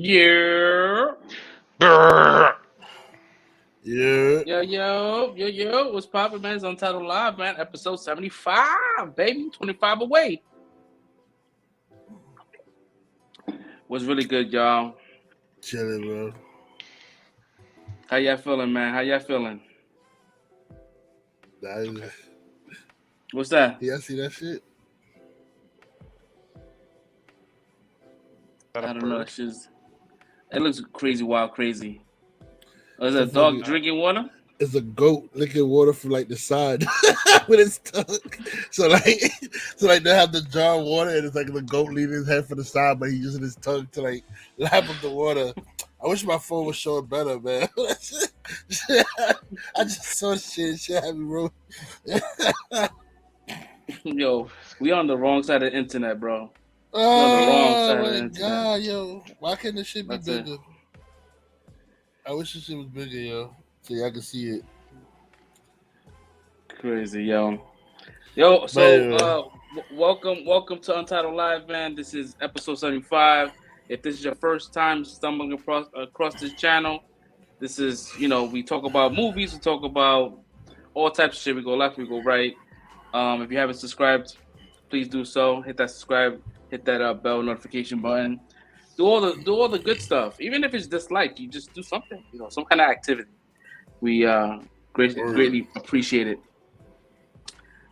Yeah. Yeah. Yo. What's poppin', man? It's Untitled Live, man. Episode 75, baby. 25 away. What's really good, y'all? Chilling, bro. How y'all feeling, man? How y'all feeling? What's that? Yeah, see that shit? I don't know. It looks crazy, wild, crazy. Oh, is that a It's dog like- drinking water? It's a goat licking water from like the side with its tongue. So they have the jar of water and it's like the goat leaning his head for the side, but he's using his tongue to like lap up the water. I wish my phone was showing better, man. I just saw shit. Shit had me roll. Yo, we on the wrong side of the internet, bro. Oh of the my internet. god, yo! Why can't this shit be That's it. bigger? I wish this shit was bigger, yo, so y'all can see it. Crazy, yo. So welcome to Untitled Live, man. This is episode 75. If this is your first time stumbling across this channel, this is, we talk about movies, we talk about all types of shit. We go left, we go right. If you haven't subscribed, please do so. Hit that subscribe, hit that bell notification button. Do all the good stuff. Even if it's dislike, you just do something, some kind of activity. We greatly appreciate it.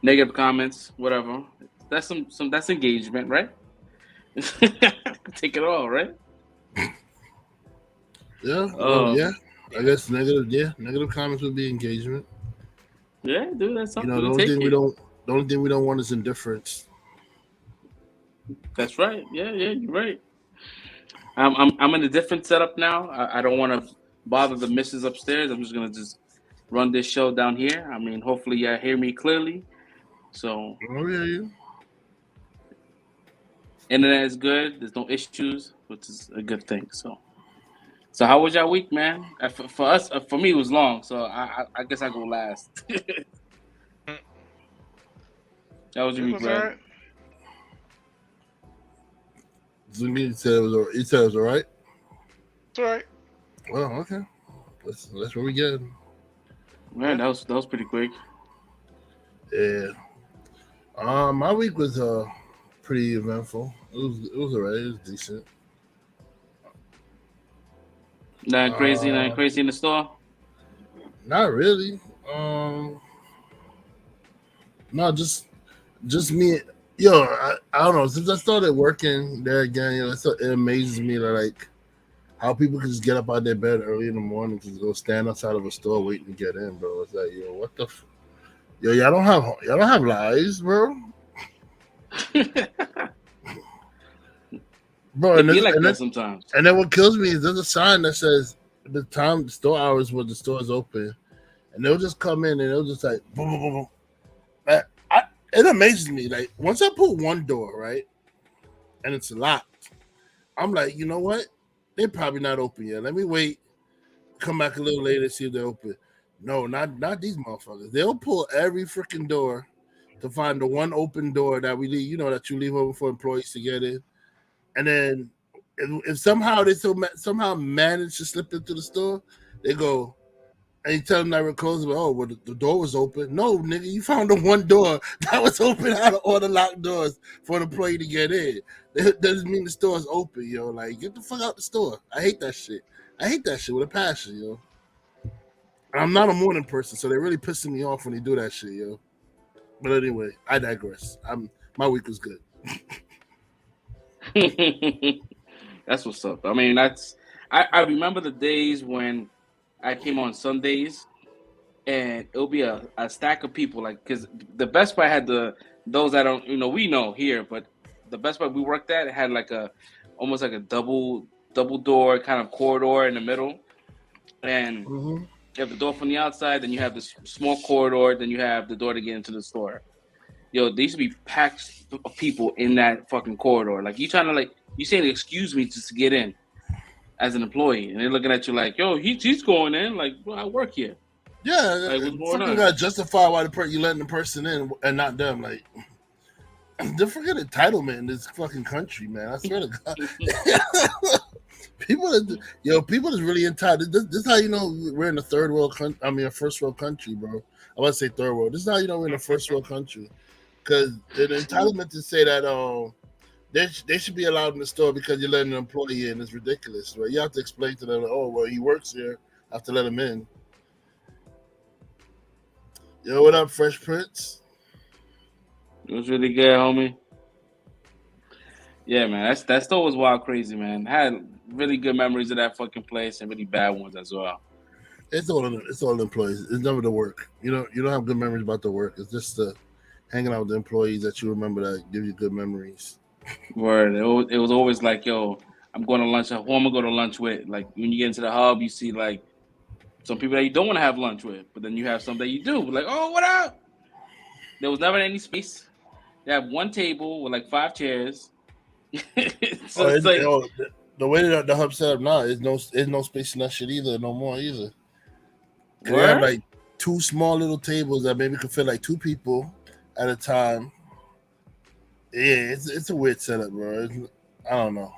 Negative comments, whatever. That's that's engagement, right? Take it all, right? Yeah, yeah. I guess negative comments would be engagement. Yeah, dude, that's something. The only thing we don't want is indifference. That's right. Yeah, you're right. I'm in a different setup now. I don't want to bother the missus upstairs. I'm just gonna run this show down here. I mean, hopefully you hear me clearly. So, you. Internet is good. There's no issues, which is a good thing. So how was y'all week, man? For us, for me, it was long. So I guess I go last. That was your week, bro. You said it was all right. It's all right. Well, okay. That's what we get. Man, that was pretty quick. Yeah. My week was pretty eventful. It was alright. It was decent. Nothing crazy in the store? Not really. No, just me. Yo, I don't know. Since I started working there again, it amazes me that like how people can just get up out of their bed early in the morning to go stand outside of a store waiting to get in, bro. It's like, yo, what the y'all don't have lives, bro. Bro, and like that sometimes. And then what kills me is there's a sign that says the store hours when the store is open, and they'll just come in and they'll just like boom, boom, boom, boom. It amazes me. Like once I put one door right, and it's locked, I'm like, you know what? They're probably not open yet. Let me wait. Come back a little later, see if they're open. No, not these motherfuckers. They'll pull every freaking door to find the one open door that we leave, that you leave open for employees to get in. And then if somehow they somehow manage to slip into the store, they go and you tell them that we're closed. Oh, well, the door was open. No, nigga, you found the one door that was open out of all the locked doors for an employee to get in. That doesn't mean the store is open, yo. Like, get the fuck out the store. I hate that shit. I hate that shit with a passion, yo. I'm not a morning person, so they're really pissing me off when they do that shit, yo. But anyway, I digress. My week was good. That's what's up. I mean, I remember the days when I came on Sundays, and it'll be a stack of people. Like, because the Best Buy had those that don't, we know here, but the Best Buy we worked at, it had like almost like a double door kind of corridor in the middle, and you have the door from the outside, then you have this small corridor, then you have the door to get into the store. Yo, there used to be packs of people in that fucking corridor. Like, you saying excuse me just to get in as an employee, and they're looking at you like, yo, he's going in. Like, well, I work here. Yeah, like, what's going on? Got to justify why you letting the person in and not them. Like, they're freaking entitlement in this fucking country, man. I swear to God. People is really entitled. This is how you know we're in a third world country. I mean, a first world country, bro. I want to say third world. This is how you know we're in a first world country, because the entitlement to say that they should be allowed in the store because you're letting an employee in is ridiculous, right? You have to explain to them, oh well, he works here. I have to let him in. Yo, what up, Fresh Prince? It was really good, homie. Yeah, man, that store was wild crazy, man. I had really good memories of that fucking place and really bad ones as well. It's all the employees. It's never the work. You don't have good memories about the work. It's just the hanging out with the employees that you remember that give you good memories. Word. It was always like, yo, I'm going to lunch. Who am I going to go to lunch with? Like when you get into the hub, you see like some people that you don't want to have lunch with, but then you have some that you do. Like, oh, what up? There was never any space. They have one table with like 5 chairs. So it's like the way that the hub set up now is no space in that shit either, no more either. They have like 2 small little tables that maybe could fit like 2 people at a time. Yeah, it's a weird setup, bro. I don't know.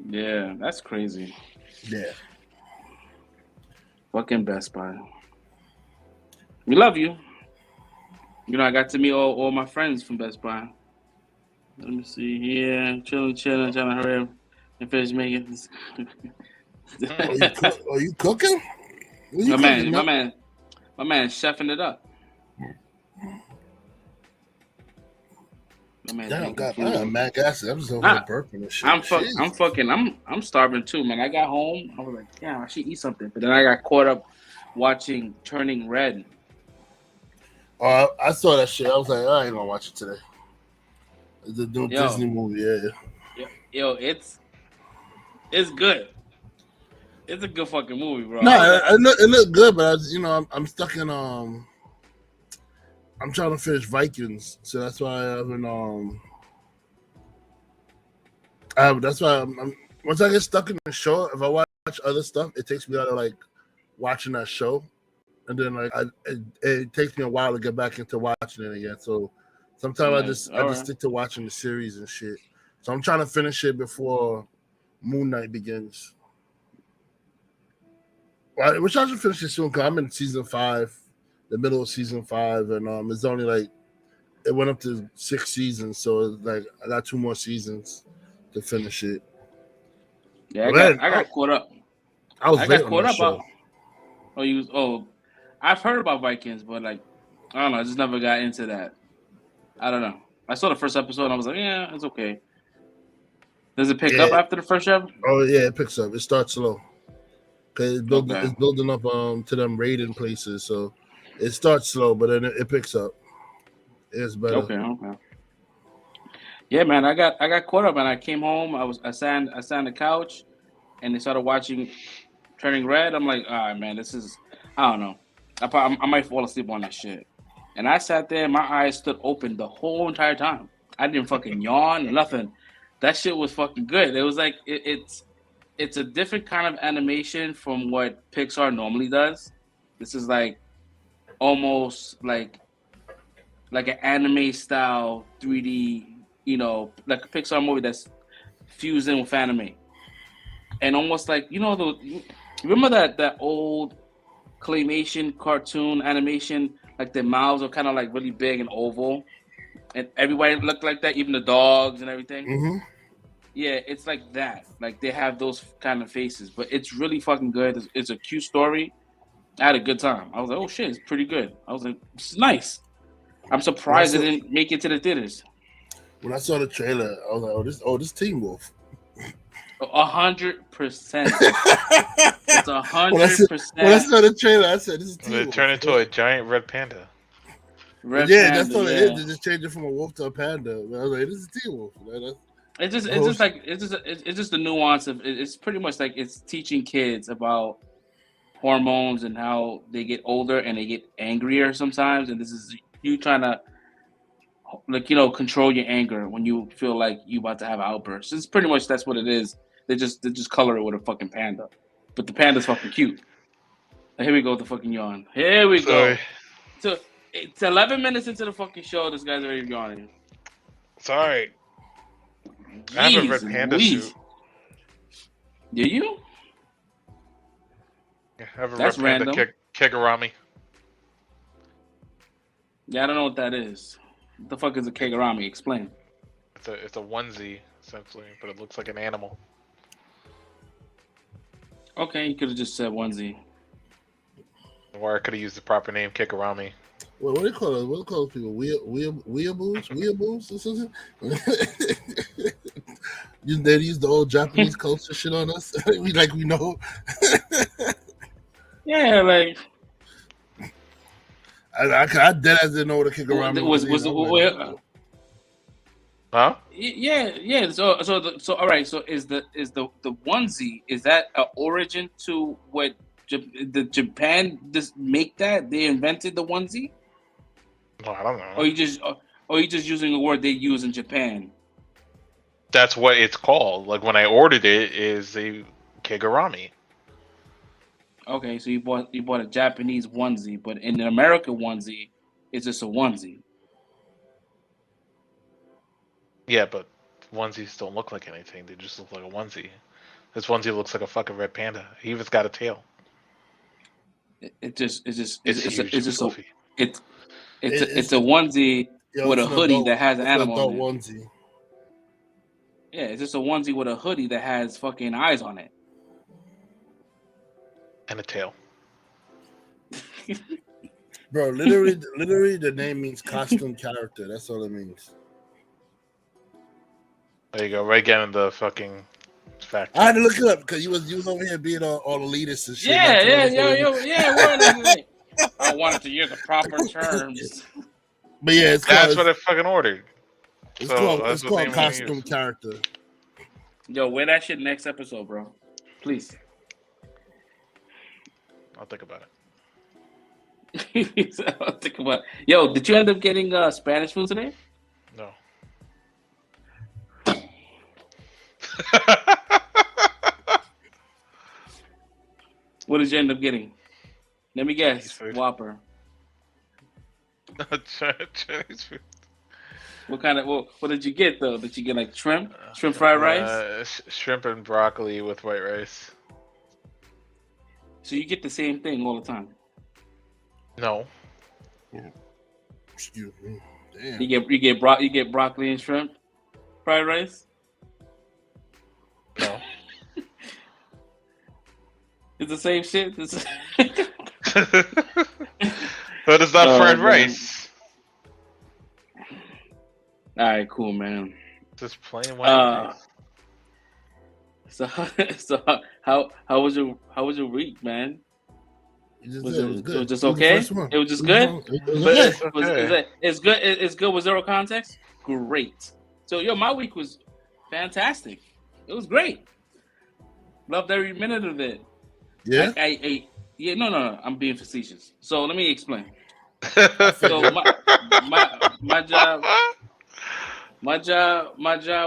Yeah, that's crazy. Yeah. Fucking Best Buy. We love you. You know, I got to meet all my friends from Best Buy. Let me see here. Chilling, trying to hurry up and finish making this. Are you cooking? My man, chefing it up. I got mad gas. I'm just over burping and shit. I'm starving too, man. I got home. I was like, damn, I should eat something. But then I got caught up watching Turning Red. Oh, I saw that shit. I was like, I ain't gonna watch it today. It's a new Disney movie, yeah. Yo, it's good. It's a good fucking movie, bro. No, it looked good, but I'm stuck in I'm trying to finish Vikings, so that's why I haven't that's why I'm once I get stuck in the show, if I watch other stuff, it takes me out of like watching that show, and then like it takes me a while to get back into watching it again. So sometimes I just stick to watching the series and shit. So I'm trying to finish it before Moon Knight begins. Which I should finish it soon because I'm in season 5, the middle of season 5, and it's only like it went up to 6 seasons, so it's like I got 2 more seasons to finish it. Yeah, I got caught up. I got caught up. I've heard about Vikings, but like I don't know, I just never got into that. I don't know. I saw the first episode and I was like, yeah, it's okay. Does it pick up after the first episode? Oh yeah, it picks up. It starts slow. Cause it's building up to them raiding places, so it starts slow, but then it picks up. It's better. Okay. Yeah, man, I got caught up and I came home. I sat on the couch, and they started watching Turning Red. I'm like, all right, man, this is I don't know. I might fall asleep on that shit. And I sat there, my eyes stood open the whole entire time. I didn't fucking yawn or nothing. That shit was fucking good. It was like it's a different kind of animation from what Pixar normally does. This is like almost like an anime style 3D, like a Pixar movie that's fused in with anime. And almost like, remember that old claymation cartoon animation, like their mouths are kind of like really big and oval, and everybody looked like that, even the dogs and everything. Mm-hmm. Yeah, it's like that. Like they have those kind of faces, but it's really fucking good. It's a cute story. I had a good time. I was like, oh shit, it's pretty good. I was like, this is nice. I'm surprised it didn't make it to the theaters. When I saw the trailer, I was like, this Teen Wolf. 100%. It's 100%. When I saw the trailer, I said, this is Teen Wolf. They turn into a giant red panda. That's what it is. They just changed it from a wolf to a panda. I was like, this is Teen Wolf. It's just the nuance of it's pretty much like it's teaching kids about hormones and how they get older and they get angrier sometimes, and this is you trying to control your anger when you feel like you about to have an outburst. It's pretty much that's what it is. They just color it with a fucking panda, but the panda's fucking cute. Here we go with the fucking yawn. Here we go. So it's 11 minutes into the fucking show. This guy's already yawning. Sorry. I have a Red Jeez Panda Louise. suit. Do you? Yeah, I have a That's Red Panda random. Kigurumi. Yeah, I don't know what that is. What the fuck is a Kagurami? Explain. It's a onesie essentially, but it looks like an animal. Okay, you could have just said onesie. Or I could have used the proper name Kigurami. What do they call it? What do they call people? Weeaboos? Weeaboos or something? They use the old Japanese culture shit on us. we know. Yeah, like I dead as didn't know what a Kigurami was. Huh? yeah. So all right. So is the onesie, is that an origin to what the Japan just make that they invented the onesie, No, I don't know. or you just using the word they use in Japan? That's what it's called. Like when I ordered it, is a Kigurami. Okay, so you bought a Japanese onesie, but in an American onesie, it's just a onesie. Yeah, but onesies don't look like anything. They just look like a onesie. This onesie looks like a fucking red panda. He even's got a tail. It's Huge and fluffy. it's a onesie with a hoodie that has an animal adult on it. onesie. Yeah, it's just a onesie with a hoodie that has fucking eyes on it. And a tail. Bro, literally, the name means costume character. That's all it means. There you go. Right again in the fucking fact. I had to look it up because you was over here being all elitist and shit. Yeah. I wanted to use the proper terms. But yeah, that's what I fucking ordered. It's called costume character. Yo, wear that shit next episode, bro. Please. I'll think about it. I'll think about it. Yo, did you end up getting Spanish food today? No. What did you end up getting? Let me guess. Whopper. Chinese food. What kind of what did you get though? Did you get like shrimp fried rice? Shrimp and broccoli with white rice. So you get the same thing all the time? No. Excuse me. Damn. You get broccoli and shrimp fried rice? No. It's the same shit. But it's not fried rice. All right, cool, man. Just plain white rice. So how was your week, man? It was just okay. It was just good. It's good. It's good with zero context. Great. So my week was fantastic. It was great. Loved every minute of it. Yeah. No. I'm being facetious. So let me explain. So my job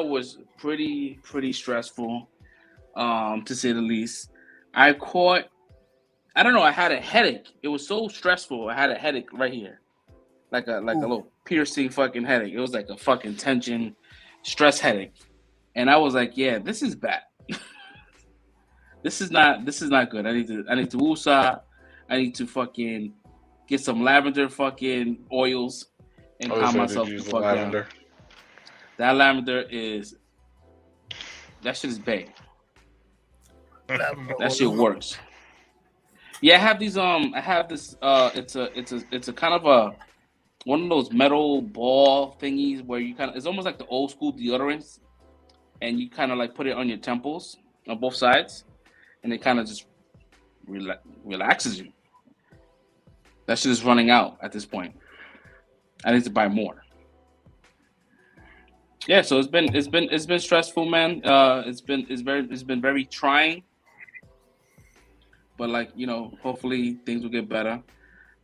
was pretty stressful, to say the least. I had a headache. It was so stressful. I had a headache right here, like a little piercing fucking headache. It was like a fucking tension, stress headache, and I was like, yeah, this is bad. This is not good. I need to woosah. I need to fucking get some lavender fucking oils and calm myself the fuck down. That lavender that shit is bae. That shit works. Yeah, I have these it's a kind of a one of those metal ball thingies where it's almost like the old school deodorants, and you kind of like put it on your temples on both sides, and it kind of just relaxes you. That shit is running out at this point. I need to buy more. Yeah, so it's been stressful, man. It's been very trying, but hopefully things will get better.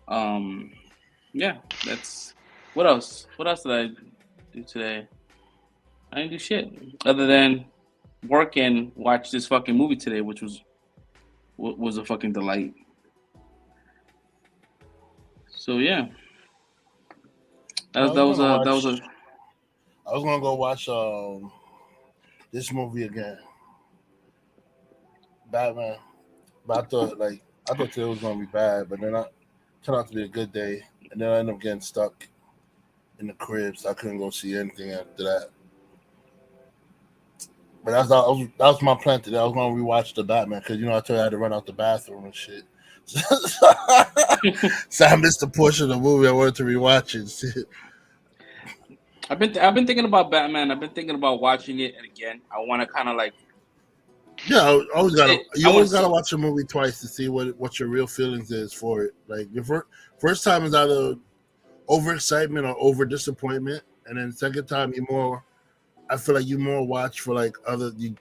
Yeah, that's what else. What else did I do today? I didn't do shit other than work and watch this fucking movie today, which was a fucking delight. So yeah, that was a. I was gonna go watch this movie again. Batman. But I thought today was gonna be bad, but then it turned out to be a good day. And then I ended up getting stuck in the crib, so I couldn't go see anything after that. But that was my plan today. I was gonna rewatch the Batman because I told you I had to run out the bathroom and shit. So I missed a portion of the movie. I wanted to rewatch it. I've been thinking about Batman. I've been thinking about watching it again. I want to kind of like. Yeah, you always gotta watch a movie twice to see what your real feelings is for it. Like your first time is either overexcitement or over disappointment, and then second time I feel like you more watch for like other you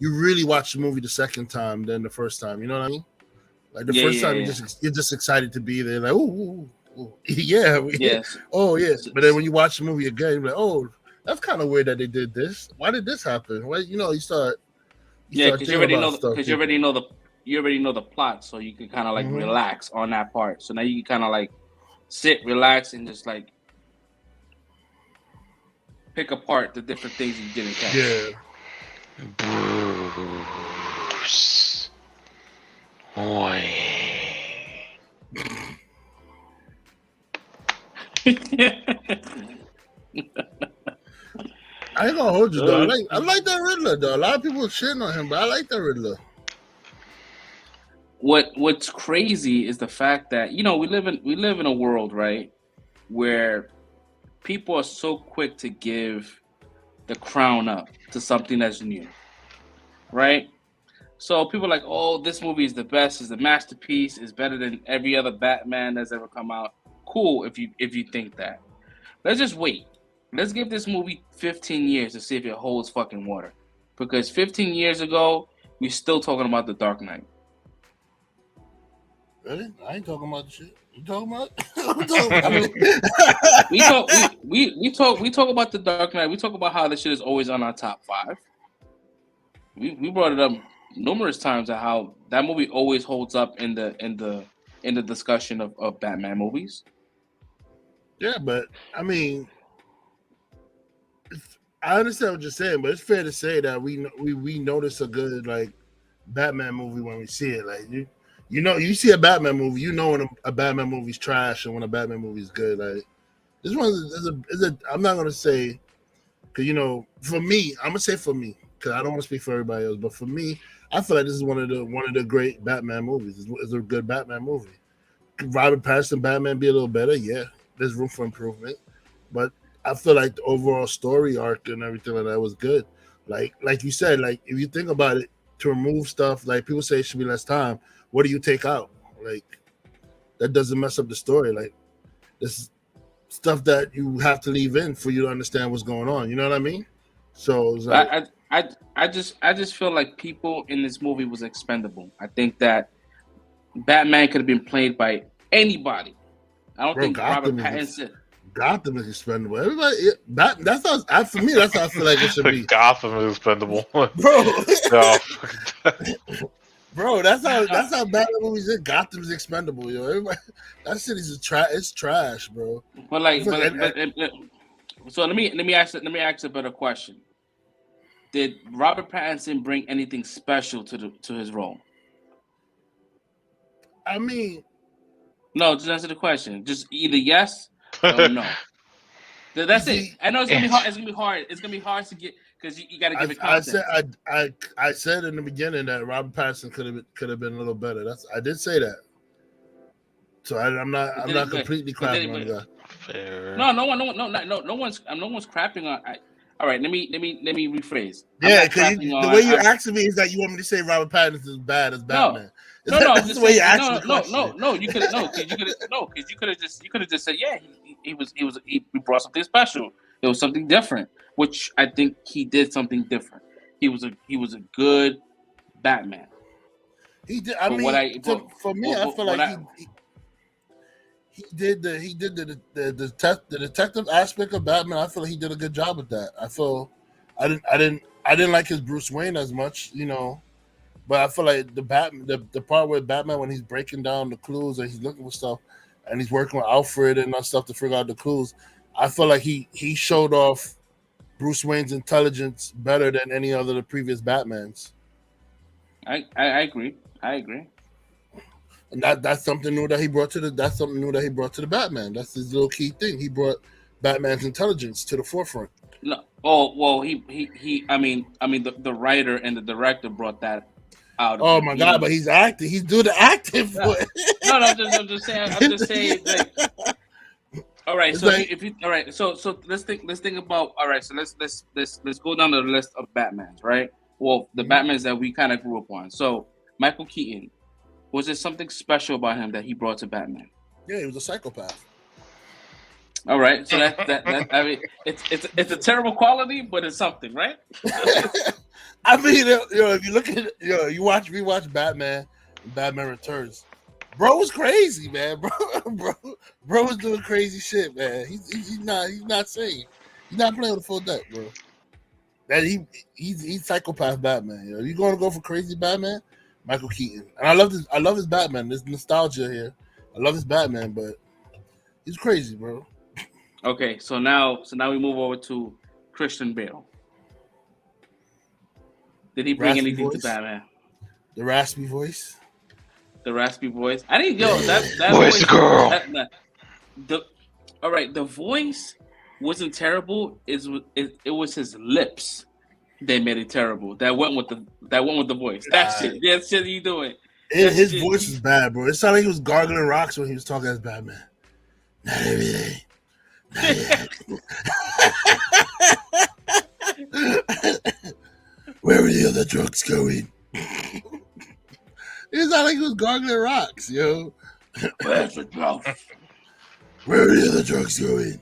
really watch the movie the second time than the first time. You know what I mean? Like the first time you're just excited to be there, like ooh, yeah, yes, oh yes. But then when you watch the movie again, you're like, oh, that's kind of weird that they did this. Why did this happen? Well, you start. Because you already know the plot, so you can kind of like relax on that part. So now you can kind of like sit, relax, and just like pick apart the different things you didn't catch. Yeah. Bruce Wayne. I ain't gonna hold you though. I like that Riddler though. A lot of people shitting on him, but I like that Riddler. What's crazy is the fact that we live in a world, right, where people are so quick to give the crown up to something that's new, right? So people are like, oh, this movie is the best, is the masterpiece, is better than every other Batman that's ever come out. Cool, if you think that. Let's just wait. Let's give this movie 15 years to see if it holds fucking water. Because 15 years ago, we're still talking about The Dark Knight. Really? I ain't talking about the shit. You talking about? we talk about The Dark Knight. We talk about how this shit is always on our top 5. We brought it up numerous times at how that movie always holds up in the discussion of Batman movies. Yeah, but I mean, I understand what you're saying, but it's fair to say that we notice a good like Batman movie when we see it. Like you see a Batman movie, when a Batman movie's trash and when a Batman movie's good. Like this one is a I'm not gonna say because for me, I'm gonna say for me because I don't want to speak for everybody else, but for me, I feel like this is one of the great Batman movies. It's a good Batman movie. Could Robert Pattinson Batman be a little better? Yeah, there's room for improvement, but I feel like the overall story arc and everything like that was good. Like you said, like if you think about it, to remove stuff, like people say it should be less time. What do you take out? Like that doesn't mess up the story. Like this is stuff that you have to leave in for you to understand what's going on. You know what I mean? So it's like, I just feel like people in this movie was expendable. I think that Batman could have been played by anybody. I don't think Robert Pattinson. Gotham is expendable. Everybody, that's how for me. That's how I feel like it should be. Gotham is expendable, bro. No. Bro, that's how Batman movies is. Gotham is expendable, yo. Everybody, that shit is it's trash, bro. But so let me ask a better question. Did Robert Pattinson bring anything special to his role? I mean, no. Just answer the question. Just either yes or no. That's it. I know it's gonna be hard. It's gonna be hard to get because you got to give it context. I said in the beginning that Robert Pattinson could have been a little better. I did say that. So I'm not completely crapping on that. Fair. No one's crapping on. All right, let me rephrase. Yeah, because the way you're asking me is that you want me to say Robert Pattinson is bad as Batman. No, that's the way you asked the question. No, you could have just said, yeah, he brought something special. It was something different, which I think he did something different. He was a good Batman. He did. I for me, I feel like he did the detective aspect of Batman. I feel like he did a good job with that. I didn't like his Bruce Wayne as much, but I feel like the part with Batman when he's breaking down the clues and he's looking for stuff and he's working with Alfred and stuff to figure out the clues. I feel like he showed off Bruce Wayne's intelligence better than any other of the previous Batmans. I agree. I agree. And that's something new that he brought to the Batman. That's his little key thing. He brought Batman's intelligence to the forefront. No, oh well, he. I mean, the writer and the director brought that out. Oh my god! But he's acting. He's doing the acting for it. No, I'm just saying. Like, all right, so like, if you all right, so let's think about all right. So let's go down the list of Batmans, right? Well, the Batmans that we kind of grew up on. So Michael Keaton, was there something special about him that he brought to Batman? Yeah, he was a psychopath. All right, so that I mean, it's a terrible quality, but it's something, right? I mean, if you look at you rewatch Batman Returns, bro was crazy, man. Bro was doing crazy shit, man. He's not sane. He's not playing with a full deck, bro. That he's psychopath Batman. You going to go for crazy Batman? Michael Keaton. And I love his Batman. There's nostalgia here. I love his Batman, but he's crazy, bro. Okay, so now we move over to Christian Bale. Did he bring anything to Batman? The raspy voice. The raspy voice. I didn't that voice girl. All right, the voice wasn't terrible. It was his lips that made it terrible. That went with the voice. That shit. That shit he doing. His voice is bad, bro. It sounded like he was gargling rocks when he was talking as Batman. Not everything. Where were the other drugs going? It sounded like he was gargling rocks, yo. Where's the drugs? Where are the other drugs going?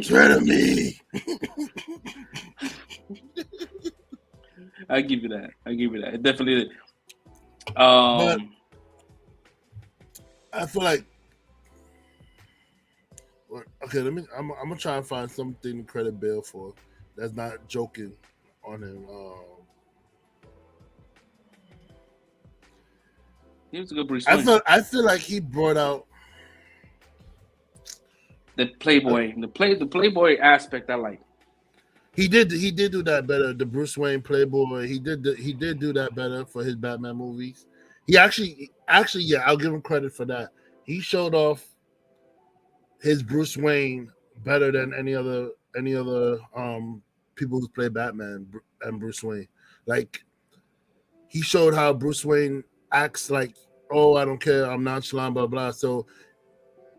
Swear to me. I give you that. It definitely did. But I feel like okay. I'm gonna try and find something to credit Bale for that's not joking on him. He was a good Bruce Wayne. I feel like he brought out the Playboy, the Playboy aspect. I like. He did do that better. The Bruce Wayne Playboy. He did do that better for his Batman movies. He actually, yeah, I'll give him credit for that. He showed off his Bruce Wayne better than any other people who play Batman and Bruce Wayne. Like, he showed how Bruce Wayne acts like, oh, I don't care, I'm nonchalant, blah blah. So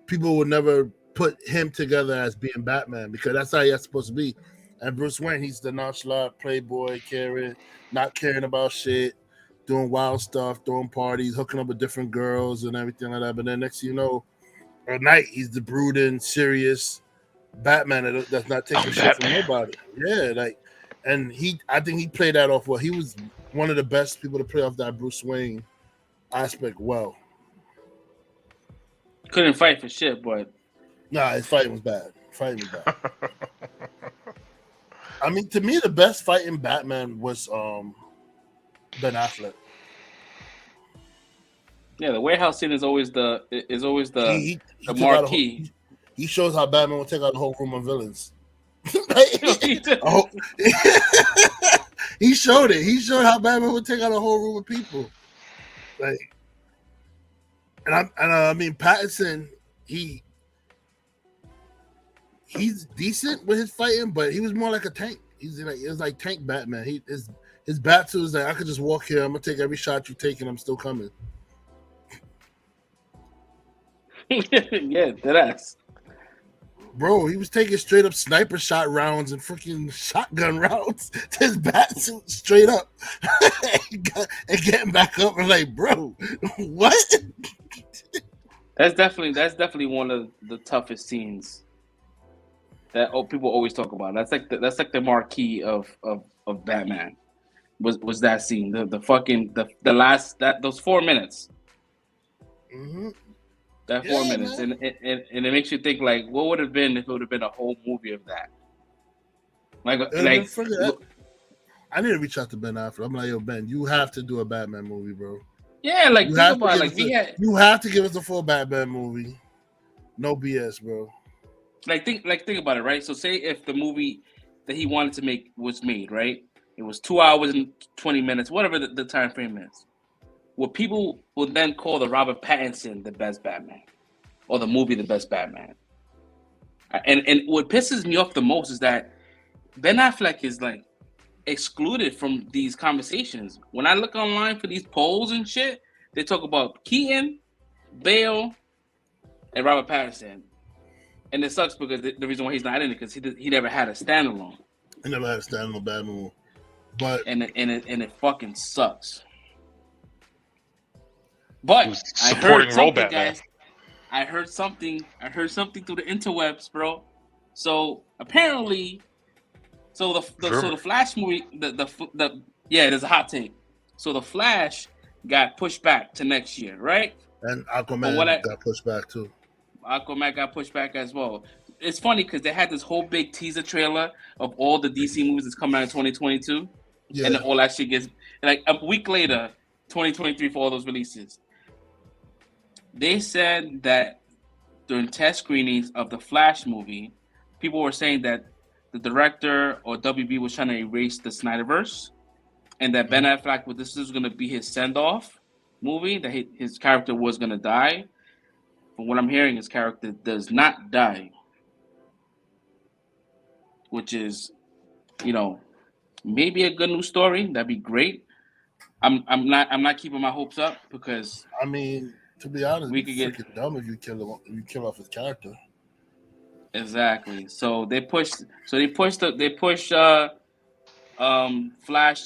people would never put him together as being Batman because that's how he's supposed to be. And Bruce Wayne, he's the nonchalant playboy, not caring about shit, doing wild stuff, throwing parties, hooking up with different girls and everything like that. But then next thing you know, at night, he's the brooding, serious Batman that's not taking shit from nobody. Yeah, like, and I think he played that off well. He was one of the best people to play off that Bruce Wayne aspect well. Couldn't fight for shit, but nah, his fighting was bad. I mean, to me, the best fighting Batman was Ben Affleck. Yeah, the warehouse scene is always the marquee. He shows how Batman will take out the whole room of villains. He showed it. He showed how Batman would take out a whole room of people. Like, I mean, Pattinson, he's decent with his fighting, but he was more like a tank. It was like tank Batman. His bat suit is like, I could just walk here. I'm gonna take every shot you take, and I'm still coming. Yeah, deadass. Bro, he was taking straight up sniper shot rounds and freaking shotgun rounds to his bat suit straight up and getting back up. And like, bro, what? That's definitely one of the toughest scenes that people always talk about. That's like the marquee of Batman. Was that scene the last those 4 minutes? Mm-hmm. That 4 minutes, and it makes you think like, what would have been if it would have been a whole movie of that? I need to reach out to Ben Affleck. I'm like, yo, Ben, you have to do a Batman movie, bro. Yeah, like think about it. You have to give us a full Batman movie. No BS, bro. Think about it, right? So say if the movie that he wanted to make was made, right? It was 2 hours and 20 minutes, whatever the time frame is. What people will then call the Robert Pattinson the best Batman, or the movie the best Batman. And what pisses me off the most is that Ben Affleck is like excluded from these conversations. When I look online for these polls and shit, they talk about Keaton, Bale, and Robert Pattinson. And it sucks because the reason why he's not in it because he never had a standalone. He never had a standalone Batman, but and it fucking sucks. But I heard something, guys. I heard something through the interwebs, bro. So apparently, so the Flash movie, there's a hot take. So the Flash got pushed back to next year, right? And Aquaman got pushed back too. Aquaman got pushed back as well. It's funny because they had this whole big teaser trailer of all the DC movies that's coming out in 2022, and then all that shit gets like a week later, 2023 for all those releases. They said that during test screenings of the Flash movie, people were saying that the director or WB was trying to erase the Snyderverse, and that Ben Affleck, this was going to be his send-off movie, that his character was going to die. From what I'm hearing, his character does not die, which is, maybe a good news story. That'd be great. I'm not keeping my hopes up because I mean, to be honest, we could get dumb if you kill off his character. Exactly. So they pushed Flash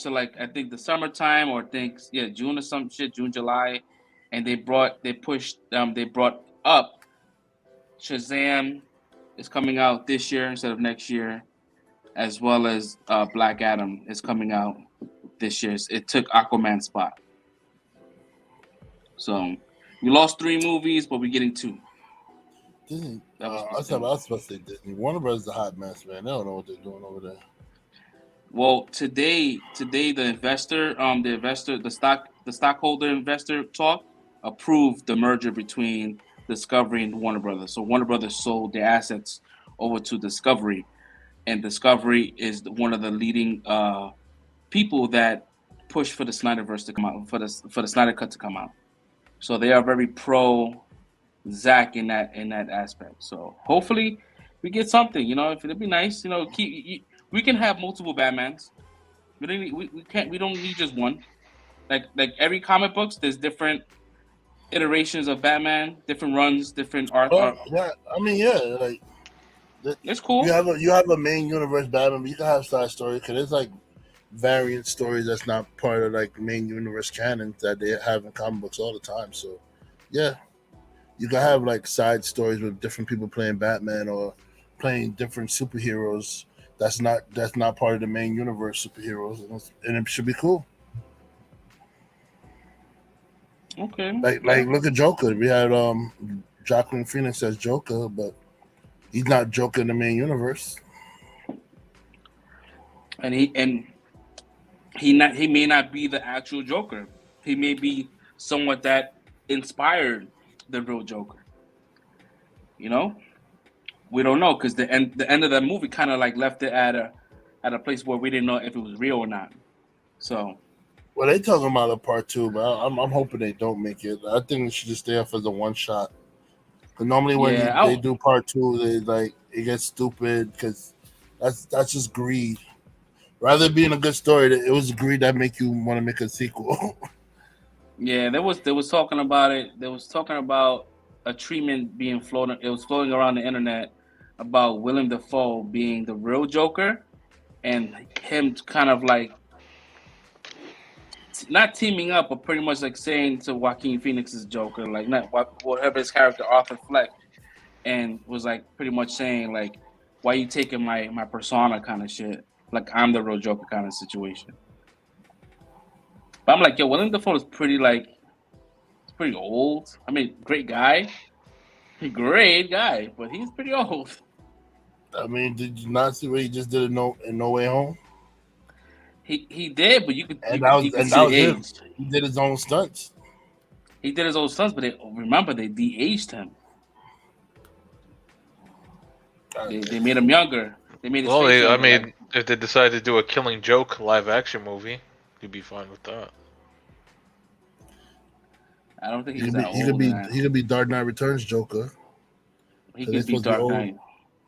to like I think the summertime or June or some shit, June, July, and they brought up Shazam is coming out this year instead of next year, as well as Black Adam is coming out this year. It took Aquaman's spot. So we lost 3 movies, but we're getting 2. Disney. I was supposed to say Disney. Warner Bros. Is a hot mess, man. They don't know what they're doing over there. Well, today the stockholder investor talk approved the merger between Discovery and Warner Brothers. So Warner Brothers sold their assets over to Discovery, and Discovery is one of the leading people that push for the Snyderverse to come out, for the Snyder Cut to come out. So they are very pro Zack in that aspect. So hopefully we get something. If it'd be nice. We can have multiple Batmans. We don't need just one. Like every comic books, there's different iterations of Batman, different runs, different art. Yeah, I mean, like it's cool. You have a main universe Batman, but you can have side stories because there's like variant stories that's not part of like main universe canon that they have in comic books all the time. So yeah, you can have like side stories with different people playing Batman or playing different superheroes. That's not part of the main universe superheroes, and it should be cool. Okay. Like look at Joker. We had Joaquin Phoenix as Joker, but he's not Joker in the main universe. And he may not be the actual Joker. He may be someone that inspired the real Joker. We don't know because the end of the movie kind of like left it at a place where we didn't know if it was real or not. So. Well, they talking about a part 2, but I'm hoping they don't make it. I think it should just stay off as a one shot. Because normally when they do part 2, it gets stupid because that's just greed. Rather than being a good story, it was greed that make you want to make a sequel. Yeah, they was talking about it. They was talking about a treatment being floating. It was floating around the internet about Willem Dafoe being the real Joker, and him kind of like not teaming up, but pretty much like saying to Joaquin Phoenix's Joker, like not whatever his character Arthur Fleck, and was like pretty much saying like, why you taking my persona kind of shit, like I'm the real Joker kind of situation. But I'm like, yo, Willem Dafoe is pretty old. I mean, great guy, but he's pretty old. I mean, did you not see what he just did in No Way Home? He did, but you could see him. He did his own stunts. He did his own stunts, but they de-aged him. They made him younger. They made his face younger. If they decide to do a Killing Joke live action movie, you'd be fine with that. I don't think he's that old. He could be Dark Knight Returns Joker. He could be Dark Knight.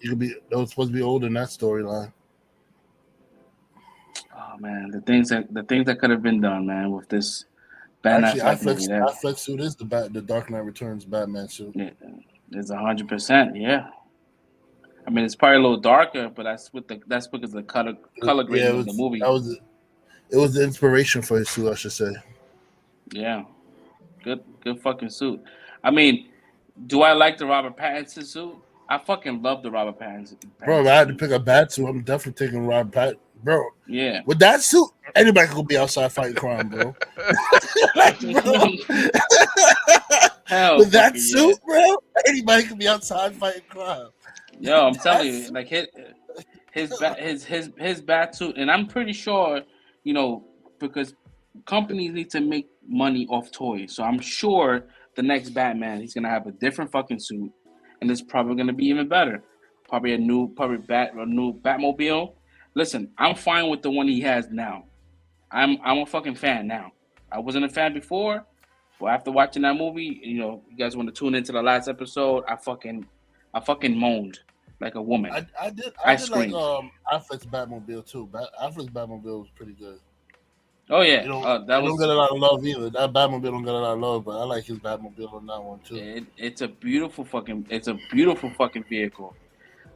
He could be. They was supposed to be old in that storyline. Oh man, the things that could have been done, man, with this Batman. Actually, Affleck suit is the Dark Knight Returns Batman suit. Yeah, it's 100%. Yeah. I mean, it's probably a little darker, but that's because of the color grading of the movie. It was the inspiration for his suit, I should say. Yeah, good fucking suit. I mean, do I like the Robert Pattinson suit? I fucking love the Robert Pattinson. Bro, if I had to pick a bad suit, I'm definitely taking Robert Pattinson. Bro, yeah. With that suit, anybody could be outside fighting crime, bro. Like, bro. Hell, with that suit, bro, anybody could be outside fighting crime. Yo, I'm telling you, like his bat suit, and I'm pretty sure, because companies need to make money off toys, so I'm sure the next Batman, he's gonna have a different fucking suit, and it's probably gonna be even better. Probably a new Batmobile. Listen, I'm fine with the one he has now. I'm a fucking fan now. I wasn't a fan before, but after watching that movie, you guys want to tune into the last episode, I fucking moaned like a woman. I did screamed. like Affleck's Batmobile too. Affleck's Batmobile was pretty good. Oh yeah, don't get a lot of love either. That Batmobile don't get a lot of love, but I like his Batmobile on that one too. It's a beautiful fucking vehicle.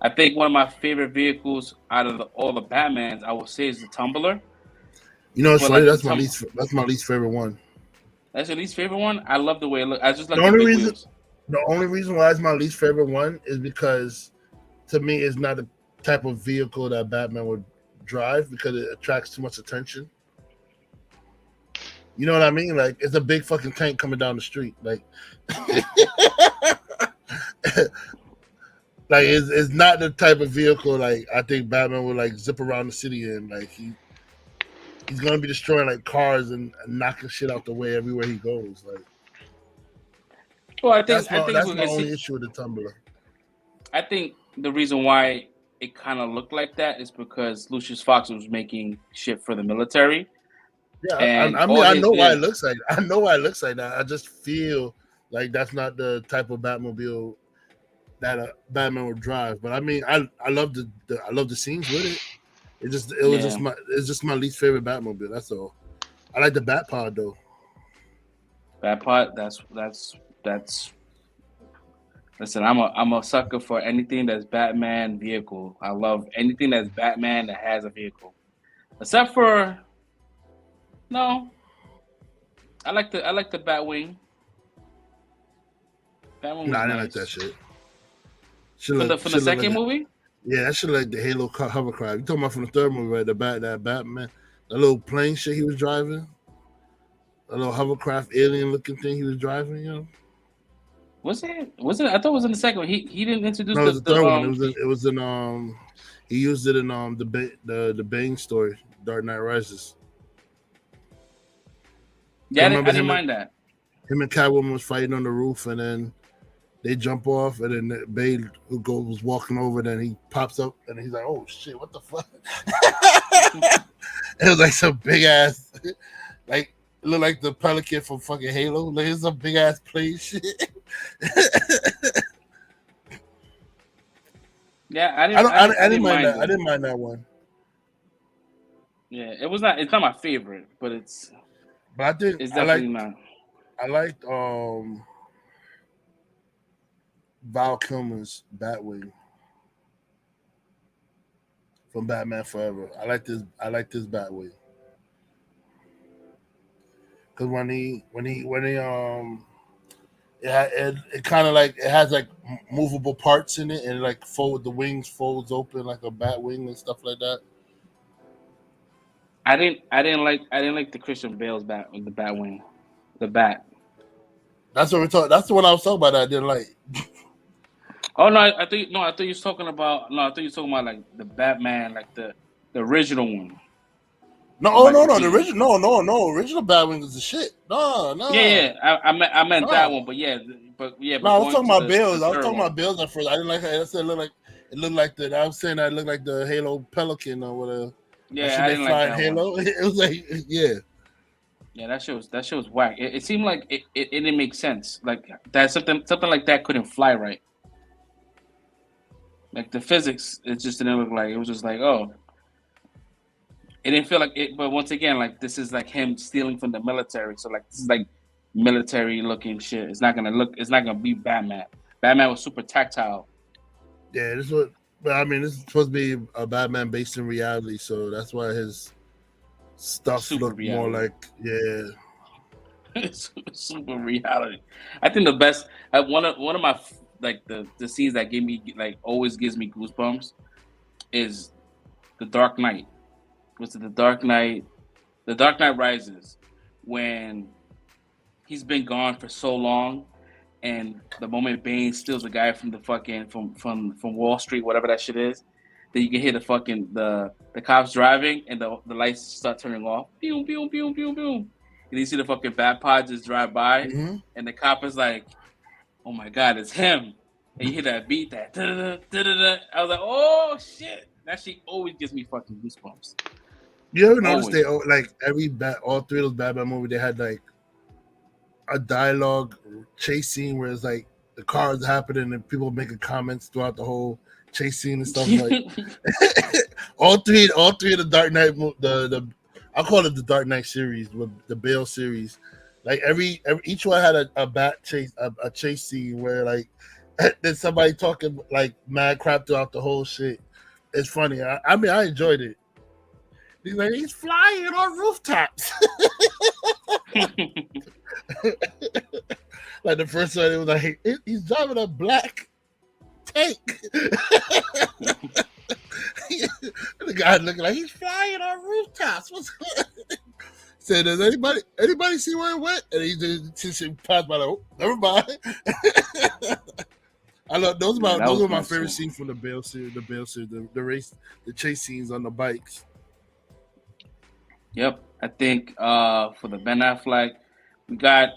I think one of my favorite vehicles out of all the Batmans, I would say, is the Tumbler. It's funny. That's my least favorite one. That's your least favorite one? I love the way it looks. I just like the only reason why it's my least favorite one is because, to me, it's not the type of vehicle that Batman would drive because it attracts too much attention. You know what I mean? Like, it's a big fucking tank coming down the street. Like, like it's not the type of vehicle like I think Batman would like zip around the city in. Like he's gonna be destroying like cars and knocking shit out the way everywhere he goes. Like, well, I think that's my only issue with the Tumbler. I think the reason why it kind of looked like that is because Lucius Fox was making shit for the military. Yeah, I mean, I know why it looks like. I know why it looks like that. I just feel like that's not the type of Batmobile that a Batman would drive. But I mean, I love the scenes with it. It's just my least favorite Batmobile. That's all. I like the Bat Pod though. Bat Pod. That's. Listen, I'm a sucker for anything that's Batman vehicle. I love anything that's Batman that has a vehicle, except for. No, I like the Batwing. Batwing I didn't like that shit. From the second movie? Yeah, that shit like the Halo hovercraft. You talking about from the third movie, right? That Batman, that little plane shit he was driving, a little hovercraft alien looking thing he was driving. Was it? I thought it was in the second one. He didn't introduce the third one. It was in he used it in the Bane story, Dark Knight Rises. Yeah, I didn't mind that. Him and Catwoman was fighting on the roof, and then they jump off, and then Bane was walking over, then he pops up, and he's like, "Oh shit, what the fuck?" It was like some big ass, like it looked like the Pelican from fucking Halo. Like it's some big ass plane shit. Yeah, I didn't mind that. I didn't mind that one. Yeah, it's not my favorite, but it's. But I think it's definitely not. I liked Val Kilmer's Batwing from Batman Forever. I like this Batwing because when he it kind of like it has like movable parts in it, and like the wings folds open like a Batwing and stuff like that. I didn't like the Christian Bale's Batwing, the Bat. That's what we're talking. That's the one I was talking about. That I didn't like. Oh no! I thought you were talking about. No, I thought you were talking about like the Batman, like the original one. No, the original. No. Original Batwing is the shit. No. Yeah. I meant that one, but yeah. No, I was talking about Bale's. I was talking about Bale's at first. I didn't like how it looked like. It looked like I was saying that it looked like the Halo Pelican or whatever. Yeah, I didn't like that Halo. one. It was like, yeah. Yeah, that show's whack. It seemed like it didn't make sense. Like that something like that couldn't fly right. Like the physics, it just didn't look like. It was just like, oh, it didn't feel like it. But once again, like this is like him stealing from the military. So like this is like military looking shit. It's not gonna be Batman. Batman was super tactile. Yeah, this is what. But I mean, this is supposed to be a Batman based in reality, so that's why his stuff Super looked more like, yeah. Super reality. I think the best one of my like the scenes that gave me like always gives me goosebumps is the Dark Knight. Was it the Dark Knight? The Dark Knight Rises, when he's been gone for so long, and the moment Bane steals a guy from the fucking from Wall Street, whatever that shit is, then you can hear the fucking the cops driving and the lights start turning off. Boom, boom, boom, boom, boom. And you see the fucking bat pod just drive by, and the cop is like, "Oh my god, it's him!" And you hear that beat, that da-da-da, da-da-da. I was like, "Oh shit!" That shit always gives me fucking goosebumps. You ever notice they like all three of those Batman movies, they had like a dialogue chase scene where it's like the cars happening and people making comments throughout the whole chase scene and stuff like all three of the Dark Knight, the I call it the Dark Knight series, with the Bale series. Like every each one had a bat chase, a chase scene where like there's somebody talking like mad crap throughout the whole shit. It's funny. I mean, I enjoyed it. He's flying on rooftops. Like the first one, it was like he's driving a black tank. The guy looking like he's flying on rooftops. Said, does anybody see where it went? And he just passed by. Like, oh, never mind. I love those. Those are my favorite scenes from the Bale series. The race, the chase scenes on the bikes. Yep, I think for the Ben Affleck, we got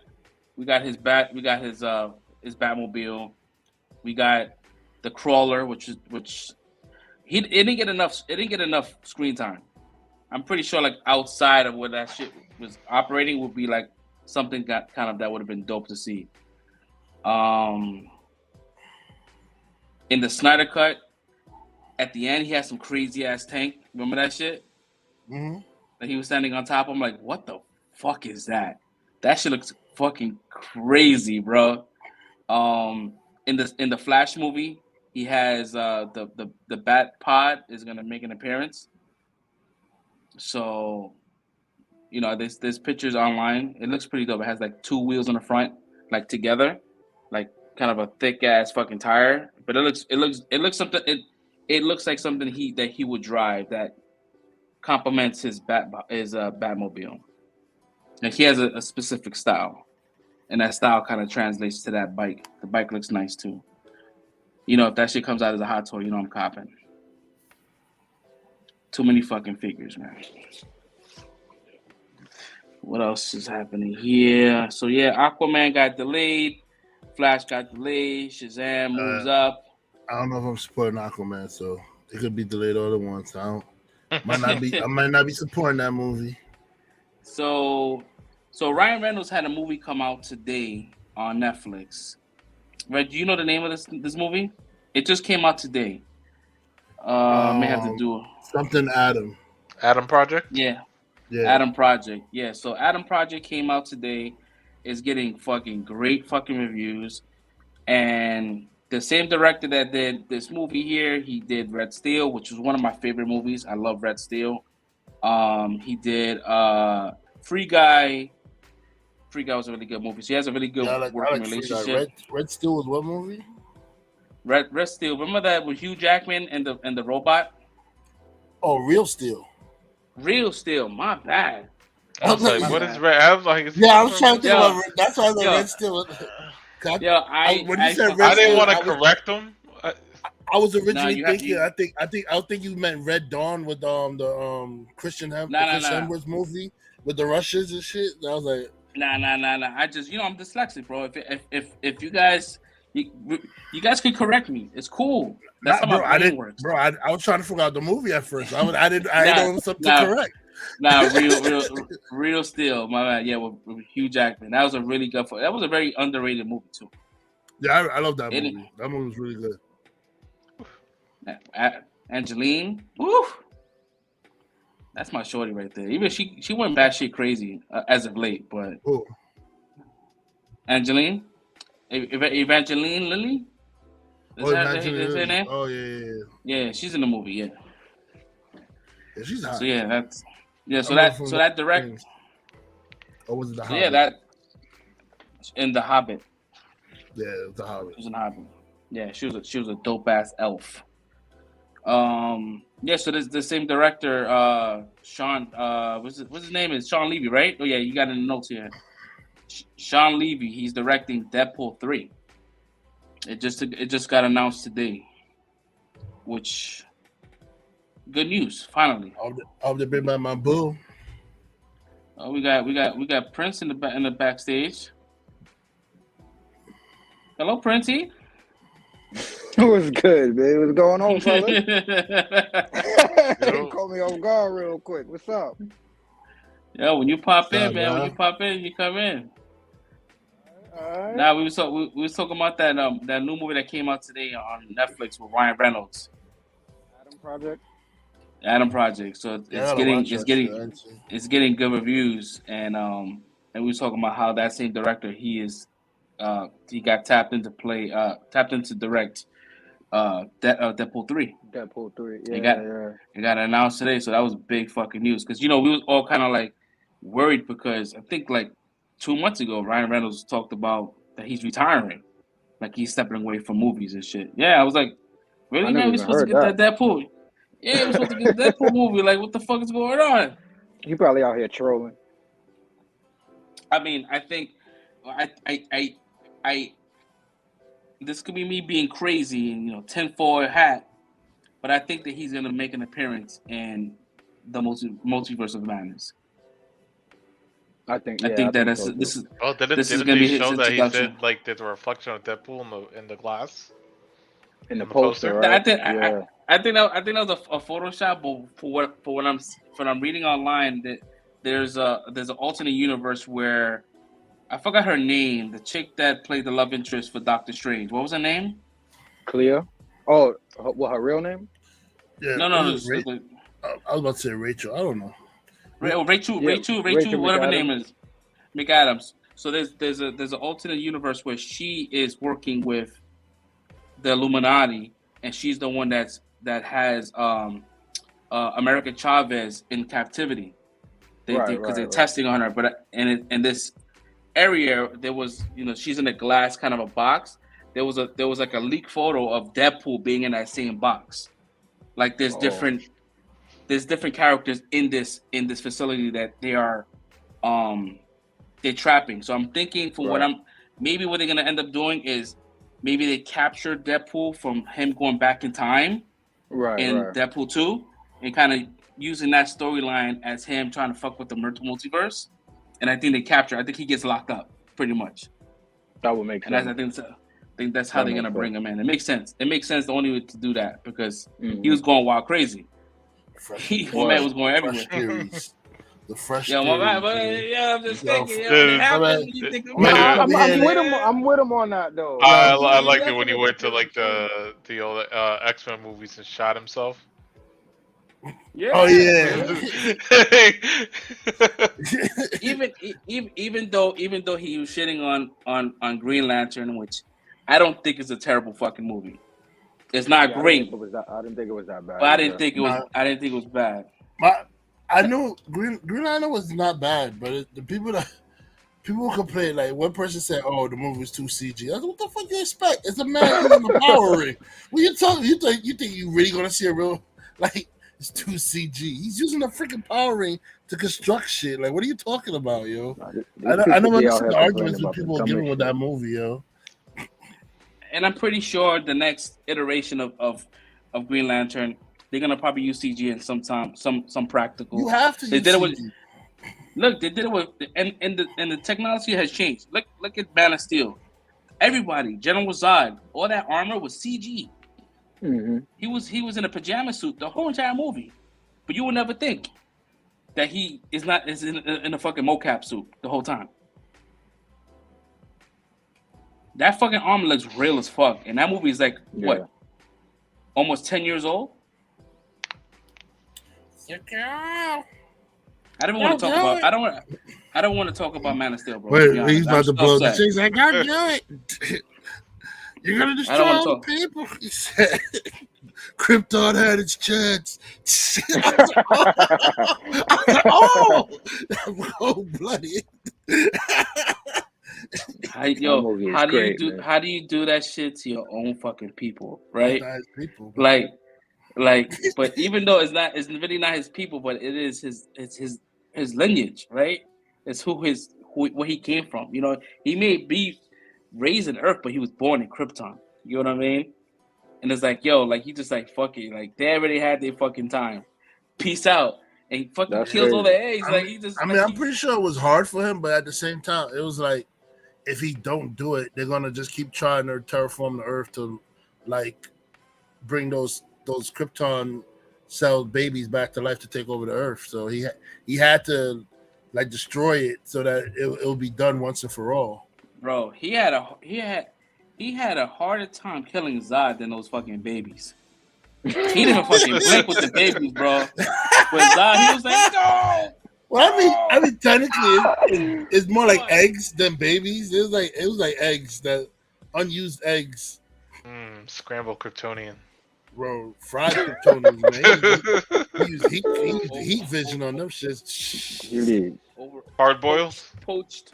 his Batmobile. We got the Crawler, which it didn't get enough screen time. I'm pretty sure like outside of where that shit was operating would be like something that would have been dope to see. In the Snyder Cut, at the end he had some crazy ass tank. Remember that shit? Mm-hmm. That he was standing on top. I'm like, what the fuck is that? That shit looks fucking crazy, bro. In the Flash movie, he has the Bat Pod is gonna make an appearance. So, you know, there's pictures online. It looks pretty dope. It has like two wheels on the front, like together, like kind of a thick ass fucking tire. But it looks like something he would drive that complements his Batmobile. And he has a specific style, and that style kind of translates to that bike. The bike looks nice too. You know, if that shit comes out as a hot toy, you know I'm copping. Too many fucking figures, man. What else is happening here? So yeah, Aquaman got delayed, Flash got delayed, Shazam moves up. I don't know if I'm supporting Aquaman, so it could be delayed all at once. I might not be supporting that movie. So Ryan Reynolds had a movie come out today on Netflix. Right? Do you know the name of this movie? It just came out today. May have to do something. Adam Project. Yeah. Adam Project. Yeah. So Adam Project came out today. Is getting fucking great fucking reviews, and the same director that did this movie here, he did Red Steel, which was one of my favorite movies. I love Red Steel. He did Free Guy. Free Guy was a really good movie. So he has a really good working relationship. Red Steel was what movie? Red Steel. Remember that with Hugh Jackman and the robot? Oh, Real Steel. Real Steel. My bad. I was like, what is Red? I was like, I was trying to think about Red. That's why I was like, Red Steel. I didn't want to correct him. I was originally thinking. I think you meant Red Dawn with the Christian Hemsworth movie with the Russians and shit. I was like, Nah. I just, I'm dyslexic, bro. If you guys You guys can correct me. It's cool. That's how my brain works. Bro, I was trying to figure out the movie at first. I didn't know it was something to correct. Nah, real still, my man. Yeah, with Hugh Jackman. That was a really good. That was a very underrated movie too. Yeah, I love that movie. That movie was really good. Angeline, woo. That's my shorty right there. Even she went batshit crazy as of late, but Angeline, Evangeline Lilly. Is her name? Oh yeah. Yeah, she's in the movie. Yeah. Yeah, she's hot. So yeah, So that direct. Or was it the so Hobbit? Yeah, that in the Hobbit. Yeah, it was the Hobbit. She was in Hobbit. Yeah, she was a dope ass elf. Yeah, so this the same director, Sean. What's his name? Is Sean Levy, right? Oh yeah, you got in the notes here. Sean Levy. He's directing Deadpool 3. It just got announced today, which good news. Finally, I'll be by my boo. Oh, we got Prince in the backstage. Hello, Princey. What's good, man? What's going on, brother? Call me off guard real quick. What's up? Yo, when you pop in, man. When you pop in, you come in. All right. Nah, we was talking about that new movie that came out today on Netflix with Ryan Reynolds. Adam Project. So it's getting good reviews, and we was talking about how that same director he got tapped into direct Deadpool 3. Deadpool 3. It got announced today, so that was big fucking news because we was all kind of like worried because I think like 2 months ago Ryan Reynolds talked about that he's retiring, like he's stepping away from movies and shit. Yeah, I was like, really, man? We supposed to get that Deadpool? Yeah, we're supposed to get the Deadpool movie. Like, what the fuck is going on? He probably out here trolling. I mean, I think I this could be me being crazy and tinfoil hat, but I think that he's gonna make an appearance in the multiverse of madness. I think this is. Oh, didn't he show that he did like there's a reflection of Deadpool in the glass? In the poster, right? I think that was a Photoshop, but for what I'm reading online, that there's an alternate universe where I forgot her name, the chick that played the love interest for Doctor Strange. What was her name? Clea. Oh, what her real name? Yeah. No. I was about to say Rachel. I don't know. Rachel, whatever her name is, McAdams. So there's an alternate universe where she is working with the Illuminati, and she's the one that has America Chavez in captivity. They're testing on her, but in this area there was she's in a glass kind of a box. There was like a leak photo of Deadpool being in that same box. Like there's different characters in this facility that they are they're trapping. So I'm thinking maybe what they're gonna end up doing is maybe they capture Deadpool from him going back in time in Deadpool 2 and kind of using that storyline as him trying to fuck with the multiverse. And I think he gets locked up pretty much. That would make sense. And I think that's how they're gonna bring him in. It makes sense. It makes sense the only way to do that because he was going wild crazy. My man was going everywhere. The fresh. Yeah, my man. But I'm just thinking. I'm with him on that though. I liked it when he went to like the old X-Men movies and shot himself. Yeah. Oh yeah. even though he was shitting on Green Lantern, which I don't think is a terrible fucking movie. It's not great. I didn't think it was that bad. But I didn't think it was bad. I know Green Lantern was not bad, but the people complain. Like one person said, "Oh, the movie was too CG." I was like, "What the fuck you expect? It's a man in the power ring. What you talking? You think you really gonna see a real like?" It's too CG. He's using a freaking power ring to construct shit. Like, what are you talking about, yo? I know the arguments that people are giving with that movie, yo. And I'm pretty sure the next iteration of Green Lantern, they're gonna probably use CG and some practical. You have to. They did it with the technology has changed. Look at Man of Steel. Everybody, General Zod, all that armor was CG. Mm-hmm. He was in a pajama suit the whole entire movie, but you would never think that he is in a fucking mocap suit the whole time. That fucking armor looks real as fuck, and that movie is like what, almost 10 years old. I don't want to talk about. I don't want to talk about Man of Steel, bro. Wait, he's about to blow the things. I gotta do it. You're gonna destroy all the people. He said, Krypton had its chance. Oh, cold blooded. How do you do that shit to your own fucking people, right? People, like, but even though it's really not his people, but it is his lineage, right? It's where he came from. You know, he may be raised in Earth, but he was born in Krypton. You know what I mean? And it's like, yo, like he just like fuck it, like they already had their fucking time. Peace out. And he fucking kills all the eggs. I'm pretty sure it was hard for him, but at the same time, it was like if he don't do it, they're gonna just keep trying to terraform the Earth to like bring those Krypton cell babies back to life to take over the Earth. So he had to like destroy it so that it'll be done once and for all. Bro, he had a harder time killing Zod than those fucking babies. He didn't even fucking blink with the babies, bro. But Zod, he was like, no. Well, I mean, technically, it's more like eggs than babies. It was like eggs, that unused eggs. Scrambled Kryptonian. Bro, fried Kryptonians, man. He used heat vision on them shits. Hard boiled? Poached.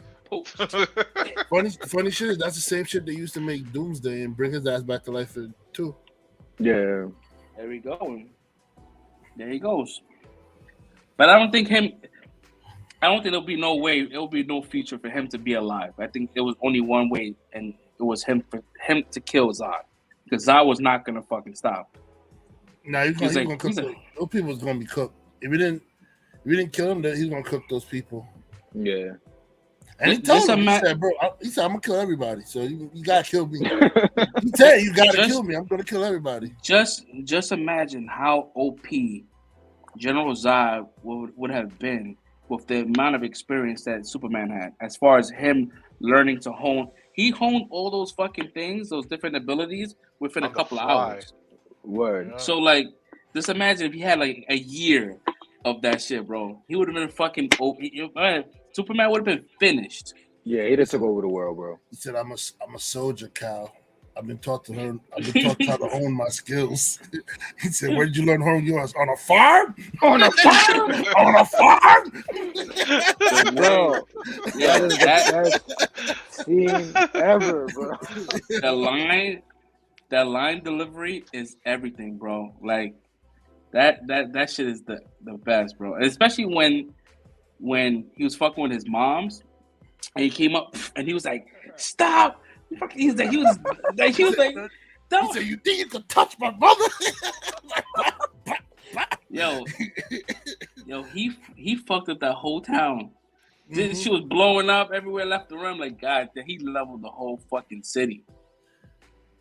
Funny shit is that's the same shit they used to make Doomsday and bring his ass back to life too. Yeah. There we go. There he goes. But I don't think there'll be no way, it'll be no future for him to be alive. I think there was only one way, and it was for him to kill Zod. Because Zod was not gonna fucking stop. Nah, he's gonna cook those people was gonna be cooked. If we didn't kill him, he's gonna cook those people. Yeah. And he told him, he said, bro, I'm gonna kill everybody. So you gotta kill me. He said you gotta kill me. I'm gonna kill everybody. Just imagine how OP General Zod would have been with the amount of experience that Superman had, as far as him learning to hone. He honed all those fucking things, those different abilities within a couple of hours. Word. So like, just imagine if he had like a year of that shit, bro. He would have been fucking OP. Superman would have been finished. Yeah, he just took over the world, bro. He said, "I'm a soldier, Cal. I've been taught to how to hone my skills." He said, "Where did you learn hone yours? On a farm? On a farm? On a farm?" Bro, that is the best scene ever, bro. The line delivery is everything, bro. Like that shit is the best, bro. And especially when he was fucking with his moms, and he came up and he was like, "Stop!" He was like, "Don't." He said, "You think you can touch my mother?" Yo, he fucked up that whole town. Mm-hmm. She was blowing up everywhere left and right. Like, God, he leveled the whole fucking city.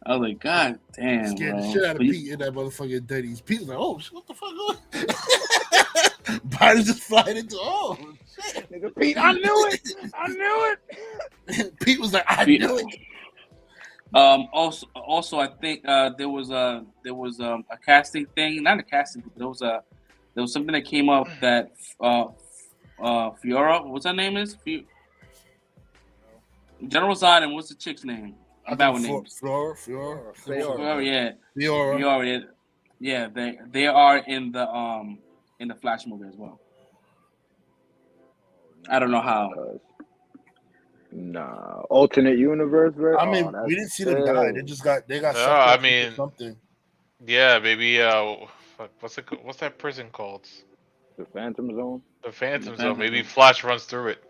I was like, God damn, scared bro. the shit out of Pete in that motherfucking Denny's. Pete was like, "Oh, what the fuck?" Body just flying into shit. Nigga, Pete, I knew it. Pete was like, "I knew it." Also, I think there was a casting thing, not a casting. There was something that came up that Fiora, what's her name is? General Zod, and what's the chick's name? About names. Fiora. Yeah, they are in the Flash movie as well. I don't know how. Nah, alternate universe, bro. I mean, we didn't see them die. They got. I mean, something. Yeah, maybe. What's that prison called? The Phantom Zone. The Phantom Zone. Maybe Flash runs through it.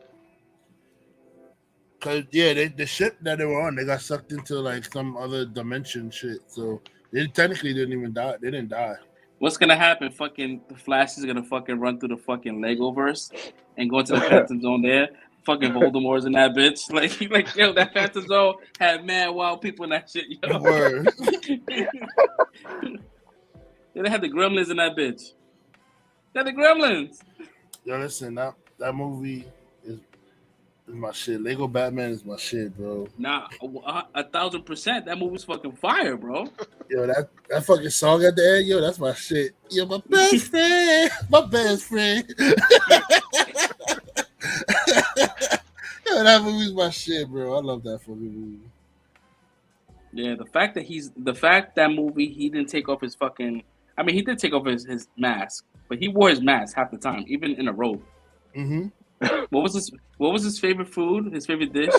Cause the ship that they were on, they got sucked into like some other dimension shit. So they technically didn't even die. They didn't die. What's gonna happen? Fucking the Flash is gonna fucking run through the fucking Legoverse and go into the Phantom Zone there. fucking Voldemort's in that bitch. Like yo, that Phantom Zone had mad wild people in that shit. Yo. Word. Yeah, they had the Gremlins in that bitch. They had the Gremlins. Yo, listen, that movie is my shit. Lego Batman is my shit, bro. Nah, 1,000%. That movie's fucking fire, bro. Yo, that fucking song at the end, yo, that's my shit. Yo, my best friend, my best friend. Yo, that movie's my shit, bro. I love that fucking movie. Yeah, the fact that movie he didn't take off his fucking. I mean, he did take off his mask, but he wore his mask half the time, even in a robe. Mm-hmm. What was his favorite food? His favorite dish?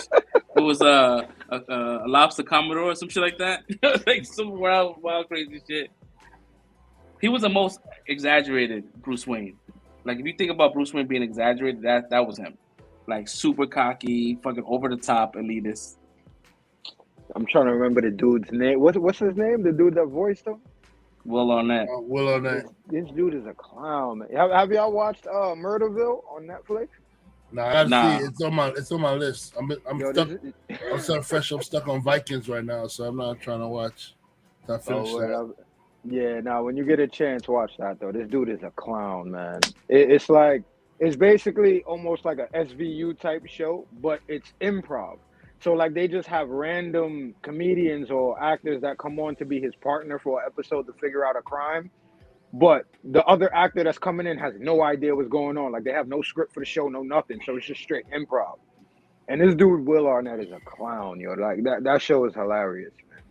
It was a lobster Commodore or some shit like that. Like some wild crazy shit. He was the most exaggerated Bruce Wayne. Like if you think about Bruce Wayne being exaggerated, that was him. Like super cocky, fucking over the top elitist. I'm trying to remember the dude's name. What's his name? The dude that voiced him? Will Arnett. Will Arnett. This dude is a clown, man. Have y'all watched Murderville on Netflix? No, I gotta see. It's on my list. I'm stuck. I'm so fresh. I'm stuck on Vikings right now, so I'm not trying to watch. I finish that. Yeah, now when you get a chance, watch that though. This dude is a clown, man. It's basically almost like a SVU type show, but it's improv. So like they just have random comedians or actors that come on to be his partner for an episode to figure out a crime. But the other actor that's coming in has no idea what's going on. Like they have no script for the show, no nothing. So it's just straight improv. And this dude Will Arnett is a clown, yo. Like that show is hilarious, man.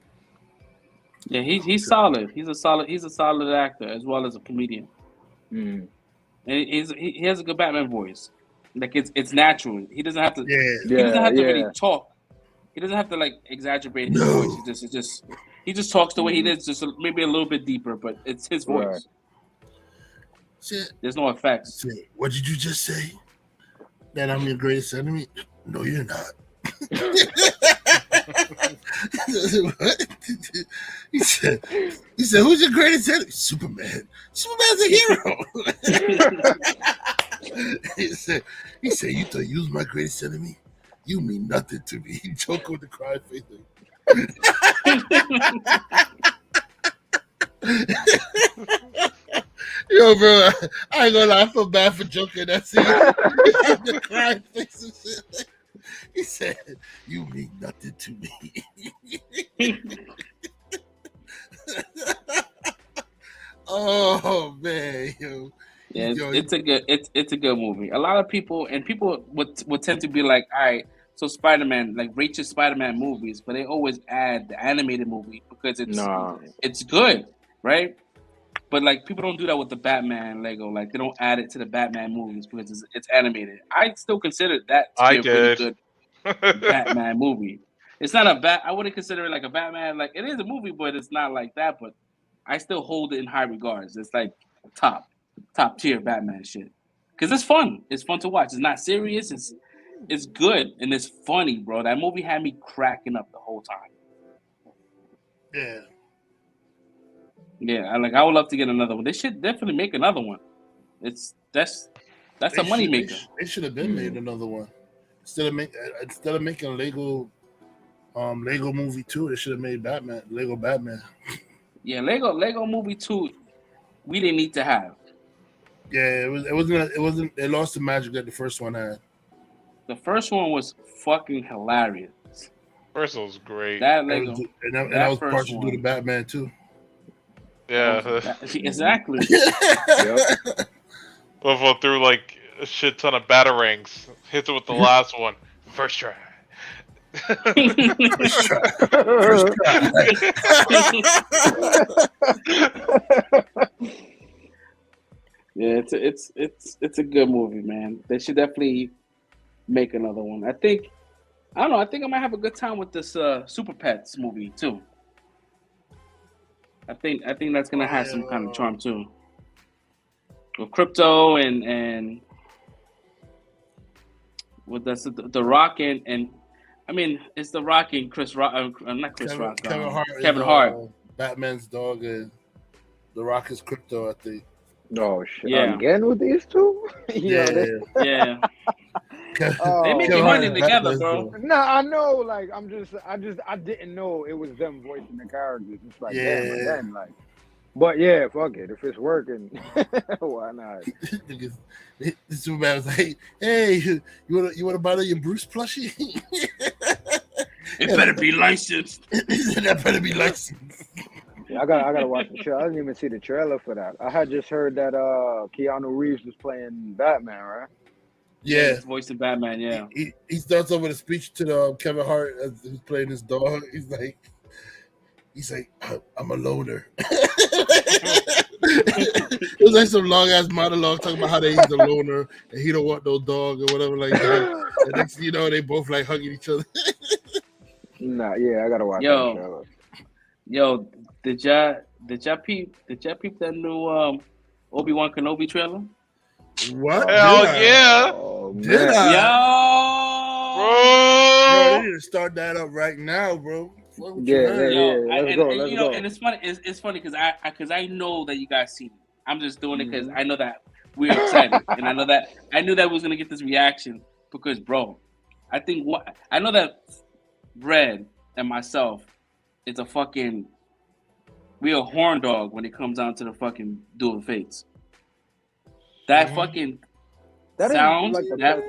Yeah, he's solid. He's a solid actor as well as a comedian. Mm. And he has a good Batman voice. Like it's natural. He doesn't have to. Yeah. He doesn't have to really talk. He doesn't have to like exaggerate his voice. He just talks the way he is, just maybe a little bit deeper, but it's his voice. Right. Shit. There's no effects. Shit. What did you just say? That I'm your greatest enemy? No, you're not. What? He said, who's your greatest enemy? Superman. Superman's a hero. He said, you thought you was my greatest enemy? You mean nothing to me. He choked with the cry face. Yo, bro, I ain't gonna lie, I feel bad for joking that scene. The crying face and shit. He said, you mean nothing to me. Oh man, yo. Yeah, it's a good movie. A lot of people would tend to be like, all right, so Spider-Man, like rate your Spider-Man movies, but they always add the animated movie because it's good, right? But like people don't do that with the Batman Lego. Like they don't add it to the Batman movies because it's animated. I still consider that to be a really good Batman movie. It's not I wouldn't consider it like a Batman. Like it is a movie, but it's not like that. But I still hold it in high regards. It's like top tier Batman shit because it's fun. It's fun to watch. It's not serious. It's good and it's funny, bro. That movie had me cracking up the whole time. Yeah. Yeah, I would love to get another one. They should definitely make another one. That's a money maker. They should have been made another one instead of making a Lego movie 2. They should have made Lego Batman. Yeah, Lego movie 2. We didn't need to have. Yeah, it wasn't. They lost the magic that the first one had. The first one was fucking hilarious. First one was great. That was partially due to Batman too. Yeah, exactly. Yep. Buffalo threw like a shit ton of batarangs. Hits it with the last one. First try. First try. Yeah, it's a good movie, man. They should definitely make another one. I don't know. I think I might have a good time with this Super Pets movie too. I think that's gonna have some kind of charm too. With Crypto and with the Rock and I mean it's the Rock and Chris Rock, not Chris Rock, Kevin Hart. Batman's dog and the Rock is Crypto, I think. Oh shit! Yeah. Again with these two? Yeah. They making Kevin Hart money and together, Batman bro. is Nah, I know. Like, I didn't know it was them voicing the characters. It's like, damn, Yeah. again, like. But yeah, fuck it. If it's working, why not? Niggas- the Superman was like, "Hey, you want to buy your Bruce plushie? It better be licensed. That better be licensed." Yeah, I gotta watch the show. I didn't even see the trailer for that. I had just heard that Keanu Reeves was playing Batman, right? Yeah, He's voicing Batman. Yeah. he starts off with a speech to the Kevin Hart as he's playing his dog. He's like, I'm a loner. It was like some long ass monologue talking about how he's a loner and he don't want no dog or whatever like that. And next thing you know, they both like hugging each other. Nah, yeah, I gotta watch that show. Yo, did y'all peep that new Obi-Wan Kenobi trailer? What? Hell yeah! Oh, Did man. I? Bro, they Bro! need to start that up right now, bro. Yeah. Let's go. And, you know, and it's funny. It's funny because I know that you guys seen it. I'm just doing it because I know that we're excited, and I knew that we was gonna get this reaction because, bro, I know that Red and myself, it's a fucking we're a horn dog when it comes down to the fucking Duel of Fates. That fucking That sound. is like That,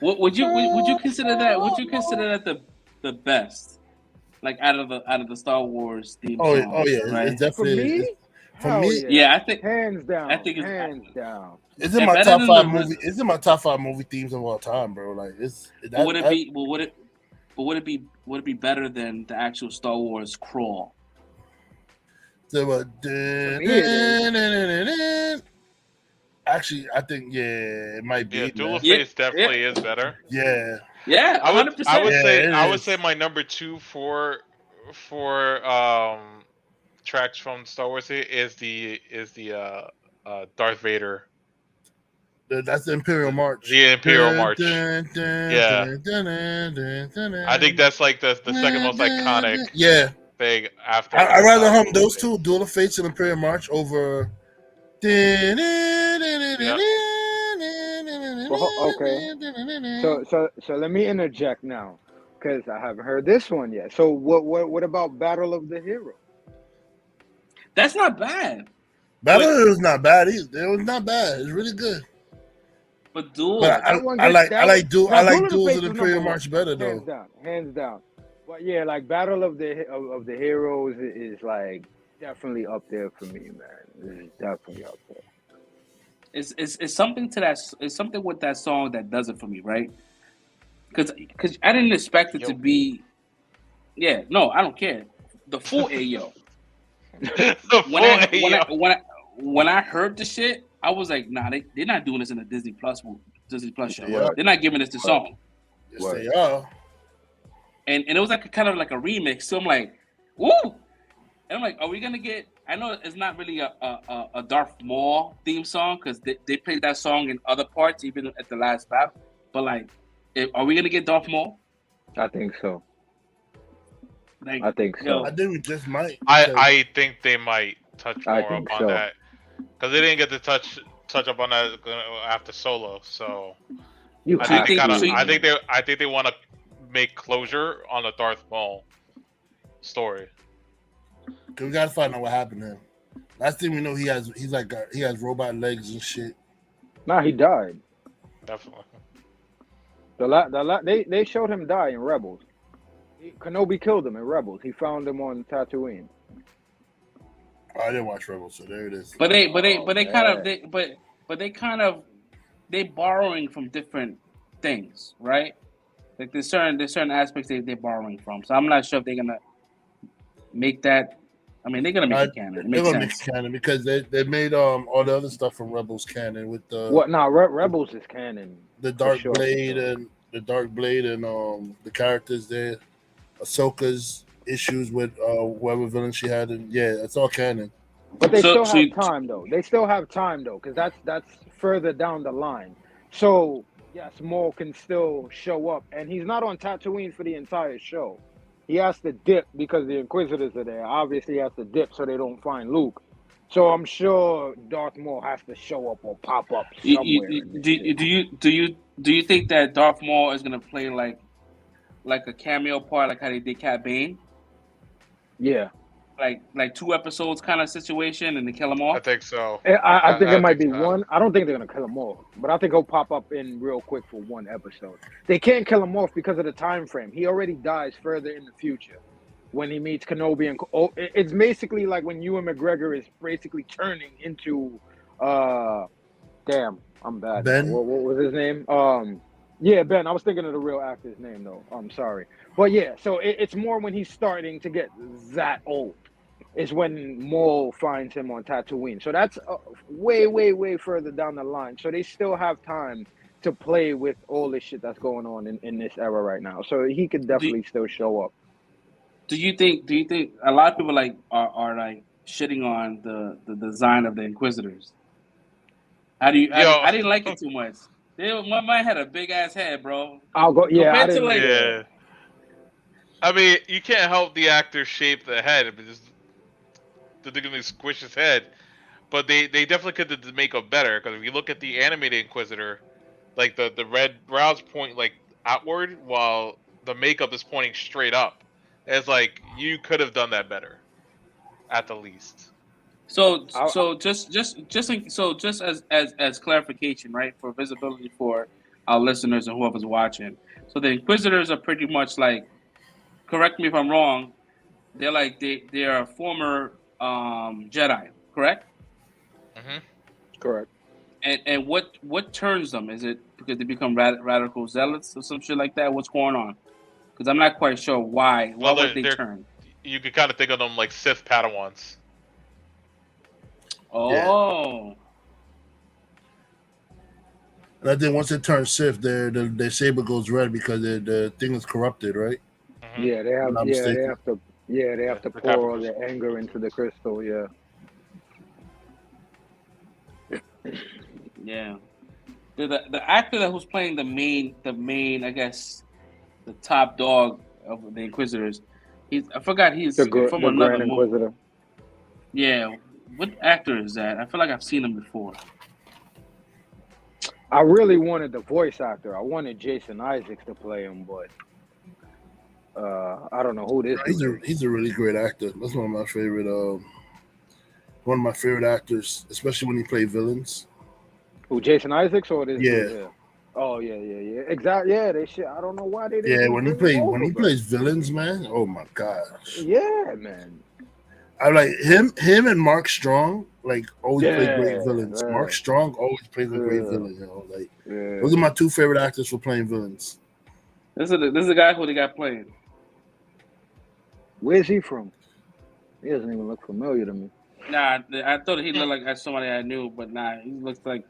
would you consider that? Would you consider that the best? Like out of the Star Wars theme Oh, songs, oh yeah, right? it's definitely For me? Yeah, I think hands down. I think it's hands down. It's in And my better top than five the- movie. It's in my top 5 movie themes of all time, bro. Like it's. But would it be better than the actual Star Wars crawl? Actually, I think it might be. Yeah, Duel of Yeah, Fates definitely is better. Yeah, Yeah, I would 100%. say it I would is. say my number 2 for tracks from Star Wars is the Darth Vader. That's the Imperial March. The Imperial March. I think that's like the second most iconic thing after. I'd rather hum those two, Duel of Fates and Imperial March, over. Okay. So let me interject now, because I haven't heard this one yet. So what about Battle of the Hero? That's not bad. Battle was not bad either. It was not bad. It's really good. But Duel, But I like Duels and Imperial March better though. Hands down. But yeah, like Battle of the Heroes is like definitely up there for me, man. It's definitely up there. it's something to that. It's something with that song that does it for me, right? Because I didn't expect it to be. Yeah, no, I don't care. The full Ayo. When I heard the shit, I was like, nah, they're not doing this in a Disney Plus show. Yeah. They're not giving us the song. Yes, they are. And it was like a kind of like a remix. So I'm like, woo! And I'm like, are we gonna get? I know it's not really a Darth Maul theme song because they played that song in other parts, even at the last battle. But like, are we gonna get Darth Maul? I think so. Like, I think so. I think we just might. I think they might touch more up on so. that because they didn't get to touch up on that after Solo. So I think they want to make closure on the Darth Maul story. Cause we gotta find out what happened to him. Last thing we know, he has robot legs and shit. Nah, he died. Definitely. They showed him die in Rebels. Kenobi killed him in Rebels. He found him on Tatooine. Oh, I didn't watch Rebels, so there it is. But they borrowing from different things, right? Like there's certain aspects they're borrowing from. So I'm not sure if they're gonna make that. I mean, they're gonna make it canon. They're gonna make it canon because they made all the other stuff from Rebels canon with the Rebels is canon. The Dark Blade and the characters there, Ahsoka's issues with whoever villain she had, and it's all canon. But they still have time though. Because that's further down the line. So yes, Maul can still show up, and he's not on Tatooine for the entire show. He has to dip because the Inquisitors are there. Obviously, he has to dip so they don't find Luke. So I'm sure Darth Maul has to show up or pop up somewhere. Do you think that Darth Maul is gonna play like a cameo part, like how they did Cad Bane? Yeah. Like 2 episodes kind of situation, and they kill him off. I think so. I think it might be one. I don't think they're gonna kill him off, but I think he'll pop up in real quick for 1 episode. They can't kill him off because of the time frame. He already dies further in the future when he meets Kenobi, and it's basically like when Ewan McGregor is basically turning into, damn, I'm bad. Ben. What was his name? Yeah, Ben. I was thinking of the real actor's name though. I'm sorry, but yeah. So it's more when he's starting to get that old. Is when Maul finds him on Tatooine. So that's way, way, way further down the line. So they still have time to play with all this shit that's going on in this era right now. So he could definitely still show up. Do you think a lot of people are like shitting on the design of the Inquisitors? I didn't like it too much. One man had a big ass head, bro. I'll go. Yeah, I didn't like. Yeah. I mean, you can't help the actor shape the head, but just they're gonna squish his head. But they definitely could have make it better, because if you look at the animated Inquisitor, like the red brows point like outward, while the makeup is pointing straight up. It's like you could have done that better, at the least. So just as clarification, right, for visibility for our listeners and whoever's watching. So the Inquisitors are pretty much like, correct me if I'm wrong, they're like they are a former Jedi, correct? Mm-hmm. Correct. And what turns them? Is it because they become radical zealots or some shit like that? What's going on? Because I'm not quite sure why. Why would they turn? You could kind of think of them like Sith Padawans. Oh. Yeah. And I think once they turn Sith, their saber goes red because the thing is corrupted, right? Mm-hmm. Yeah, they have. They have to pour all their anger into the crystal. Yeah. Yeah. The actor that who's playing the main, I guess, the top dog of the Inquisitors, I forgot he's from another Grand movie. Inquisitor. Yeah. What actor is that? I feel like I've seen him before. I really wanted the voice actor. I wanted Jason Isaacs to play him, but I don't know who this is. He's a really great actor. That's one of my favorite actors, especially when he played villains. Who, Jason Isaacs or this? Yeah. Dude? Yeah. Oh yeah. Exactly. Yeah, they shit. I don't know why they didn't. Yeah, when he plays villains, man. Oh my gosh. Yeah, man. I like him and Mark Strong. Like always play great villains. Yeah. Mark Strong always plays a great villain. You know, like those are my 2 favorite actors for playing villains. This is the guy who they got playing. Where's he from? He doesn't even look familiar to me. Nah, I thought he looked like somebody I knew, but nah, he looks like,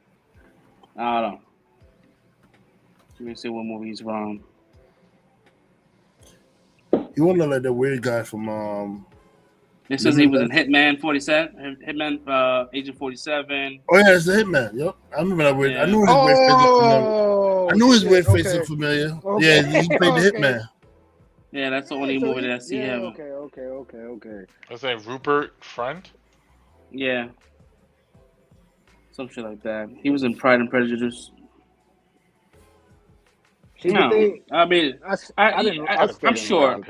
I don't know. Let me see what movie he's from. He won't look like the weird guy from This says he was in Hitman 47, Hitman Agent 47. Oh yeah, it's the Hitman. Yep, I remember that weird. Yeah. I knew his weird face looked familiar. I knew his weird face looked familiar. Okay. Yeah, he played the Hitman. Yeah, that's the only movie that I see him. Okay. What's that? Rupert Friend? Yeah. Some shit like that. He was in Pride and Prejudice. No, I mean, I'm sure.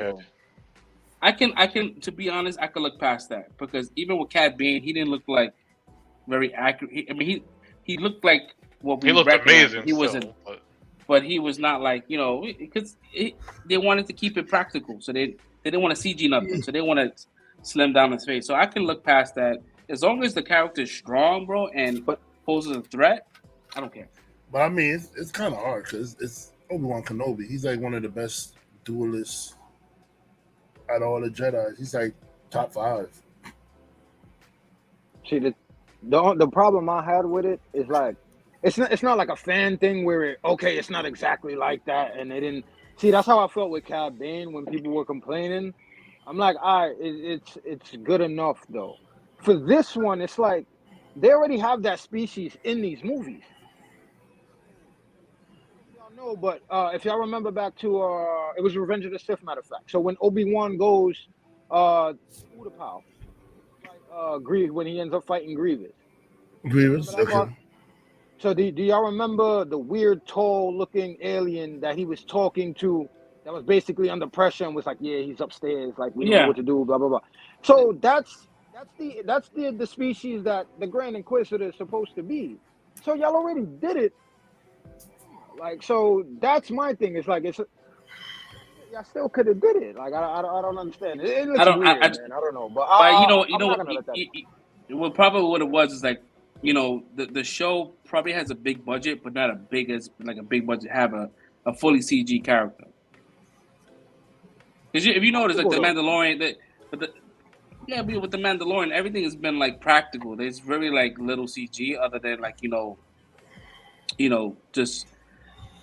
I can. To be honest, I could look past that, because even with Cad Bane, he didn't look like very accurate. He looked like what we. He looked amazing. He wasn't, but he was not like, because they wanted to keep it practical, so they didn't want to CG nothing, so they want to slim down his face. So I can look past that as long as the character is strong, bro, and poses a threat. I don't care. But I mean, it's kind of hard because it's Obi-Wan Kenobi. He's like one of the best duelists out of all the Jedi. He's like top 5. See, the problem I had with it is like it's not like a fan thing where it's not exactly like that, and they didn't see. That's how I felt with Cad Bane when people were complaining. I'm like, all right, it's good enough though. For this one, it's like they already have that species in these movies. No, but if y'all remember back to it was Revenge of the Sith, matter of fact. So when Obi-Wan goes Utapau, Grievous when he ends up fighting Grievous. Grievous, okay. So do y'all remember the weird, tall-looking alien that he was talking to? That was basically under pressure and was like, "Yeah, he's upstairs. Like we don't know what to do." Blah blah blah. So that's the species that the Grand Inquisitor is supposed to be. So y'all already did it. Like, so that's my thing. It's like y'all still could have did it. Like I don't understand. It looks weird, man. I don't know, but what probably what it was is like, you know, the show probably has a big budget, but not a big budget have a fully CG character. Because if you notice, like the Mandalorian, with the Mandalorian, everything has been like practical. There's very like little CG, other than like you know, just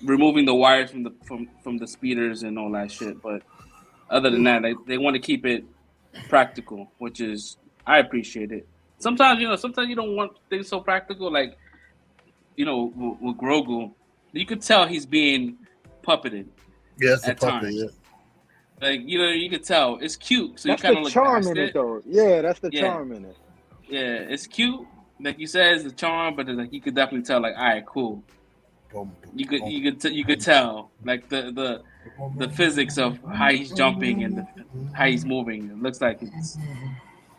removing the wires from the speeders and all that shit. But other than that, they want to keep it practical, which is I appreciate it. Sometimes you don't want things so practical, like with Grogu, you could tell he's being puppeted. Yes, at times. Yeah. Like you could tell it's cute, so that's you kind of the charm in it, though. Yeah, that's the charm in it. Yeah, it's cute, like you said, it's the charm, but like you could definitely tell, like, all right, cool. You could tell, like the physics of how he's jumping and how he's moving. It looks like it's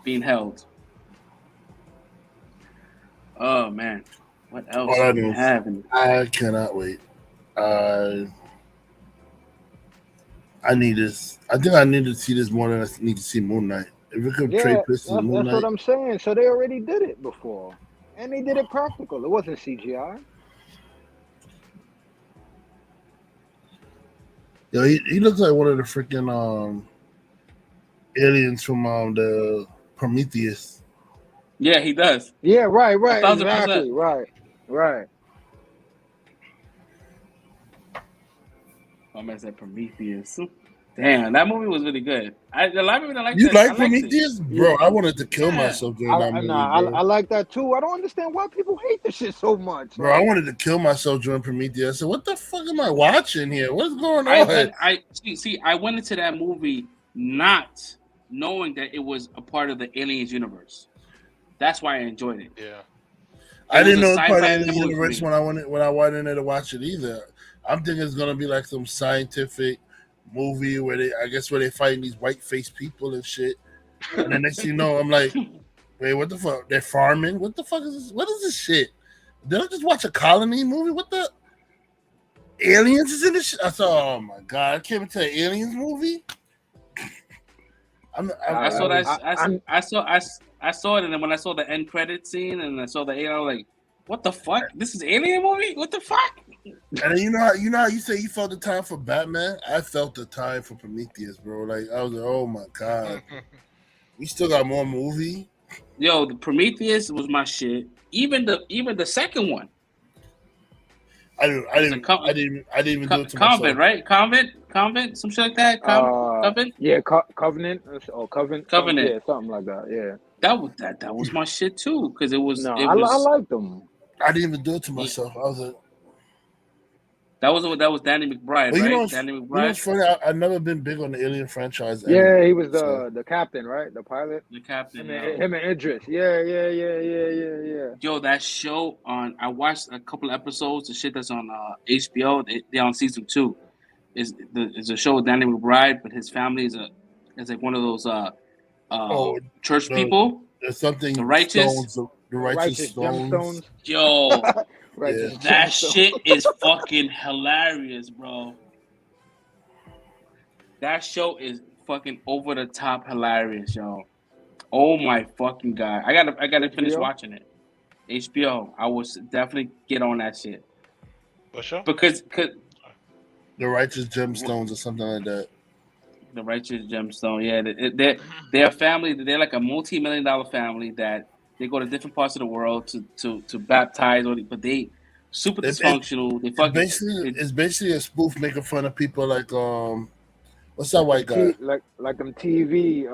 being held. Oh man, what else do we have? I cannot wait. I need this. I think I need to see this more than I need to see Moon Knight. If we could trade Pistons, Moon Knight. That's what I'm saying. So they already did it before, and they did it practical. It wasn't CGI. Yo, he looks like one of the freaking aliens from the Prometheus. Yeah, he does. Yeah, right, exactly, right. I meant that Prometheus. Damn, that movie was really good. A lot of people don't like you that. You like Prometheus? Bro, I wanted to kill myself during that movie. I like that too. I don't understand why people hate this shit so much. Bro, I wanted to kill myself during Prometheus. I said, what the fuck am I watching here? What's going on? I went into that movie not knowing that it was a part of the Aliens universe. That's why I enjoyed it. Yeah. I didn't know it was part of the universe when I went in there to watch it either. I'm thinking it's gonna be like some scientific movie where they fighting these white faced people and shit. And then next thing you know, I'm like, wait, what the fuck? They're farming? What the fuck is this? What is this shit? Did I just watch a colony movie? What the aliens is in this shit? I saw, oh my god, I came into an aliens movie. I saw it, and then when I saw the end credit scene and I saw the alien, I was like, what the fuck? This is alien movie? What the fuck? And then you know how you say you felt the time for Batman? I felt the time for Prometheus, bro. Like I was like, oh my god, we still got more movie. Yo, the Prometheus was my shit. Even the second one. I didn't even do it to Convent, myself. right? Convent, some shit like that. Covenant. Yeah, Covenant or Covenant. Yeah, something like that. Yeah. That was my shit too, because it was. I liked them. I didn't even do it to myself. I was like, that was Danny McBride, right? Danny McBride. You know what's funny? I've never been big on the Alien franchise. Yeah, he was the captain, right? The pilot. The captain. Him and Idris. Yeah. Yo, that show I watched a couple of episodes. The shit that's on HBO. They're on season 2. Is a show with Danny McBride, but his family is like one of those church people. There's something. The righteous. Stones, the righteous stones. Yo, that shit is fucking hilarious, bro. That show is fucking over the top hilarious, yo. Oh my fucking god! I gotta finish watching it. HBO. I will definitely get on that shit. What show? Because the righteous gemstones or something like that. The righteous gemstone, yeah. They're a family. They're like a multi-million-dollar family that they go to different parts of the world to baptize, but they super dysfunctional. It's basically a spoof making fun of people like what's that white guy? Like them TV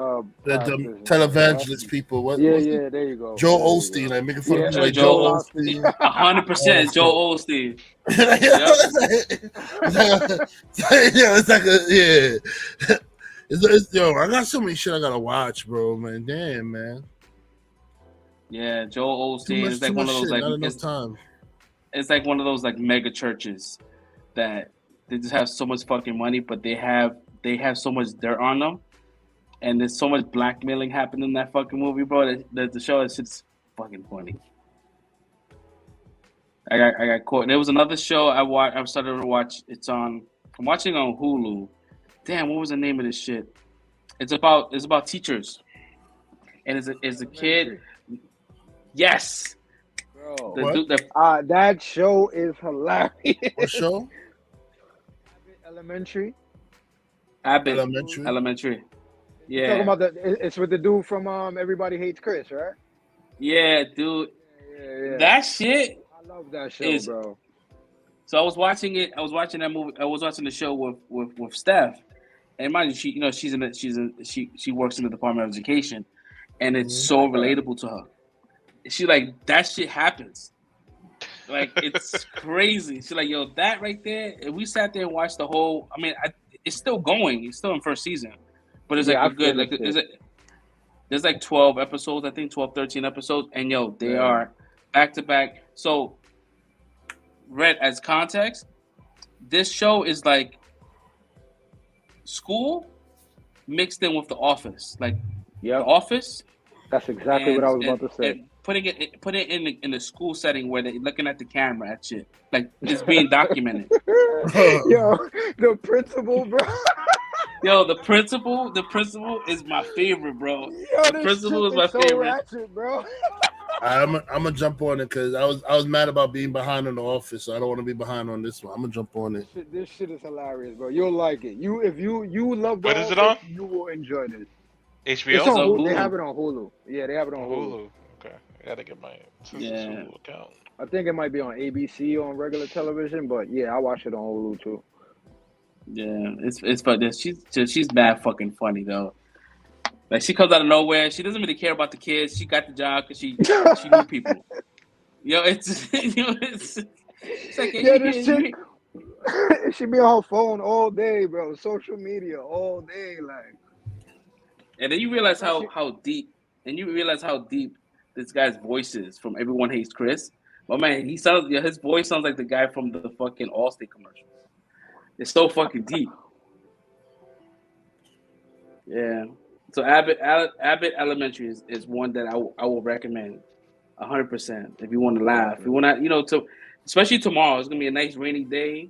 the televangelist people. There you go. Joel Osteen, like making fun of people like Joel Osteen. 100% Joel Osteen. Yo, I got so many shit I gotta watch, bro, man. Damn, man. Yeah, Joel Osteen is like too one much of those shit, like not enough time. It's like one of those like mega churches that they just have so much fucking money, but they have so much dirt on them, and there's so much blackmailing happening in that fucking movie, bro. That the show is just fucking funny. I got caught. And there was another show I started to watch. I'm watching on Hulu. Damn, what was the name of this shit? It's about teachers, and it's a kid. Yes, bro. That show is hilarious. What show? Abbott Elementary. Yeah. You're talking about it's with the dude from Everybody Hates Chris, right? Yeah, dude. Yeah. That shit. I love that show, bro. So I was watching it. I was watching that movie. I was watching the show with Steph, and mind you, she works in the Department of Education, and it's so relatable to her. She like that shit happens. Like it's crazy. She's like, yo, that right there. And we sat there and watched the whole. I mean, it's still going. It's still in first season, but it's like a good. Like, there's like 12 episodes. I think 12, 13 episodes, and yo, they are back to back. So, Red, as context, this show is like school mixed in with The Office. Like The Office. That's exactly what I was about to say. And put it in the school setting where they're looking at the camera at shit. Like it's being documented. Yo, the principal, bro. Yo, the principal is my favorite, bro. Yo, the principal is my favorite. Ratchet, bro. I'm gonna jump on it because I was mad about being behind on The Office, so I don't want to be behind on this one. I'm gonna jump on it. This shit is hilarious, bro. You'll like it. If you love The Office, is it on? You will enjoy this. HBO. It's on Hulu. They have it on Hulu. Yeah, they have it on Hulu. Okay, I gotta get my Hulu account. I think it might be on ABC on regular television, but yeah, I watch it on Hulu too. Yeah, it's funny. She's mad fucking funny though. Like she comes out of nowhere. She doesn't really care about the kids. She got the job because she knew people. Yo, it's like this shit. She be on her phone all day, bro. Social media all day, like. And then you realize how deep this guy's voice is from Everyone Hates Chris. But man, his voice sounds like the guy from the fucking Allstate commercials. It's so fucking deep. Yeah. So Abbott Elementary is one that I will recommend 100% if you want to laugh. If you want to, especially tomorrow. It's gonna be a nice rainy day.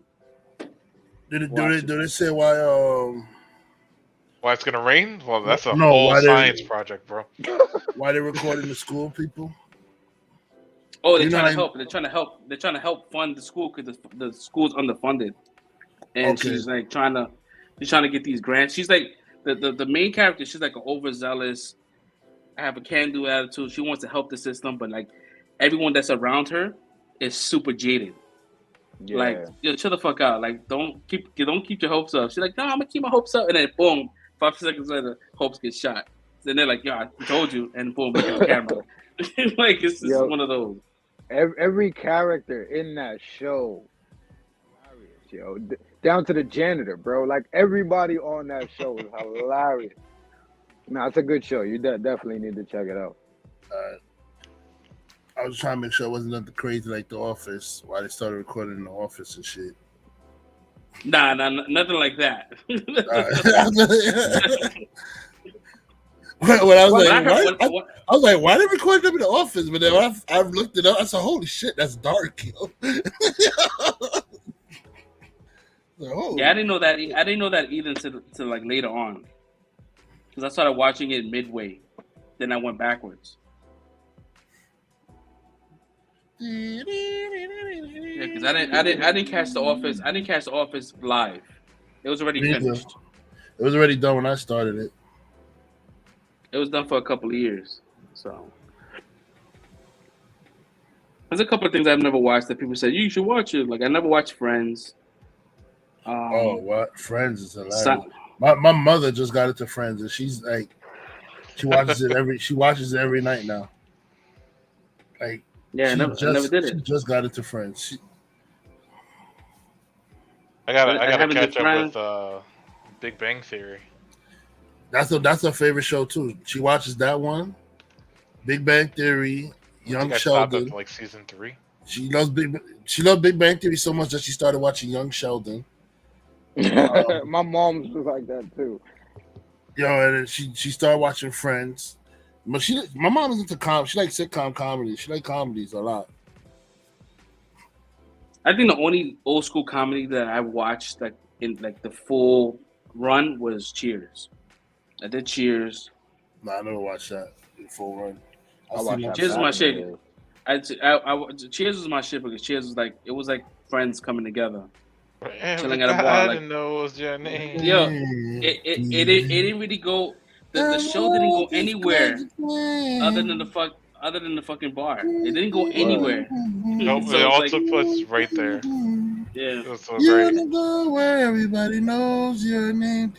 Do they say why? Why it's gonna rain? Well, that's a whole science project, bro. Why they recording the school people? Oh, they're trying to help. They're trying to help fund the school because the school's underfunded, and she's like trying to get these grants. She's like the main character. She's like an overzealous, have a can-do attitude. She wants to help the system, but like everyone that's around her is super jaded. Yeah. Like, yo, chill the fuck out. Like, don't keep your hopes up. She's like, no, I'm gonna keep my hopes up, and then boom, 5 seconds later, hopes get shot. Then they're like, yo, I told you, and boom, back at the camera. Like, it's just one of those. Every character in that show, hilarious, yo. Down to the janitor, bro. Like everybody on that show is hilarious. No, it's a good show. You definitely need to check it out. I was trying to make sure it wasn't nothing crazy like The Office. Why they started recording in The Office and shit. Nah, nothing like that. When I was like, why they recording them in The Office? But then when I looked it up, I said, holy shit, that's dark, yo. Yeah, I didn't know that. I didn't know that either until like later on, because I started watching it midway, then I went backwards. Yeah, because I didn't catch The Office. I didn't catch The Office live. It was already finished. It was already done when I started it. It was done for a couple of years. So there's a couple of things I've never watched that people say you should watch it. Like I never watched Friends. What? Friends is hilarious. My mother just got into Friends, and she's like, she watches it every night now. Like, yeah, I never did it. She just got into Friends. I gotta catch up with Big Bang Theory. That's her favorite show too. She watches that one. Big Bang Theory, Young I stopped Sheldon. after like season 3. She loves Big Bang Theory so much that she started watching Young Sheldon. My mom's was like that too. And then she started watching Friends. But my mom is into comedy. She likes sitcom comedies. She likes comedies a lot. I think the only old school comedy that I watched like in like the full run was Cheers. I did Cheers. No, I never watched that in full run. I watched that. Cheers was my shit. Cheers was my shit because Cheers was like it was like friends coming together, chilling at a bar. Like, knows your name. Yo, it didn't really go. The show didn't go anywhere other than the fucking bar. It didn't go anywhere. Nope, So it all like, took place right there. Yeah, it was so You're great. gonna go where everybody knows your name.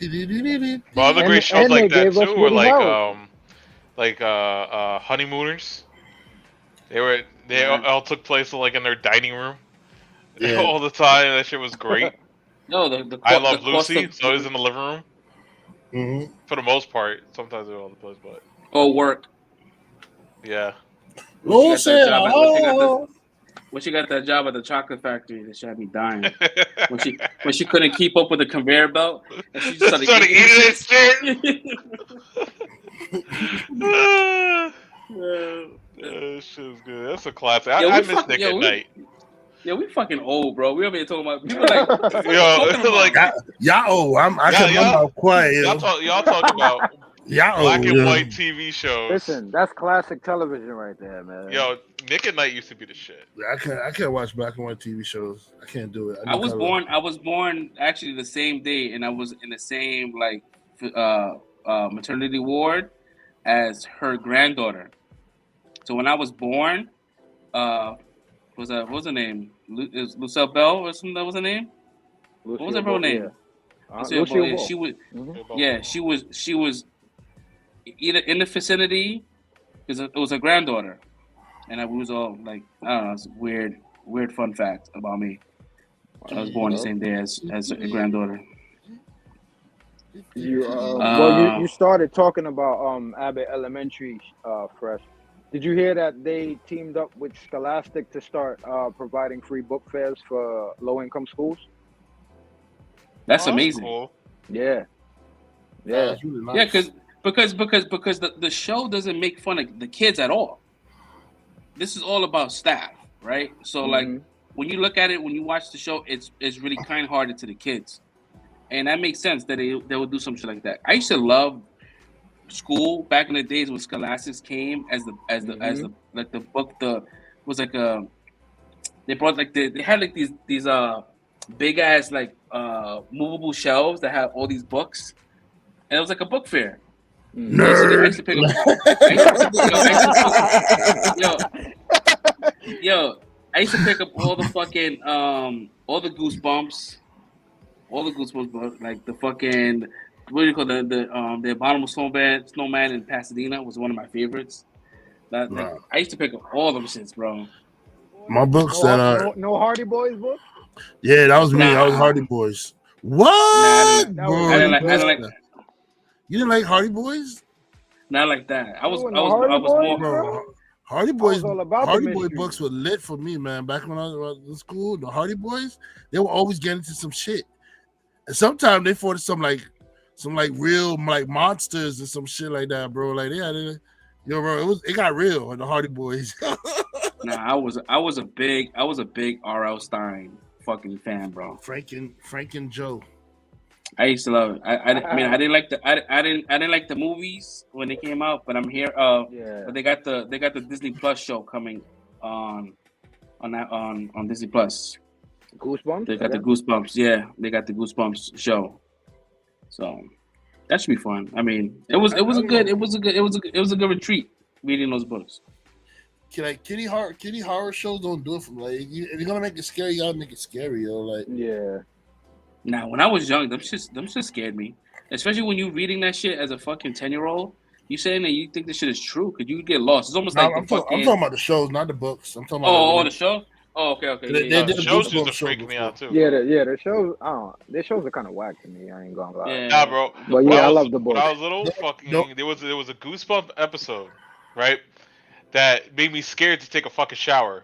But other great shows like that too were like Honeymooners. They all took place like in their dining room all the time. That shit was great. No, I Love Lucy. So it was in the living room. Mm-hmm. For the most part, sometimes they're all the place, but work. Yeah. When she got that job at the chocolate factory, that she had me dying. when she couldn't keep up with the conveyor belt, and she just started eating this shit. That shit's good. That's a classic. I miss Nick at Night. Yeah, we fucking old, bro. We over here talking about people like y'all old. I can remember quiet. Y'all talking about black and white TV shows. Listen, that's classic television right there, man. Yo, Nick at Night used to be the shit. I can't watch black and white TV shows. I can't do it. I was born actually the same day, and I was in the same like maternity ward as her granddaughter. So when I was born, what was her name? Lucille Bell or something? That was her name. What was her real name? Lucille She was. Yeah, she was either in the vicinity because it was a granddaughter, and I was all like, I don't know, it's a weird fun fact about me. I was born the same day as a granddaughter. You started talking about Abbott Elementary, Fresh. Did you hear that they teamed up with Scholastic to start providing free book fairs for low-income schools? That's amazing. Cool. Yeah. That's really nice. Yeah, because the show doesn't make fun of the kids at all. This is all about staff, right? So like when you look at it, when you watch the show, it's really kind-hearted to the kids, and that makes sense that they would do some shit like that. I used to love school back in the days when Scholastics came as the book was like they brought like they had like these big ass like movable shelves that had all these books, and it was like a book fair. Nerd. I used to pick up, I used to pick up all the fucking all the Goosebumps books, like the fucking. What do you call the Abominable Snowman in Pasadena was one of my favorites. I used to pick up all them shits, bro. My books no Hardy Boys book. Yeah, that was me. I was Hardy Boys. What? I didn't like. You didn't like Hardy Boys? Not like that. I was more. Hardy Boys. Hardy Boy books were lit for me, man. Back when I was in school, the Hardy Boys, they were always getting into some shit, and sometimes they fought some real like monsters and some shit like that, bro. Like bro, it got real in the Hardy Boys. Nah, I was a big R.L. Stein fucking fan, bro. Frank and Joe. I used to love it. I mean, I didn't like the movies when they came out, but I'm here. But they got the Disney Plus show coming on Disney Plus. Goosebumps. They got the Goosebumps. Yeah, they got the Goosebumps show. So that should be fun. I mean, it was a good retreat reading those books. Kitty horror shows don't do it for me. Like, if you're gonna make it scary, you gotta make it scary, yo. Like, yeah. Now, when I was young, them shit scared me. Especially when you reading that shit as a fucking 10-year-old. You saying that you think this shit is true because you get lost. It's almost like I'm talking about the shows, not the books. I'm talking about the show. Oh, okay. The shows used to freak me out too. The shows. Their shows are kind of whack to me. I ain't gonna lie. Yeah. Nah, bro. But yeah, I love the book. When I was little, there was a Goosebump episode, right? that made me scared to take a fucking shower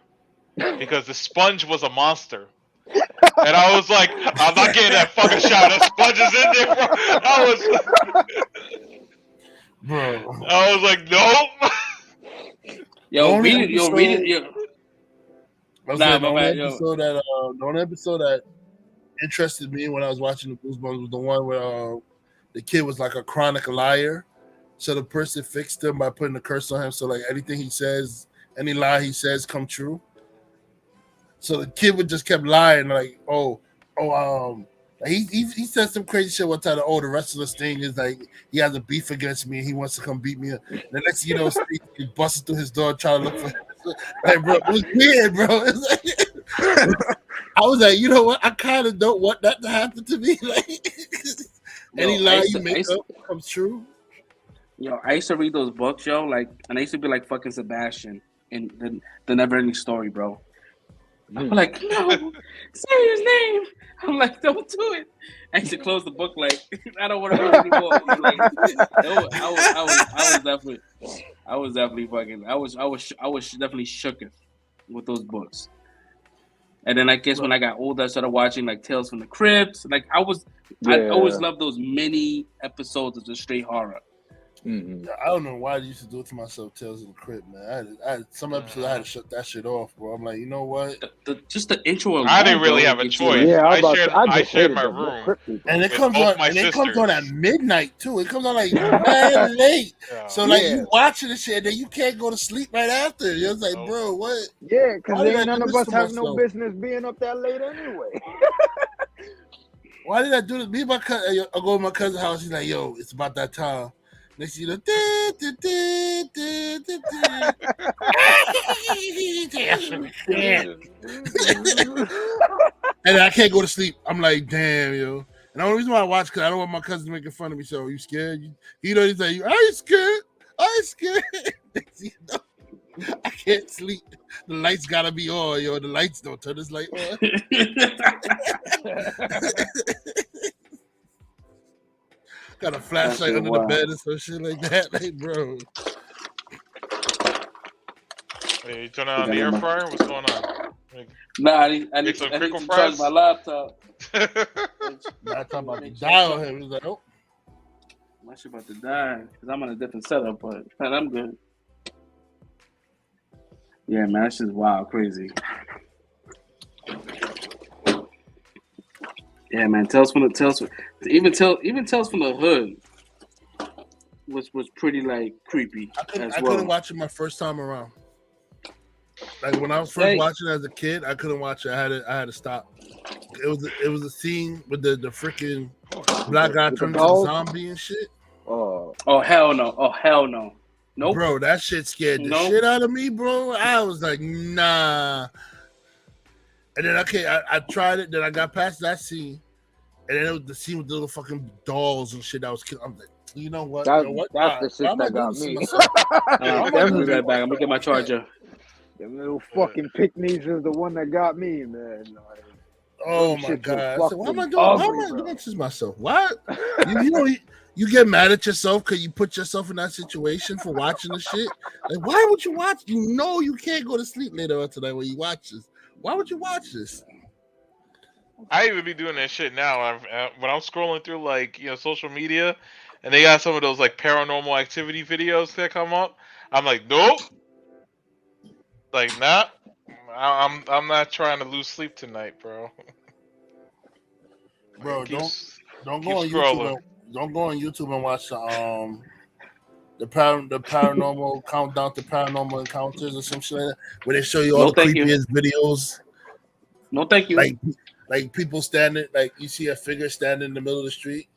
because the sponge was a monster. And I was like, I'm not getting that fucking shower. That sponge is in there, bro. I was like, nope. Read it. The only episode that interested me when I was watching the Goosebumps was the one where the kid was like a chronic liar. So the person fixed him by putting a curse on him. So like anything he says, any lie he says come true. So the kid would just kept lying, like, he said some crazy shit one time. The rest of this thing is like he has a beef against me and he wants to come beat me up. The next thing you know, he busted through his door trying to look for him. Like, bro, it was weird, bro. It's like, I was like, you know what? I kind of don't want that to happen to me. Like, any lie you make up comes true. I used to read those books, and I used to be like fucking Sebastian in the Never-Ending Story, bro. I'm like, no, say his name. I'm like, don't do it. I used to close the book like, I don't want to read anymore. Like, I was definitely shooketh with those books. And then I guess when I got older, I started watching like Tales from the Crypt. Like I always loved those mini episodes of just straight horror. Mm-hmm. I don't know why I used to do it to myself. Tales of the Crypt, man. I had some episodes I had to shut that shit off, bro. I'm like, you know what? Just the intro alone, I didn't really have a choice. Yeah, I shared my room, and it comes on. And it comes on at midnight too. It comes on like mad late. Yeah. So like you watching the shit, and then you can't go to sleep right after. You're like, bro, what? Yeah, because none of us have no business being up that late anyway. Why did I do this? Me and my cousin, I go to my cousin's house. He's like, yo, it's about that time. Next you know, and I can't go to sleep. I'm like, damn, yo. And the only reason why I watch because I don't want my cousins making fun of me. So, are you scared? He's like, I ain't scared. Next you know, I can't sleep. The lights gotta be on, yo. The lights don't turn this light on. Got a flashlight under the bed and some shit like that. Like, bro. Hey, you turn on the air fryer? What's going on? Nah, I need to charge my laptop. Laptop about to die on him. He's like, oh. My shit about to die because I'm on a different setup, but I'm good. Yeah, man, that shit's wild, crazy. Yeah, man, Tales from the Hood was pretty like creepy. I couldn't watch it my first time around. Like when I was first watching it as a kid, I couldn't watch it. I had to stop. It was a scene with the freaking black guy turning into a zombie and shit. Oh hell no. Nope. Bro, that shit scared the shit out of me, bro. I was like, nah. And then I tried it. Then I got past that scene, and then it was the scene with the little fucking dolls and shit that was killing. I'm like, you know what? That's the shit that got me. I'm right back. I'm gonna get my charger. Them little fucking picnics is the one that got me, man. Like, oh my god! So why am I doing this to myself? What? You get mad at yourself because you put yourself in that situation for watching the shit. Like, why would you watch? You know you can't go to sleep later on tonight when you watch this. Why would you watch this? I even be doing that shit now. When I'm scrolling through like social media, and they got some of those like paranormal activity videos that come up. I'm like, nope. Like, nah. I'm not trying to lose sleep tonight, bro. Bro, don't go on YouTube. Don't go on YouTube and watch the paranormal countdown to paranormal encounters or some shit like that, where they show you all the creepiest videos. No, thank you. Like people standing, like you see a figure standing in the middle of the street,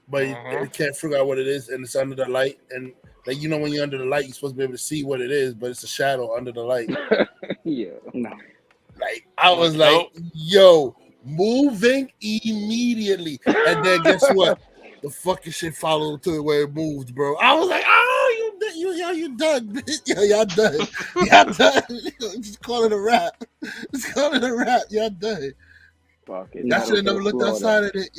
but you can't figure out what it is, and it's under the light. And like when you're under the light, you're supposed to be able to see what it is, but it's a shadow under the light. Yeah. No. Like I was like, yo, moving immediately, and then guess what? The fucking shit followed to where it moved, bro. I was like, oh, you done, bitch. Yo, y'all done. Y'all done. Just call it a wrap. Just call it a wrap. Y'all done. Y'all should have never looked outside of it.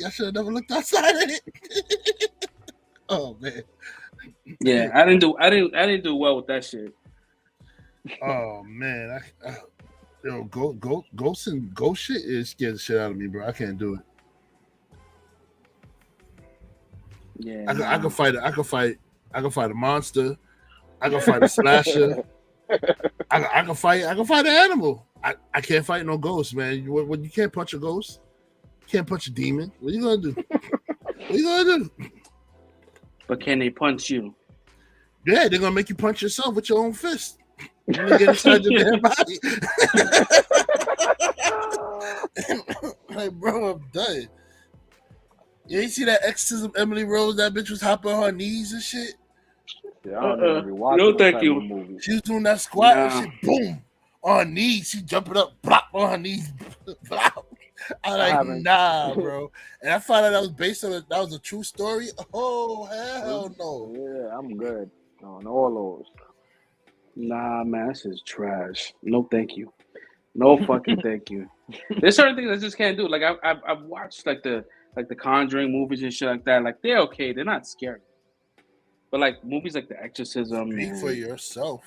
Oh man. Yeah, I didn't do well with that shit. Oh man, yo, ghost and ghost shit is scared the shit out of me, bro. I can't do it. Yeah, I can fight it. I can fight a monster. I can fight a slasher. I can fight an animal. I can't fight no ghost, man. You can't punch a ghost. You can't punch a demon. What you gonna do? What you gonna do? But can they punch you? Yeah, they're gonna make you punch yourself with your own fist. You're gonna get inside your damn body. Like, bro, I'm done. You ain't see that Exorcism Emily Rose? That bitch was hopping on her knees and shit. Yeah, I don't even be watching no, thank you. movies. She was doing that squat and shit, boom, on her knees. She jumping up, blop, on her knees, blop. I'm like, nah, bro. And I found out that was based on that was a true story. Oh, hell no. Yeah, I'm good on all those. Nah, man, this is trash. No, thank you. No fucking thank you. There's certain things I just can't do. Like I've watched like the Conjuring movies and shit like that. Like they're okay. They're not scary. But like movies like The Exorcism. Speak for yourself.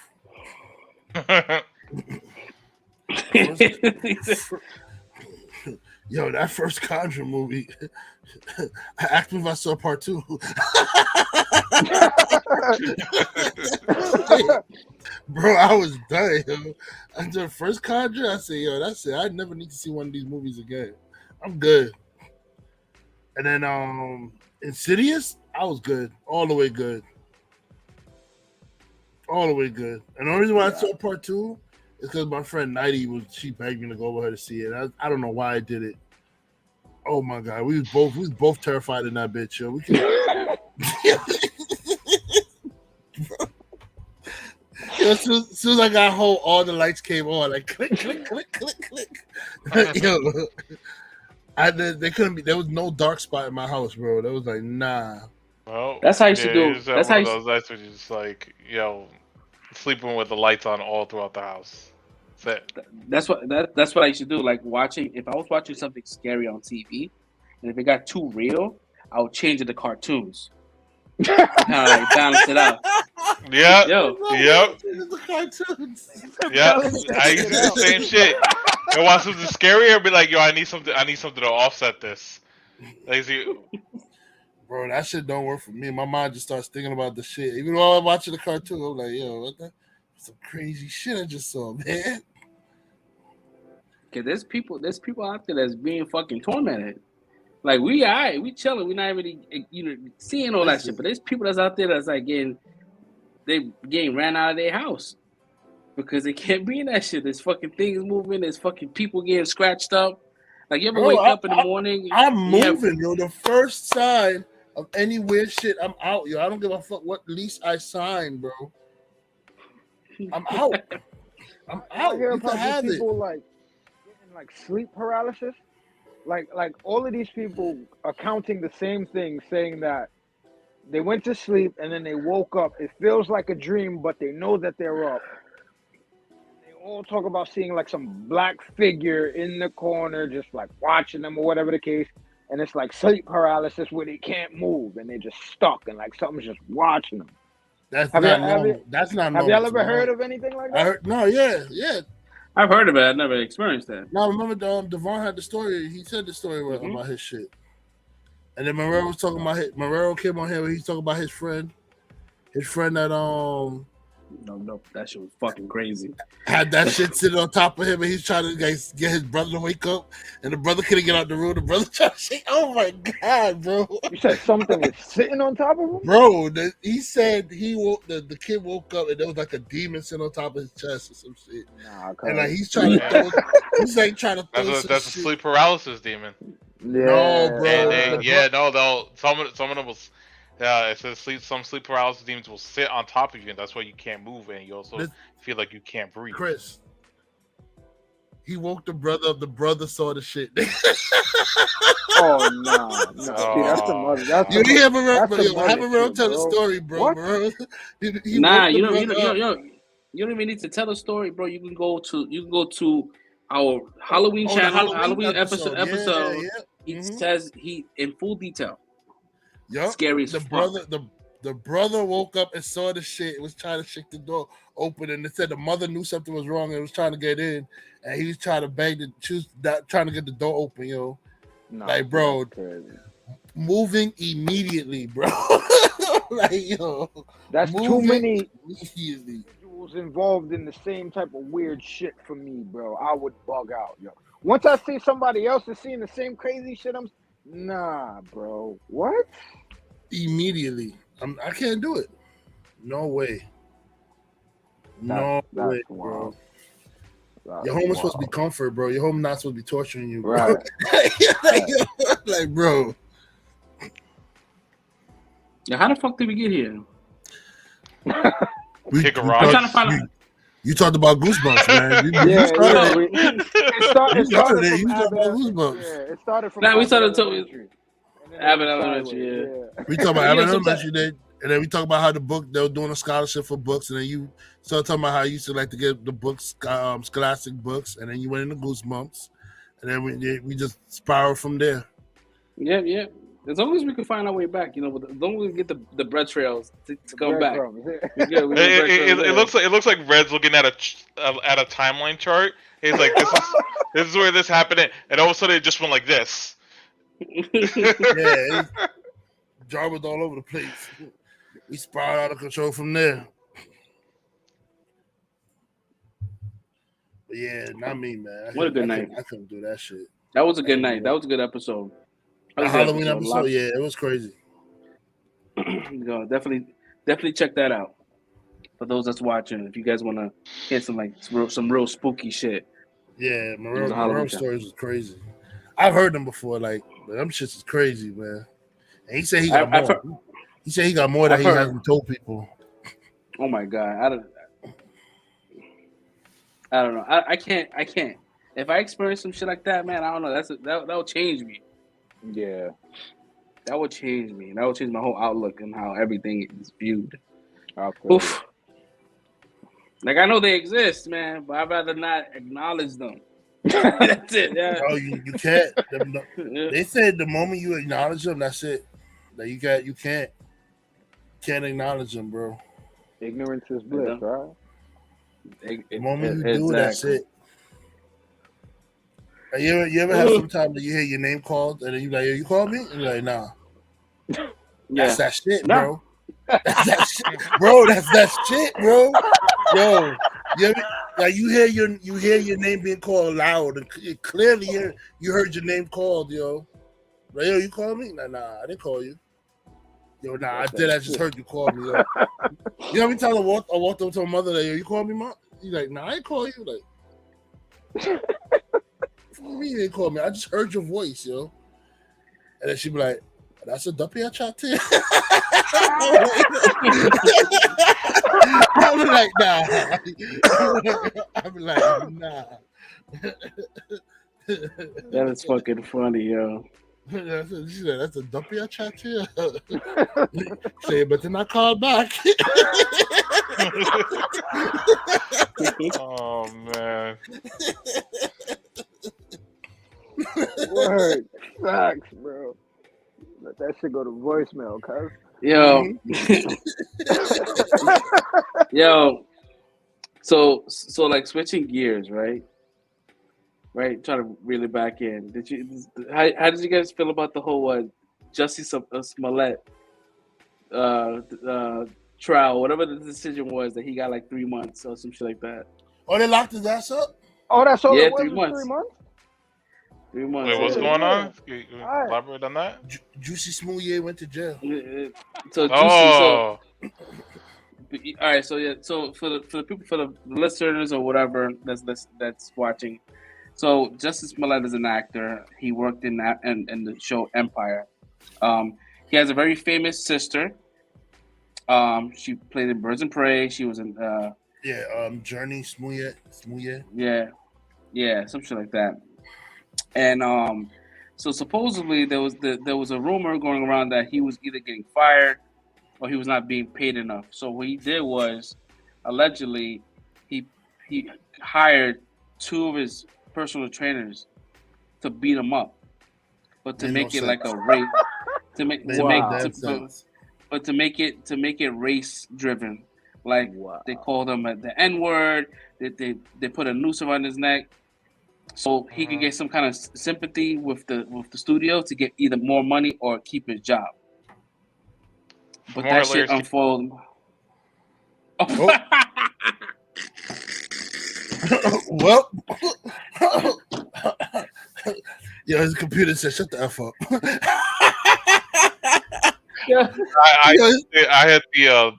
Yo, that first Conjuring movie, I asked me if I saw part 2. Bro, I was done, yo. After the first Conjuring, I said, yo, that's it. I never need to see one of these movies again. I'm good. And then Insidious, I was good. All the way good. All the way good. And the only reason why I saw part 2 is because my friend Nighty she begged me to go with her to see it. I don't know why I did it. Oh my god, we was both terrified in that bitch, yo. As soon as I got home, all the lights came on, like click, click, click, click, click. Yo, they couldn't be. There was no dark spot in my house, bro. That was like, nah. Well, that's how you should do. That's how those nights where you just like, sleeping with the lights on all throughout the house. That's what I used to do. Like if I was watching something scary on TV, and if it got too real, I would change it to cartoons. Kind of like balance it out. Yeah. Yep. Yeah. I used to do the same shit. I watch something scarier and be like, yo, I need something to offset this. Bro, that shit don't work for me. My mind just starts thinking about the shit. Even though I'm watching the cartoon, I'm like, yo, what the some crazy shit I just saw, man. Cause there's people out there that's being fucking tormented. Like we chilling, we not really seeing all that shit. But there's people that's out there that's like getting ran out of their house because they can't be in that shit. There's fucking things moving. There's fucking people getting scratched up. Like you ever wake up in the morning? I'm moving, yo. The first sign of any weird shit, I'm out, yo. I don't give a fuck what lease I signed, bro. I'm out. I'm out. I hear You can about have these it. people like getting like sleep paralysis. Like all of these people are counting the same thing, saying that they went to sleep and then they woke up. It feels like a dream, but they know that they're up. They all talk about seeing like some black figure in the corner, just like watching them or whatever the case. And it's like sleep paralysis where they can't move and they're just stuck and like something's just watching them. That's not normal. That's not normal. Have y'all ever heard of anything like that? Yeah. I've heard of it. I've never experienced that. No, remember Devon had the story. He said the story about his shit. And then Marrero was talking about Marrero came on here where he's talking about his friend that No, that shit was fucking crazy. Had that shit sitting on top of him, and he's trying to get his brother to wake up, and the brother couldn't get out the room. The brother tried to say, "Oh my god, bro!" You said something is sitting on top of him, bro. He said the kid woke up, and there was like a demon sitting on top of his chest or some shit. And like he's trying to, he's like trying to. That's a sleep paralysis demon. Yeah, no, bro. Some of them will. Yeah, it says some sleep paralysis demons will sit on top of you, and that's why you can't move, and you also feel like you can't breathe. Chris, he woke the brother up. The brother saw the shit. Oh no! See, that's the mother. That's you have Marrero tell the story, bro. Nah, you don't even need to tell the story, bro. You can go to our Halloween channel, Halloween episode. Yeah. He says in full detail. Yep. Scary as the fuck. brother. The brother woke up and saw the shit. Was trying to shake the door open, and it said the mother knew something was wrong and was trying to get in, and he was trying to trying to get the door open, yo. Nah, like, bro, moving immediately, bro. like, yo, that's too many immediately. individuals involved in the same type of weird shit for me, bro. I would bug out, yo. Once I see somebody else is seeing the same crazy shit, nah, bro. What? Immediately. I can't do it. No way. No way, bro. Your home is supposed to be comfort, bro. Your home not supposed to be torturing you, bro. Right. like, bro. Yeah, how the fuck did we get here? Kick a rock. I'm trying to find out. You talked about Goosebumps, man. It started from we started talking Abbott Elementary, yeah. We talked about Abbott Elementary, and then we talked about how they were doing a scholarship for books, and then you started talking about how you used to like to get the books, scholastic books, and then you went into Goosebumps, and then we just spiraled from there. Yeah. As long as we can find our way back, as long as we get the bread trails to come back. It looks like Red's looking at a timeline chart. He's like, this is where this happened, and all of a sudden it just went like this. Yeah, Jar was all over the place. We spiraled out of control from there. But yeah, not me, man. What a good night. I couldn't do that shit. That was a good night. That was a good episode. The Halloween episode, yeah, it was crazy. Definitely check that out. For those that's watching, if you guys want to hear some real spooky shit. Yeah, Marone stories was crazy. I've heard them before, like, but them shits is crazy, man. And he said he got more. He said he got more that he hasn't told people. Oh my god, I don't know. I can't. If I experience some shit like that, man, I don't know. That will change me. Yeah, that would change me. That would change my whole outlook and how everything is viewed. Oof. Like, I know they exist, man, but I'd rather not acknowledge them. That's it. Yeah. Oh, you can't. They said the moment you acknowledge them, that's it. Like, you can't acknowledge them, bro. Ignorance is bliss, right? The moment you do it, that's it. Like, you ever have some time that you hear your name called and then you like, yo, you called me? And you're like, nah. That's that shit, bro. That's that shit, bro. That's that shit, bro. Yo, you hear your name being called loud and clearly you heard your name called, yo. Like, yo, you called me? Nah, I didn't call you. Yo, nah, I did. I just heard you call me. Yo. You know how many times I walked up to my mother like, yo, you called me, mom? You like, nah, I didn't call you. Like, what do you mean you didn't call me? I just heard your voice, yo. And then she'd be like, that's a duppy I chat to. I'd be like, nah. I'd be like, nah. That is fucking funny, yo. She said, that's a dumpy I chat to. Say, but then I called back. Oh, man. Word. Facts, bro. Let that shit go to voicemail, cuz. Yo. Yo. So like switching gears, right? Right, trying to reel it back in. How did you guys feel about the whole Jussie Smollett trial, whatever the decision was that he got like 3 months or some shit like that? Oh, they locked his ass up? Oh, that's all. Yeah, it was 3 months. 3 months. 3 months. Wait, what's going on? Can you elaborate on that? Juicy Smouye went to jail. So all right, so for the people, for the listeners or whatever that's watching, so Jussie Smollett is an actor. He worked in the show Empire. He has a very famous sister. She played in Birds of Prey. She was in Journey Smouye. Yeah, some shit like that. And so supposedly there was a rumor going around that he was either getting fired or he was not being paid enough. So what he did was, allegedly, he hired 2 of his personal trainers to beat him up, but to make it like a rape, to make but to make it race driven. Like they call them the N-word. They put a noose around his neck, so he could get some kind of sympathy with the studio to get either more money or keep his job. But that shit unfolded. Oh. Well, yo, his computer said, "Shut the f up." Yeah. I had the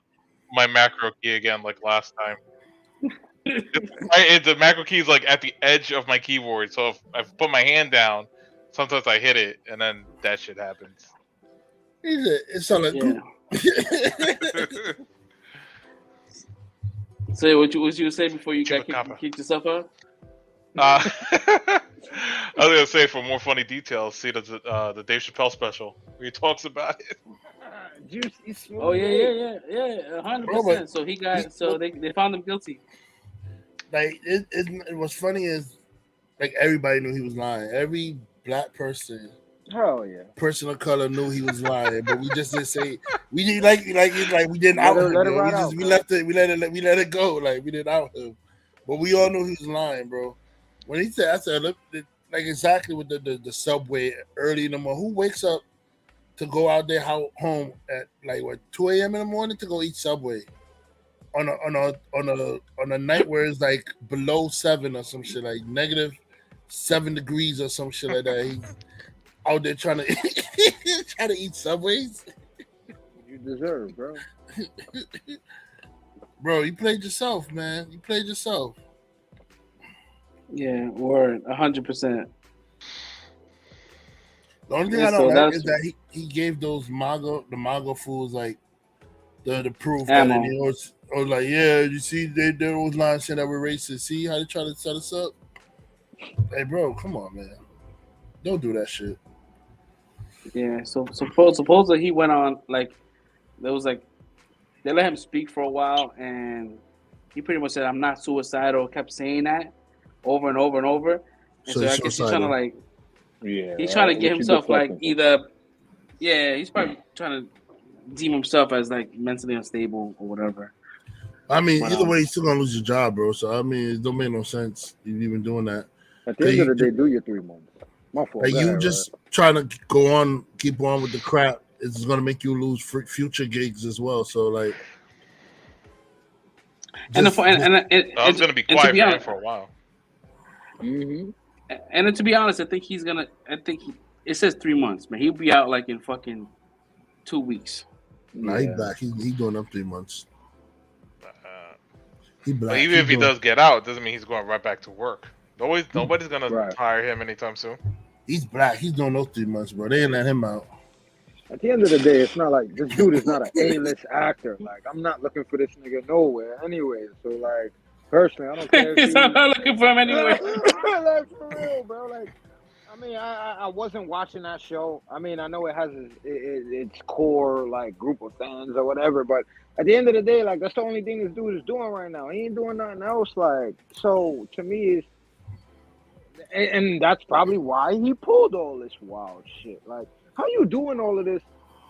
my macro key again, like last time. The macro key is like at the edge of my keyboard, so if I put my hand down, sometimes I hit it, and then that shit happens. It's all like. So what you say before you got kicked yourself out? I was gonna say, for more funny details, see the Dave Chappelle special where he talks about it. Oh yeah, 100%. So they found him guilty. Like it was funny is like everybody knew he was lying. Every black person, person of color knew he was lying, but we just didn't say we didn't we didn't out him. We let it go. Like we didn't out him, but we all knew he was lying, bro. When he said, I said, look, like exactly with the subway early in the morning. Who wakes up to go out there home at like 2 a.m. in the morning to go eat Subway on a night where it's like below 7 or some shit, like -7 degrees or some shit like that. He's out there trying to eat Subways. You deserve, bro. Bro, you played yourself, man. You played yourself. Yeah, word, 100%. The only thing I don't like is that he gave those MAGA fools like the proof that he was like, yeah, you see, they was lying saying that we're racist. See how they try to set us up? Hey, bro, come on, man. Don't do that shit. Yeah, so supposedly he went on they let him speak for a while, and he pretty much said, "I'm not suicidal." Kept saying that over and over and over, and so I guess he's trying to he's trying to get himself he's probably trying to deem himself as like mentally unstable or whatever. I mean, either way, he's still gonna lose your job, bro. So I mean, it don't make no sense you even doing that. At the end of the day, do your 3 months. My fault. Like you just trying to keep on with the crap. It's gonna make you lose future gigs as well. So like, I was gonna be quiet for a while. Mm-hmm. And to be honest, I think it says 3 months, man. He'll be out like in fucking 2 weeks. Nah, he's back. He's going up 3 months. But even if he does get out, it doesn't mean he's going right back to work. Nobody's gonna hire him anytime soon. He's black. He's doing those 3 months, bro. They ain't let him out. At the end of the day, it's not like this dude is not an A-list actor. Like, I'm not looking for this nigga nowhere anyway. So, like, personally, I don't care. I'm not looking for him anywhere. Like, for real, bro. Like, I mean, I wasn't watching that show. I mean, I know it has its core, like, group of fans or whatever. But at the end of the day, like, that's the only thing this dude is doing right now. He ain't doing nothing else. Like, so, to me, it's... And that's probably why he pulled all this wild shit. Like, how you doing all of this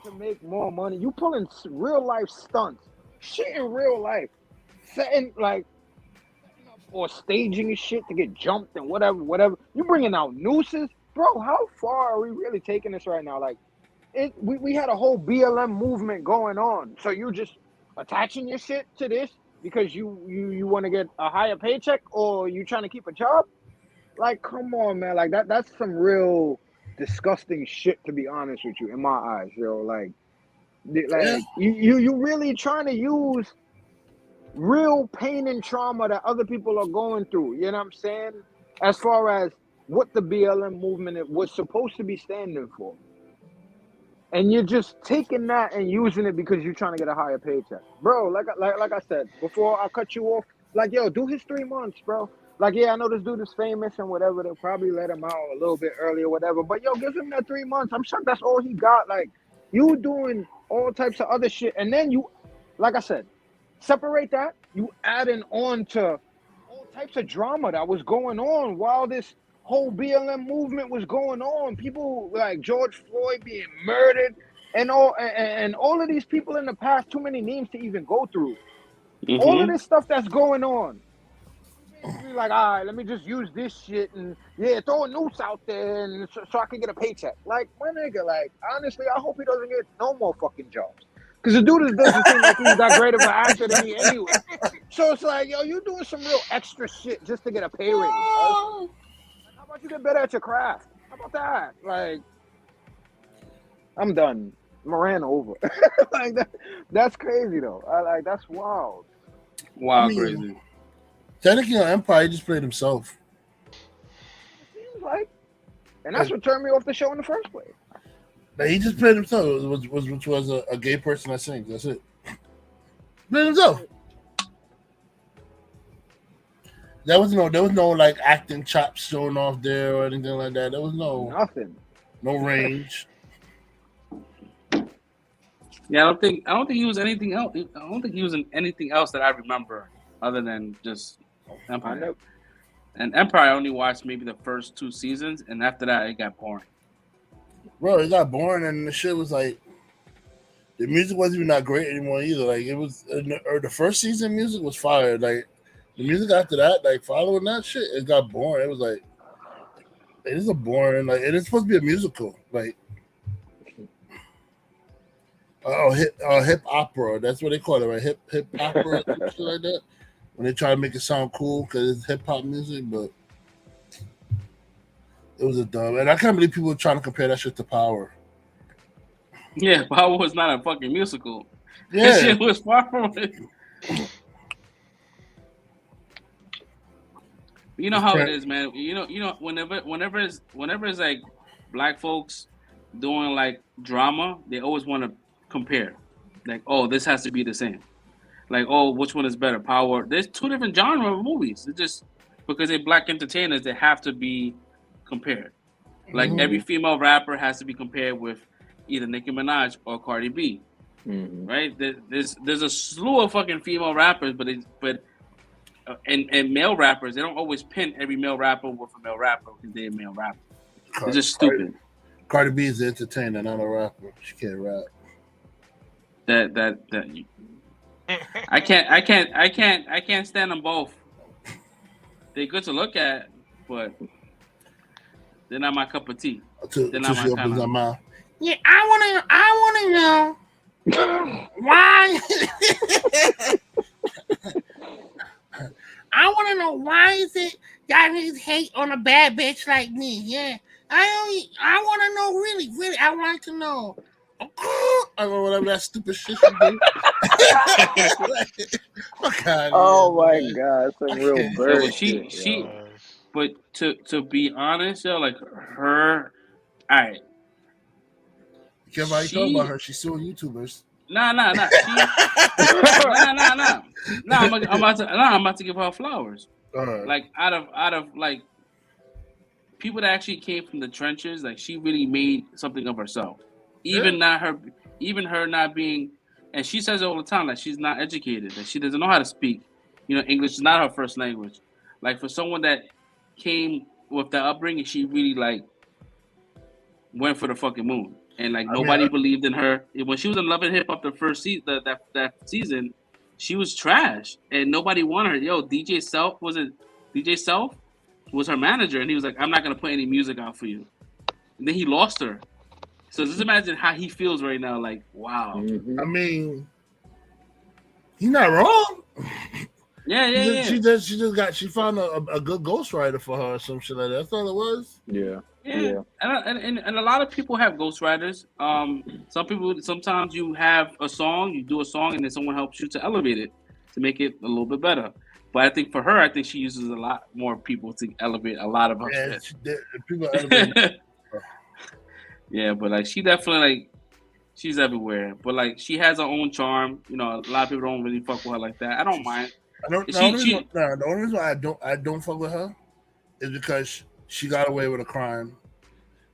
to make more money? You pulling real life stunts, shit in real life, setting or staging shit to get jumped and whatever. You bringing out nooses, bro. How far are we really taking this right now? Like, we had a whole BLM movement going on. So you just attaching your shit to this because you want to get a higher paycheck or you trying to keep a job? Like, come on, man. Like that's some real disgusting shit, to be honest with you, in my eyes, yo. Like you really trying to use real pain and trauma that other people are going through, you know what I'm saying, as far as what the BLM movement was supposed to be standing for, and you're just taking that and using it because you're trying to get a higher paycheck, bro. Like I said before, I cut you off. Like, yo, do his 3 months, bro. Like, yeah, I know this dude is famous and whatever. They'll probably let him out a little bit early or whatever. But, yo, give him that 3 months. I'm sure that's all he got. Like, you doing all types of other shit. And then you, like I said, separate that. You adding on to all types of drama that was going on while this whole BLM movement was going on. People like George Floyd being murdered. and all of these people in the past, too many names to even go through. All of this stuff that's going on. Basically, like, all right, let me just use this shit and throw a noose out there and so I can get a paycheck. Like, my nigga, like, honestly, I hope he doesn't get no more fucking jobs. Because the dude doesn't seem like he's that great of an actor to me anyway. So it's like, yo, you doing some real extra shit just to get a pay raise. How about you get better at your craft? How about that? Like, I'm done. Moran over. Like that's crazy though. That's wild. Wow, crazy. Technically on Empire, he just played himself. It seems like, and that's what turned me off the show in the first place. Like, he just played himself, which was a gay person that sings. That's it. Played himself. There was no like acting chops showing off there or anything like that. There was nothing. No range. Yeah, I don't think he was anything else. I don't think he was in anything else that I remember other than just Empire. And Empire I only watched maybe the first 2 seasons, and after that it got boring. Bro, it got boring, and the shit was like the music wasn't even that great anymore either. Like it was, or the first season music was fire. Like the music after that, like following that shit, it got boring. It was like it is a boring. Like it is supposed to be a musical. Like hip opera. That's what they call it, right? Hip opera, shit like that. When they try to make it sound cool because it's hip hop music, but it was a dumb. And I can't believe people are trying to compare that shit to Power. Yeah, Power was not a fucking musical. Yeah, that shit was far from it. You know how it is, man. You know, whenever it's like black folks doing like drama, they always want to compare. Like, oh, this has to be the same. Like, oh, which one is better? Power. There's 2 different genres of movies. It's just because they're black entertainers, they have to be compared. Like every female rapper has to be compared with either Nicki Minaj or Cardi B. Right? There's a slew of fucking female rappers, and male rappers, they don't always pin every male rapper with a male rapper because they're a male rapper. It's just stupid. Cardi B is an entertainer, not a rapper. She can't rap. I can't stand them both. They're good to look at, but they're not my cup of tea. They're not my kind of mouth. Yeah, I wanna know why. I wanna know why is it y'all niggas hate on a bad bitch like me? Yeah, I wanna know really. I want to know. I don't know whatever that stupid shit you do. Oh my god, some real bird shit. But to be honest, yo, like her, alright. You can't talk about her. She's suing YouTubers. Nah. Nah. I'm about to give her flowers. Like out of like people that actually came from the trenches, like she really made something of herself. Even her not being, and she says it all the time, like she's not educated, that she doesn't know how to speak. You know, English is not her first language. Like for someone that came with that upbringing, she really like went for the fucking moon. And like nobody believed in her. When she was in Love and Hip Hop the first season, that season, she was trash, and nobody wanted her. Yo, DJ Self was her manager, and he was like, "I'm not gonna put any music out for you." And then he lost her. So just imagine how he feels right now. Like, wow. I mean, he's not wrong. Yeah. She found a good ghostwriter for her or some shit like that. That's all it was. Yeah. And a lot of people have ghostwriters. Sometimes you have a song, you do a song, and then someone helps you to elevate it to make it a little bit better. But I think for her, she uses a lot more people to elevate a lot of her shit. People elevate. Yeah, but like she definitely like she's everywhere. But like she has her own charm. You know, a lot of people don't really fuck with her like that. I don't mind. The only reason why I don't fuck with her is because she got away with a crime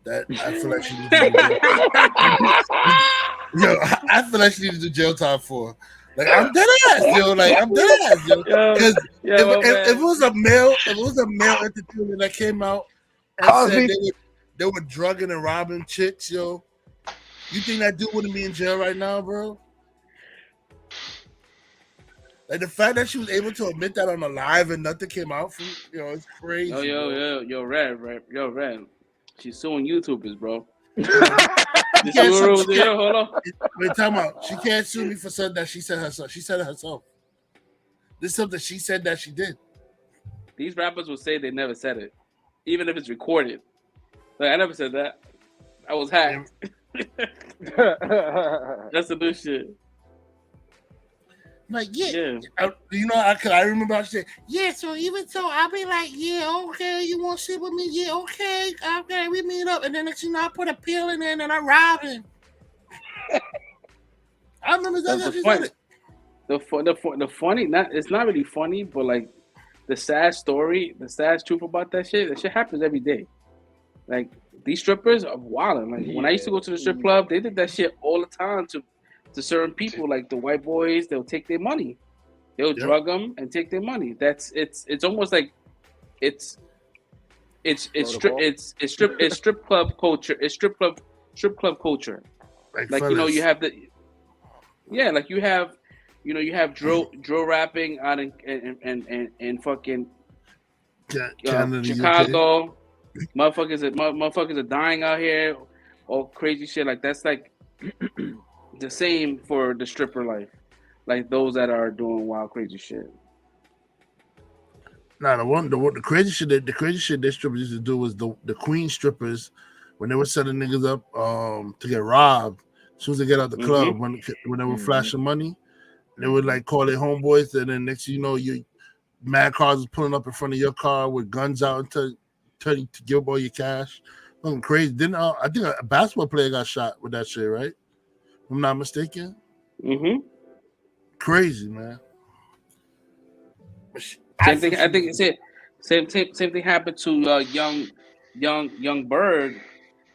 that I feel like she needs to do. I feel like she needs to do jail time for. Like I'm dead ass, yo. Like I'm dead ass, yo. Because if it was a male entertainer that came out and said they were drugging and robbing chicks, yo. You think that dude wouldn't be in jail right now, bro? Like the fact that she was able to admit that on a live and nothing came out from, it's crazy. Yo, Red. She's suing YouTubers, bro. Hold on. Wait, time out. She can't sue me for something that she said herself. She said it herself. This is something she said that she did. These rappers will say they never said it, even if it's recorded. Like, I never said that. I was hacked. That's the new shit. Like, I remember I said, so even so, I'll be like, okay, you want to sit with me? Yeah, okay, we meet up. And then next thing I put a pill in there and then I rob him. I remember that. The funny, it's not really funny, but like the sad truth about that shit happens every day. Like, these strippers are wilding. Like, when I used to go to the strip club, they did that shit all the time to certain people. Like the white boys, they'll take their money, they'll drug them and take their money. It's almost like it's strip club culture. It's strip club culture. Like you have you have drill rapping out in fucking Chicago. UK. Motherfuckers are dying out here, all crazy shit. Like, that's like the same for the stripper life, like those that are doing wild crazy shit. Nah, the crazy shit that strippers used to do was the queen strippers when they were setting niggas up to get robbed. As soon as they get out the club, when they were flashing money, they would like call their homeboys, and then next thing you know, mad cars is pulling up in front of your car with guns out and tell you to give up all your cash. Something crazy. Then I think a basketball player got shot with that shit, right? If I'm not mistaken. Crazy, man. Same thing. I think it's it. Same thing happened to young Bird.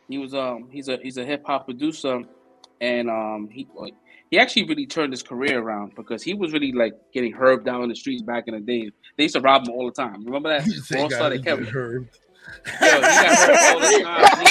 He was he's a hip hop producer, and he actually really turned his career around because he was really like getting herbed down in the streets back in the day. They used to rob him all the time. Remember that? All started Kevin. Herbed. Yo, he got herbed all the time.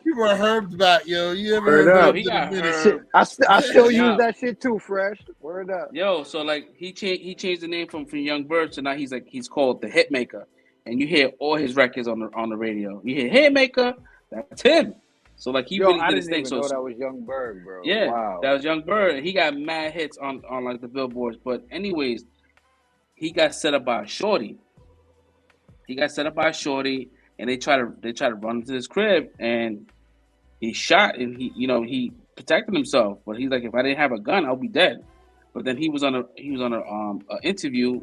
He brought herbed back, yo. You ever heard of herbed? I still use that shit too, fresh. Word up. Yo, so like he changed the name from Young Bird, so now he's called the Hitmaker, and you hear all his records on the radio. You hear Hitmaker, that's him. So like he really did his thing. So that was Young Bird, bro. Yeah, wow. That was Young Bird. He got mad hits on like the billboards. But anyways, he got set up by a shorty. And they try to run into his crib, and he shot, and he protected himself. But he's like, if I didn't have a gun, I'll be dead. But then he was on a interview,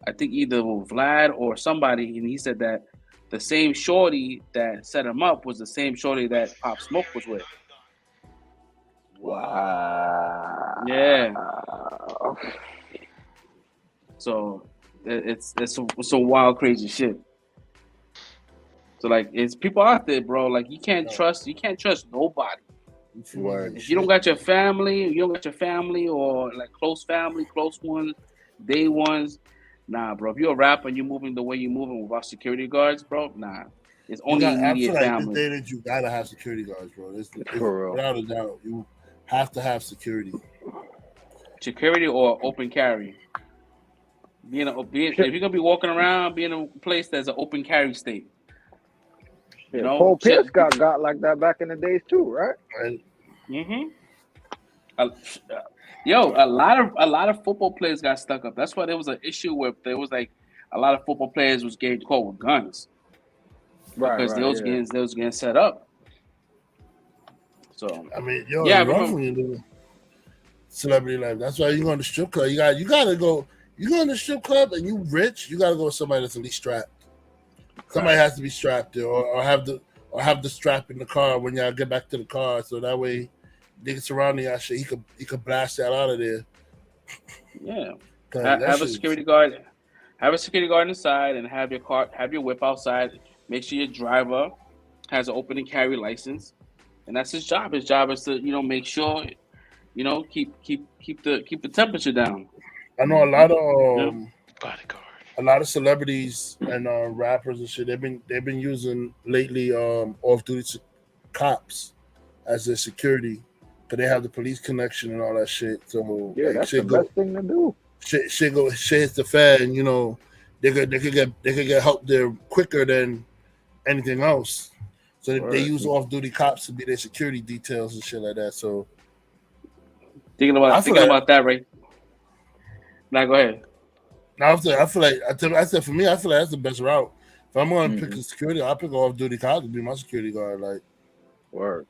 I think either with Vlad or somebody, and he said that the same shorty that set him up was the same shorty that Pop Smoke was with. Wow. Yeah. So it's some wild, crazy shit. So like, it's people out there, bro. Like, you can't trust nobody. If you don't got your family, or like close family, close ones, day ones, nah, bro. If you're a rapper and you're moving the way you're moving without security guards, bro, nah. It's only immediate family. Like the day that you gotta have security guards, bro. It's without a doubt, you have to have security. Security or open carry. If you're gonna be walking around, be in a place that's an open carry state. Paul Pierce got like that back in the days too, right? A lot of football players got stuck up. That's why there was an issue where there was like a lot of football players was getting caught with guns, because they was getting set up. So I mean, rough when you do celebrity life. That's why you go to the strip club. You gotta go. You go in the strip club and you rich. You gotta go with somebody that's at least strapped. Somebody has to be strapped there, or have the strap in the car when y'all get back to the car, so that way niggas surrounding y'all shit, he could blast y'all out of there. Yeah, have a security guard. Have a security guard inside, and have your whip outside. Make sure your driver has an open and carry license, and that's his job. His job is to make sure keep the temperature down. I know a lot of bodyguard. A lot of celebrities and rappers and shit, they've been using lately off-duty cops as their security, because they have the police connection and all that shit. So yeah, that's the best thing to do. Shit hits the fan. You know, they could get help there quicker than anything else. So they use off-duty cops to be their security details and shit like that. So thinking about that, right? Now go ahead. Now I feel like I said for me, I feel like that's the best route. If I'm going to pick a security, I'll pick off-duty cop to be my security guard. Like, word.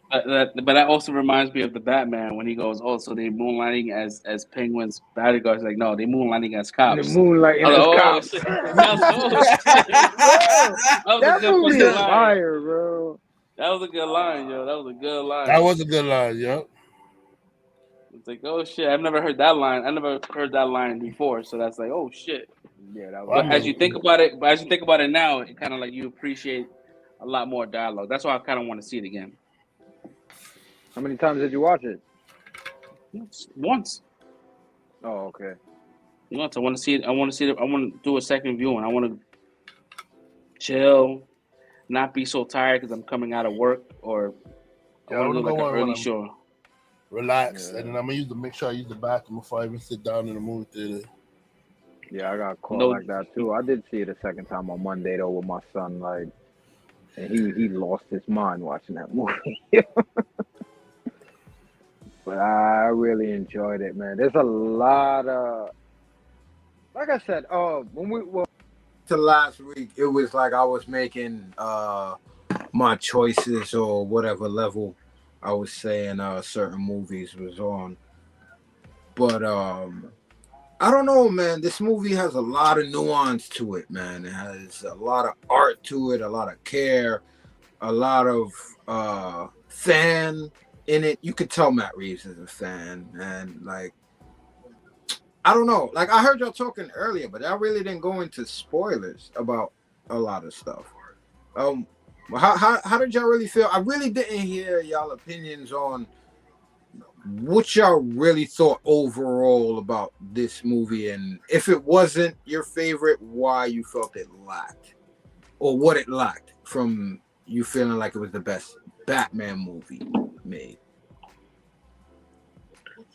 But that also reminds me of the Batman when he goes, "Oh, so they moonlighting as Penguin's bodyguards?" Like, no, they moonlighting as cops. The moonlighting as cops. Shit. That movie is fire, bro. That was a good line, yo. That was a good line. That was a good line, yo. It's like, oh shit, I've never heard that line. I never heard that line before, so that's like, oh shit. Yeah, that was. But as you think about it now, it kind of like you appreciate a lot more dialogue. That's why I kind of want to see it again. How many times did you watch it? Once. Oh, okay. Once. I want to see it. I want to do a second viewing. I want to chill, not be so tired because I'm coming out of work, or I want to do like an early show. Relax, and then I'm gonna make sure I use the bathroom before I even sit down in the movie theater. Yeah, I got caught like that too. I did see it a second time on Monday though with my son, like, and he lost his mind watching that movie. But I really enjoyed it, man. There's a lot of, like I said, when we were to last week, it was like I was making my choices or whatever level I was saying certain movies was on. But I don't know, man. This movie has a lot of nuance to it, man. It has a lot of art to it, a lot of care, a lot of fan in it. You could tell Matt Reeves is a fan, and like, I don't know. Like, I heard y'all talking earlier, but I really didn't go into spoilers about a lot of stuff. How did y'all really feel? I really didn't hear y'all opinions on what y'all really thought overall about this movie, and if it wasn't your favorite, why you felt it lacked, or what it lacked from you feeling like it was the best Batman movie made.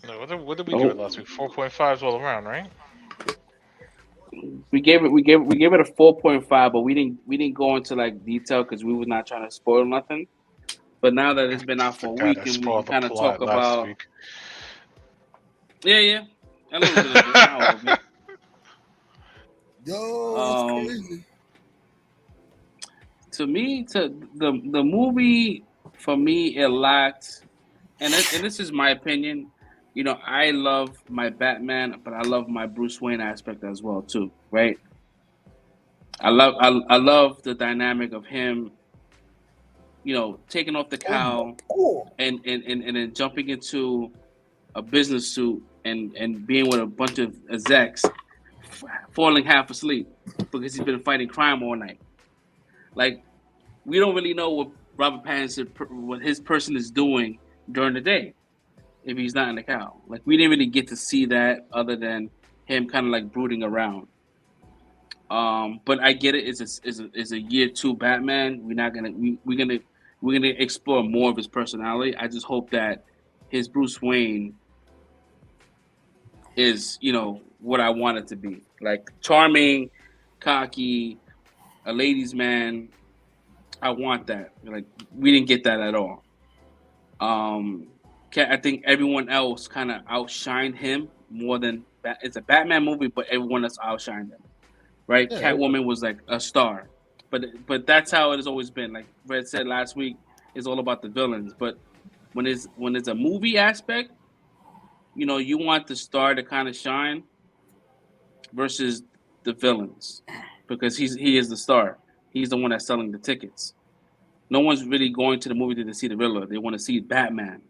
No, what did we give it last week? 4.5s all around, right? We gave it a 4.5, but we didn't go into like detail because we were not trying to spoil nothing. But now that it's been out for a week, and we can kind of talk about week. Yeah, a little bit of it. Yo, crazy. To me, the movie, for me, it lacked, and this is my opinion. You know, I love my Batman, but I love my Bruce Wayne aspect as well too, right? I love the dynamic of him, you know, taking off the cowl and then jumping into a business suit and being with a bunch of execs, falling half asleep because he's been fighting crime all night. Like, we don't really know what Robert Pattinson, what his person is doing during the day if he's not in the cowl. Like, we didn't really get to see that other than him kind of like brooding around. But I get it. It's a year 2 Batman. We're gonna explore more of his personality. I just hope that his Bruce Wayne is, you know, what I want it to be. Like, charming, cocky, a ladies' man. I want that. Like, we didn't get that at all. I think everyone else kind of outshined him more than it's a Batman movie, but everyone else outshined him, right? Yeah, Catwoman was like a star, but that's how it has always been. Like Red said last week, it's all about the villains. But when it's a movie aspect, you know, you want the star to kind of shine versus the villains, because he is the star. He's the one that's selling the tickets. No one's really going to the movie to see the Riddler. They want to see Batman.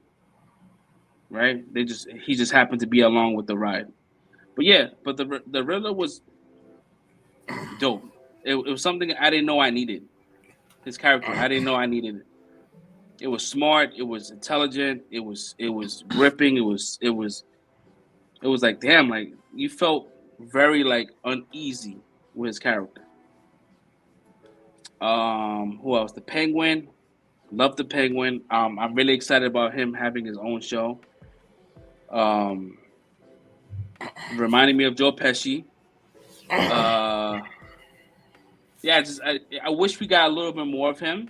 Right? He just happened to be along with the ride. But yeah, but the Riddler was dope. It was something I didn't know I needed. His character, I didn't know I needed it. It was smart. It was intelligent. It was ripping. It was like, damn, like, you felt very like uneasy with his character. Who else? The Penguin. Love the Penguin. I'm really excited about him having his own show. Reminding me of Joe Pesci. Yeah, I wish we got a little bit more of him.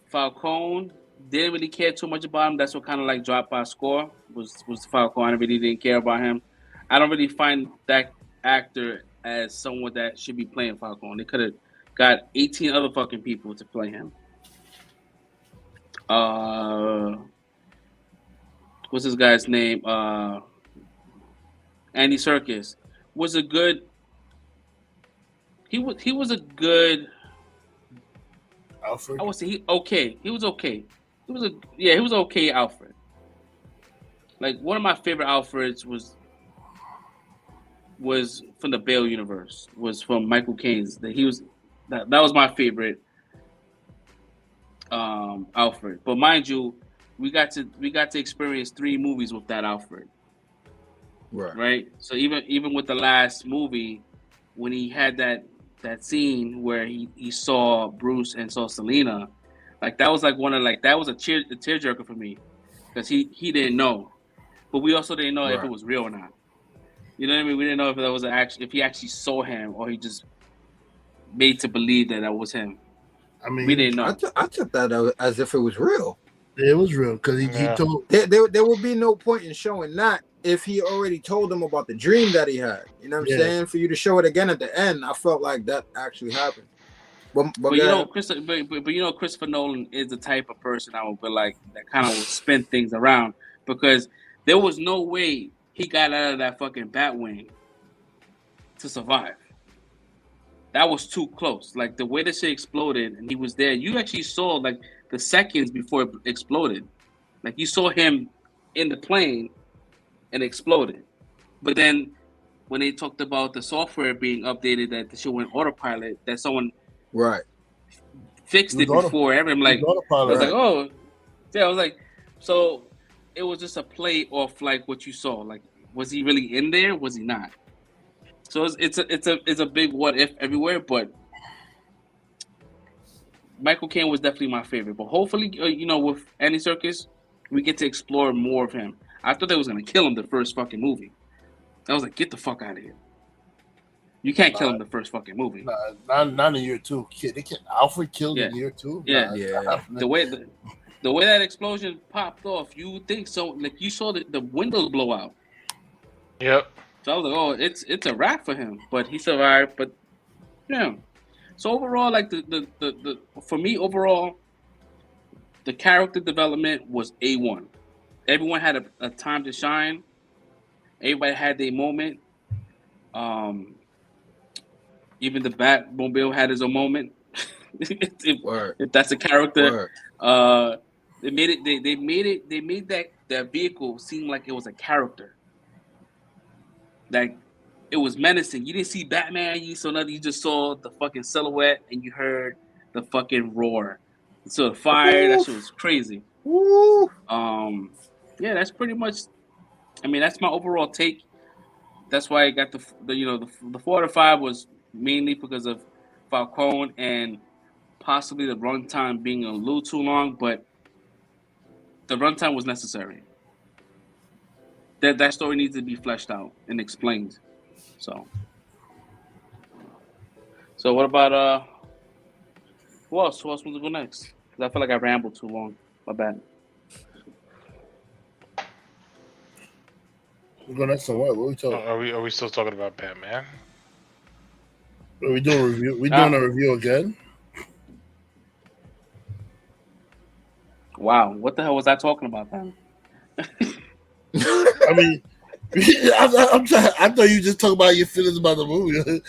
Falcone, didn't really care too much about him. That's what kind of like dropped our score was Falcone. I really didn't care about him. I don't really find that actor as someone that should be playing Falcone. They could have got 18 other fucking people to play him. What's this guy's name? Andy Serkis was a good. He was a good. Alfred. I would say he okay. He was okay. He was okay Alfred. Like one of my favorite Alfreds was from the Bale universe. Was from Michael Caine's. That was my favorite Alfred. But mind you, we got to experience 3 movies with that Alfred. Right. So even with the last movie, when he had that scene where he saw Bruce and saw Selena, like that was like that was a tearjerker for me because he didn't know, but we also didn't know if it was real or not. You know what I mean? We didn't know if that was if he actually saw him or he just made to believe that was him. I mean, we didn't know. I took that as if it was real. It was real because he told there would be no point in showing that if he already told them about the dream that he had. You know what I'm saying? For you to show it again at the end, I felt like that actually happened. But you know, Christopher Nolan is the type of person I would be like that kind of will spin things around because there was no way he got out of that fucking Batwing to survive. That was too close. Like the way that shit exploded and he was there, you actually saw like the seconds before it exploded. Like you saw him in the plane and exploded. But then when they talked about the software being updated, that the shit went autopilot, that someone fixed it before everyone like I was like, oh yeah, I was like, so it was just a play off like what you saw. Like, was he really in there? Was he not? So it's a big what if everywhere, but Michael Caine was definitely my favorite. But hopefully, with Andy Serkis, we get to explore more of him. I thought they was gonna kill him the first fucking movie. I was like, get the fuck out of here. You can't kill him the first fucking movie. Not in year 2. Alfred killed in year 2. Yeah, The way that explosion popped off, you would think so. Like you saw the windows blow out. Yep. So I was like, oh, it's a wrap for him. But he survived. But yeah. So overall, like the for me overall, the character development was A1. Everyone had a time to shine. Everybody had their moment. Even the Batmobile had his own moment. if that's a character, they made that vehicle seem like it was a character. Like it was menacing. You didn't see Batman. You saw nothing. You just saw the fucking silhouette, and you heard the fucking roar. You saw the fire. That shit was crazy. Yeah, that's pretty much. I mean, that's my overall take. That's why I got the 4 out of 5 was mainly because of Falcone and possibly the runtime being a little too long, but the runtime was necessary. That story needs to be fleshed out and explained. So what about who else wants to go next? Because I feel like I rambled too long. My bad. We're going next on what? What are we talking? Are we still talking about Batman? Are we doing a review? We doing a review again? Wow, what the hell was I talking about then? I mean, I thought you just talked about your feelings about the movie.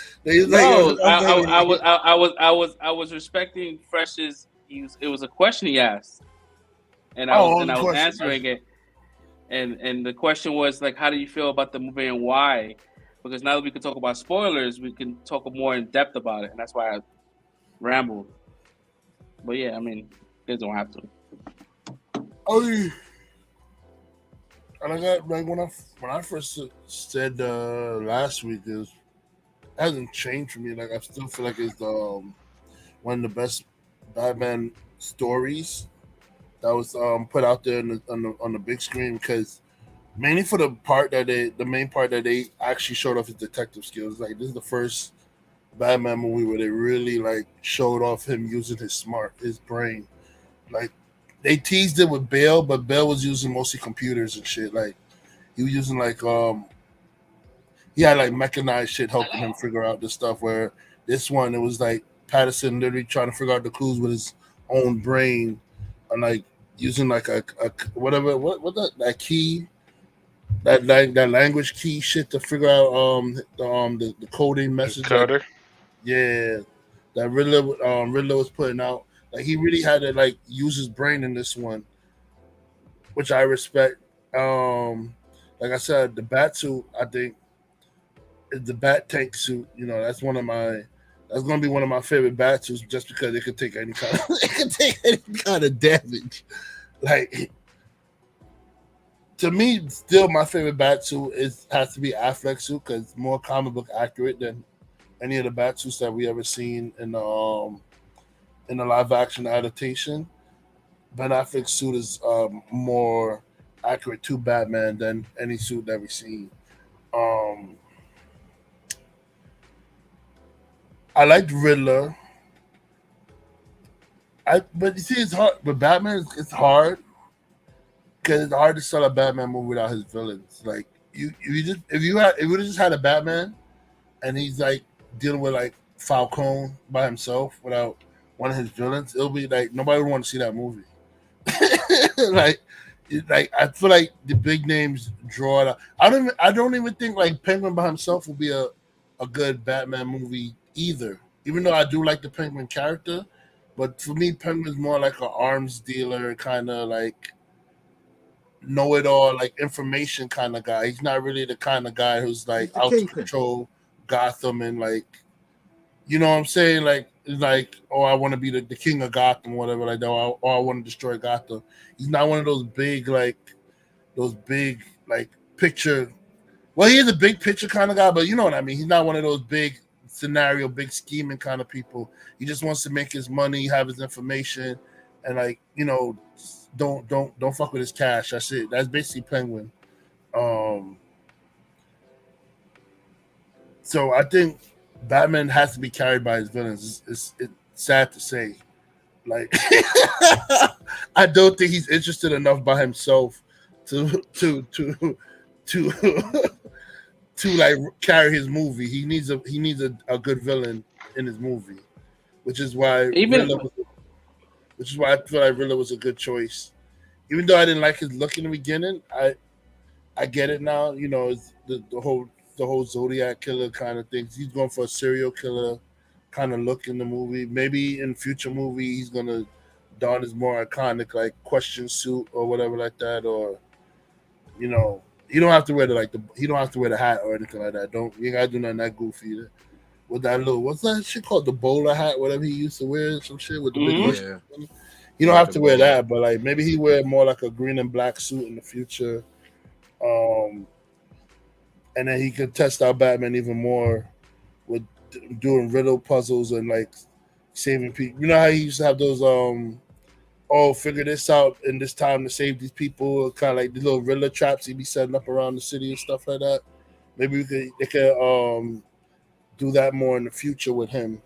I was respecting Fresh's. It was a question he asked, and I was answering it. And the question was like, how do you feel about the movie and why? Because now that we can talk about spoilers, we can talk more in depth about it, and that's why I rambled. But yeah, I mean, you guys don't have to. And I got like when I first said last week, it hasn't changed for me. Like I still feel like it's one of the best Batman stories that was put out there on the big screen, because mainly for the main part that they actually showed off his detective skills. Like, this is the first Batman movie where they really like showed off him using his brain. Like, they teased it with Bale, but Bale was using mostly computers and shit. Like, he was using like he had like mechanized shit helping him figure out the stuff. Where this one, it was like Patterson literally trying to figure out the clues with his own brain, and like using like a whatever that key, that language key shit to figure out the coding message. Like, yeah, that Riddler was putting out. Like, he really had to like use his brain in this one, which I respect. Like I said, the bat suit, I think, is the bat tank suit. You know, that's gonna be one of my favorite bat suits, just because it could take any kind of damage. Like, to me, still my favorite bat suit has to be Affleck's suit, because it's more comic book accurate than any of the bat suits that we ever seen in the live action adaptation. Ben Affleck's suit is more accurate to Batman than any suit that we've seen. I liked Riddler. But you see, it's hard. But Batman, it's hard because it's hard to sell a Batman movie without his villains. Like, if we would have just had a Batman and he's like dealing with like Falcone by himself without one of his villains, it'll be like nobody would want to see that movie. like I feel like the big names draw it out. I don't even think like Penguin by himself will be a good Batman movie either. Even though I do like the Penguin character, but for me, Penguin's more like an arms dealer, kind of like know-it-all, like information kind of guy. He's not really the kind of guy who's like out to control Gotham and like, you know what I'm saying? Like, oh, I want to be the king of Gotham, whatever, like that, or I want to destroy Gotham. He's not one of those big picture. Well, he is a big picture kind of guy, but you know what I mean. He's not one of those big scenario, big scheming kind of people. He just wants to make his money, have his information, and like, you know, don't fuck with his cash. That's it. That's basically Penguin. So I think Batman has to be carried by his villains. It's sad to say. Like, I don't think he's interested enough by himself to like carry his movie. He needs a good villain in his movie, which is why I feel like Riddler was a good choice. Even though I didn't like his look in the beginning, I get it now. You know, it's the whole Zodiac killer kind of things. He's going for a serial killer kind of look in the movie. Maybe in future movie he's gonna don his more iconic like question suit or whatever like that, or you know, he don't have to wear the hat or anything like that. You ain't gotta do nothing that goofy either. With that little, what's that shit called, the bowler hat, whatever he used to wear, some shit with the big bush. You don't have to wear that, but like maybe he wear more like a green and black suit in the future. And then he could test out Batman even more with doing riddle puzzles and like saving people. You know how he used to have those figure this out in this time to save these people, kind of like the little Riddler traps he'd be setting up around the city and stuff like that. Maybe they could do that more in the future with him.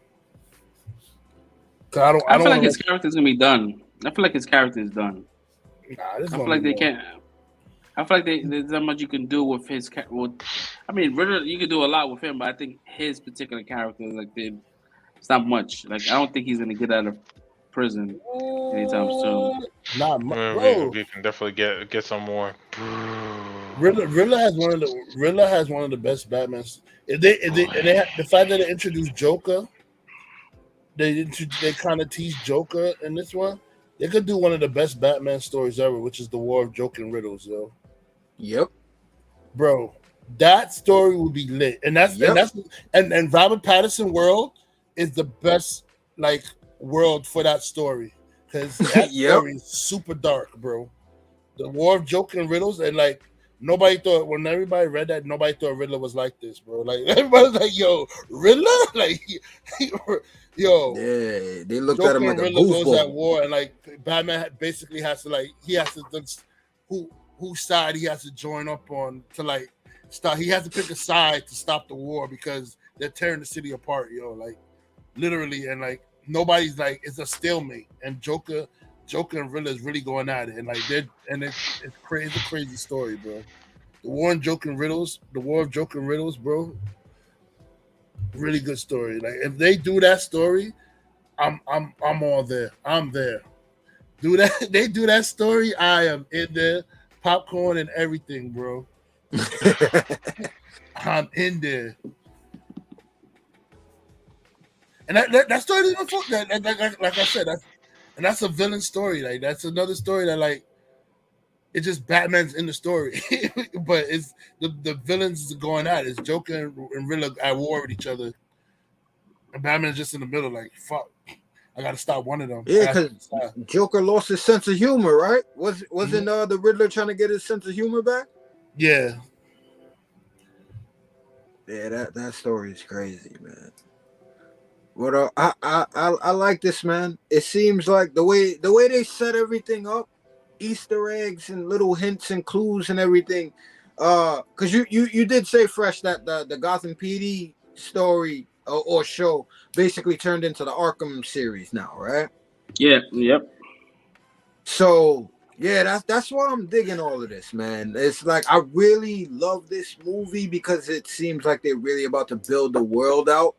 I feel like his character's gonna be done. I feel like his character is done. I feel like they can't. I feel like there's not much you can do with his. I mean, Riddler, you can do a lot with him, but I think his particular character, like, it's not much. Like, I don't think he's gonna get out of prison anytime soon. Not much, bro. We can definitely get some more. Riddler has one of the best Batmans. The fact that they introduced Joker, they kind of teased Joker in this one. They could do one of the best Batman stories ever, which is the War of Joker and Riddles, yo. Yep, bro, that story would be lit, and and Robert Pattinson world is the best like world for that story, because that story is super dark, bro. The War of Joker and Riddles, and like nobody thought when everybody read that, nobody thought Riddler was like this, bro. Like everybody was like, "Yo, Riddler!" Like, yo, yeah, they looked Joker at him like and a Riddler goes at goofball. war, and like Batman basically has to whose side he has to join up on to like stop. He has to pick a side to stop the war because they're tearing the city apart, yo. Like literally, and like nobody's like it's a stalemate, and Joker and Riddler is really going at it, and like it's crazy. It's a crazy story, bro. The War of Joker and Riddles, bro. Really good story. Like if they do that story, I'm all there. I'm there. They do that story, I am in there. Popcorn and everything, bro. I'm in there. And that story isn't fuck that. Like I said, that's a villain story. Like that's another story that like it's just Batman's in the story, but it's the villains going at it. It's Joker and Riddler at war with each other, and Batman's just in the middle. Like fuck, I gotta stop one of them. Yeah, because Joker lost his sense of humor, right? Wasn't the Riddler trying to get his sense of humor back? Yeah. Yeah, that story is crazy, man. But I like this, man. It seems like the way they set everything up, Easter eggs and little hints and clues and everything. Because you did say, Fresh, that the Gotham PD story or show basically turned into the Arkham series now, right? Yeah. Yep. So yeah, that's why I'm digging all of this, man. It's like I really love this movie because it seems like they're really about to build the world out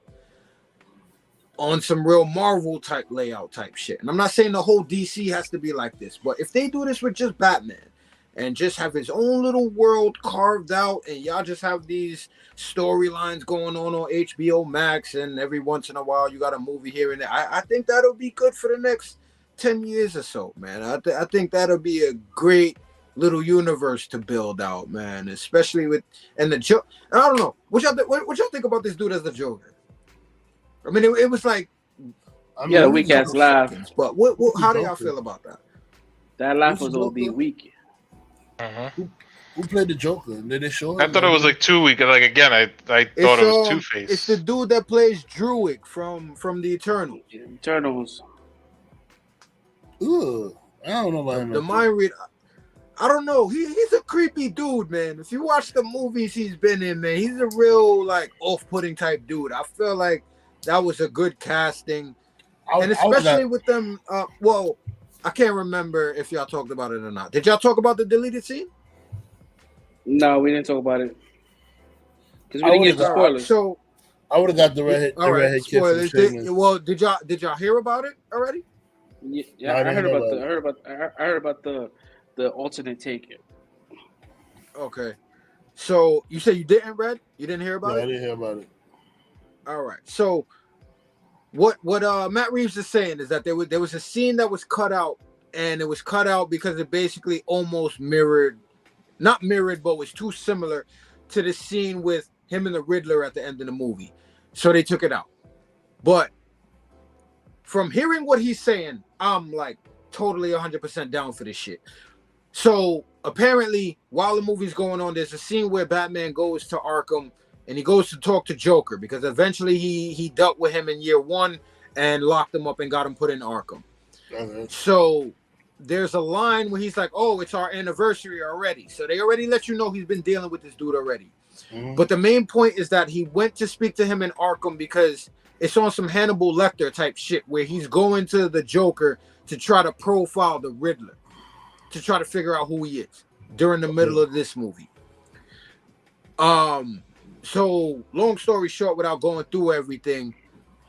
on some real Marvel type layout type shit. And I'm not saying the whole DC has to be like this, but if they do this with just Batman and just have his own little world carved out and y'all just have these storylines going on HBO Max and every once in a while you got a movie here and there, I think that'll be good for the next 10 years or so, man. I think that'll be a great little universe to build out, man, especially with and the Joker. I don't know. What y'all think about this dude as the Joker? I mean, it was like, yeah, weak ass laugh. But how do y'all feel about that? That laugh was OD weak. Who played the Joker? Did they show? I thought it was like 2 weeks. Like again, I thought it was Two-Face. It's the dude that plays Druig from the Eternals. Eternals. Ugh, I don't know about him. The mind read. I don't know. He's a creepy dude, man. If you watch the movies he's been in, man, he's a real like off-putting type dude. I feel like that was a good casting, and especially with them. Well, I can't remember if y'all talked about it or not. Did y'all talk about the deleted scene? No, we didn't talk about it because we didn't get the spoilers. So I would have got the redhead spoilers. Did y'all hear about it already? Yeah, I heard about the alternate take. Okay, so you said you didn't, Red? You didn't hear about it? I didn't hear about it. All right. So what Matt Reeves is saying is that there was a scene that was cut out, and it was cut out because it basically almost not mirrored, but was too similar to the scene with him and the Riddler at the end of the movie. So they took it out. But from hearing what he's saying, I'm like totally 100% down for this shit. So apparently, while the movie's going on, there's a scene where Batman goes to Arkham and he goes to talk to Joker because eventually he dealt with him in year one and locked him up and got him put in Arkham. Okay. So there's a line where he's like, "Oh, it's our anniversary already." So they already let you know he's been dealing with this dude already. Mm-hmm. But the main point is that he went to speak to him in Arkham because it's on some Hannibal Lecter type shit where he's going to the Joker to try to profile the Riddler, to try to figure out who he is during the middle of this movie. So long story short, without going through everything,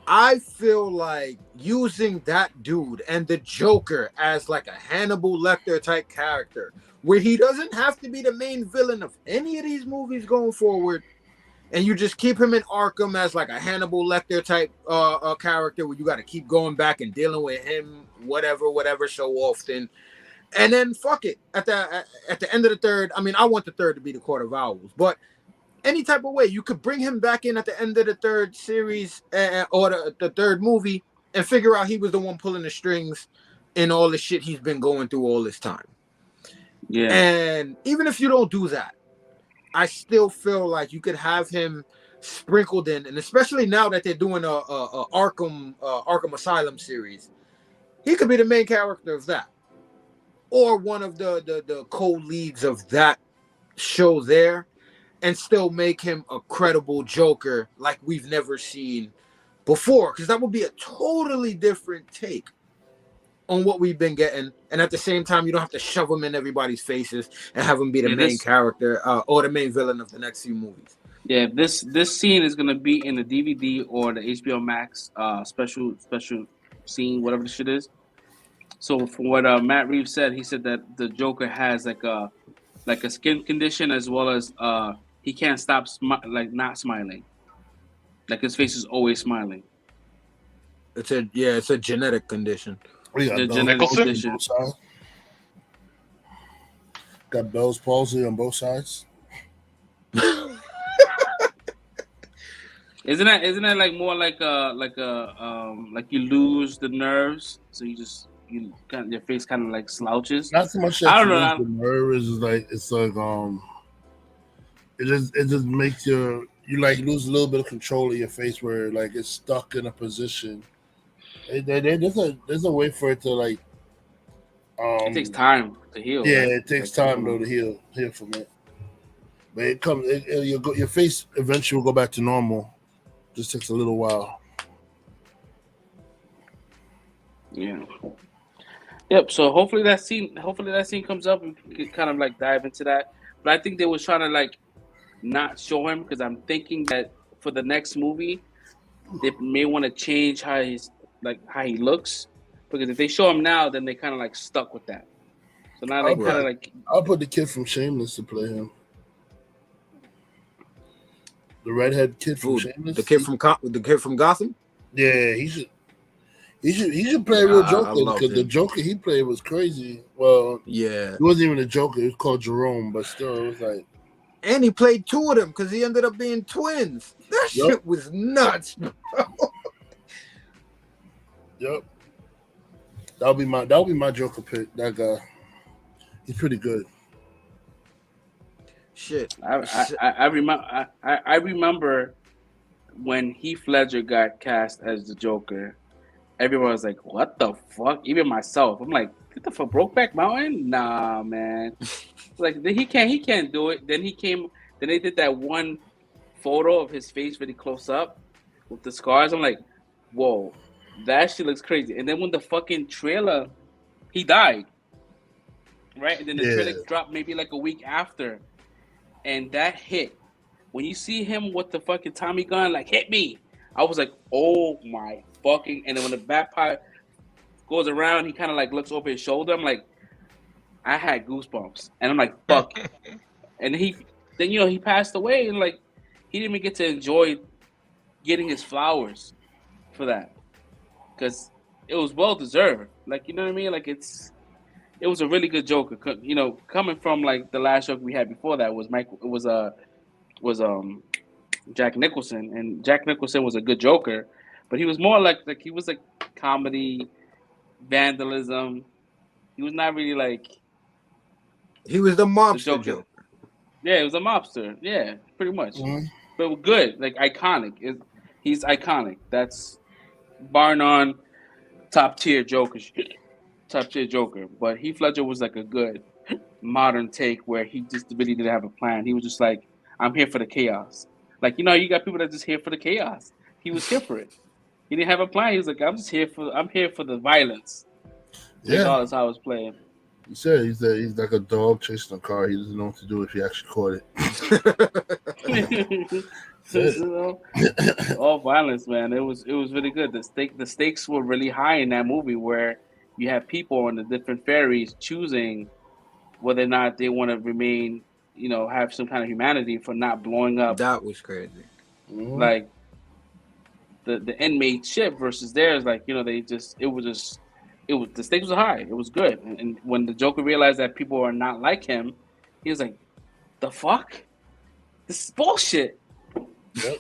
I feel like using that dude and the Joker as like a Hannibal Lecter type character, where he doesn't have to be the main villain of any of these movies going forward, and you just keep him in Arkham as like a Hannibal Lecter type character where you got to keep going back and dealing with him, whatever, so often. And then fuck it. At the end of the third, I mean, I want the third to be the Court of Owls, but any type of way, you could bring him back in at the end of the third series or the third movie and figure out he was the one pulling the strings in all the shit he's been going through all this time. Yeah. And even if you don't do that, I still feel like you could have him sprinkled in, and especially now that they're doing a Arkham Asylum series, he could be the main character of that, or one of the co-leads of that show there, and still make him a credible Joker like we've never seen before, because that would be a totally different take on what we've been getting, and at the same time, you don't have to shove him in everybody's faces and have him be the main character or the main villain of the next few movies. Yeah, this scene is gonna be in the DVD or the HBO Max special scene, whatever the shit is. So from what Matt Reeves said, he said that the Joker has like a skin condition, as well as he can't stop not smiling. Like his face is always smiling. It's a genetic condition. The genetic condition. Got Bell's palsy on both sides. Isn't that like more like you lose the nerves, so your face kind of like slouches? Not so much that I don't know. The nerves is like it's like it just makes you like lose a little bit of control of your face, where like it's stuck in a position. There's a way for it to like. It takes time to heal. Yeah, right? It takes time though to heal from it. But it comes. Your face eventually will go back to normal. Just takes a little while. Yeah. Yep. So hopefully that scene comes up and we can kind of like dive into that. But I think they was trying to like not show him, because I'm thinking that for the next movie they may want to change how he looks, because if they show him now, then they kind of like stuck with that. So now they kind of like. I'll put the kid from Shameless to play him. The redhead kid from Shameless. The kid from Gotham. Yeah, he should play a real Joker, because the Joker he played was crazy. Well, yeah, he wasn't even a Joker. He was called Jerome, but still, it was like. And he played two of them because he ended up being twins. That shit was nuts, bro. Yep. That'll be my Joker pick. That guy, he's pretty good. Shit. I remember when Heath Ledger got cast as the Joker. Everyone was like, "What the fuck?" Even myself, I'm like, "Get the fuck, Brokeback Mountain? Nah, man." Like he can't do it. Then they did that one photo of his face really close up with the scars. I'm like, whoa, that shit looks crazy. And then when the fucking trailer, he died, right? And then the trailer dropped maybe like a week after, and that hit. When you see him with the fucking Tommy gun, like, hit me, I was like, oh my fucking. And then when the backpack goes around, he kind of like looks over his shoulder. I'm like, I had goosebumps, and I'm like, fuck. And he passed away, and like, he didn't even get to enjoy getting his flowers for that, because it was well deserved. Like, you know what I mean? Like, it was a really good Joker. You know, coming from like the last Joker we had before that was Jack Nicholson, and Jack Nicholson was a good Joker, but he was more like he was like comedy, vandalism. He was not really like. He was the mobster Joker. Yeah, he was a mobster. Yeah, pretty much. Mm-hmm. But good, like iconic. He's iconic. That's bar none, top tier Joker. But Heath Ledger was like a good modern take where he just really didn't have a plan. He was just like, I'm here for the chaos. Like, you know, you got people that just here for the chaos. He was here for it. He didn't have a plan. He was like, I'm here for the violence. Yeah, regardless how I was playing. He said he's like a dog chasing a car. He doesn't know what to do if he actually caught it. All violence, man. It was really good. The stakes were really high in that movie, where you have people on the different ferries choosing whether or not they want to remain, you know, have some kind of humanity for not blowing up. That was crazy. Mm-hmm. Like the inmate ship versus theirs. Like, you know, the stakes were high. It was good. And when the Joker realized that people are not like him, he was like, the fuck? This is bullshit. Yep.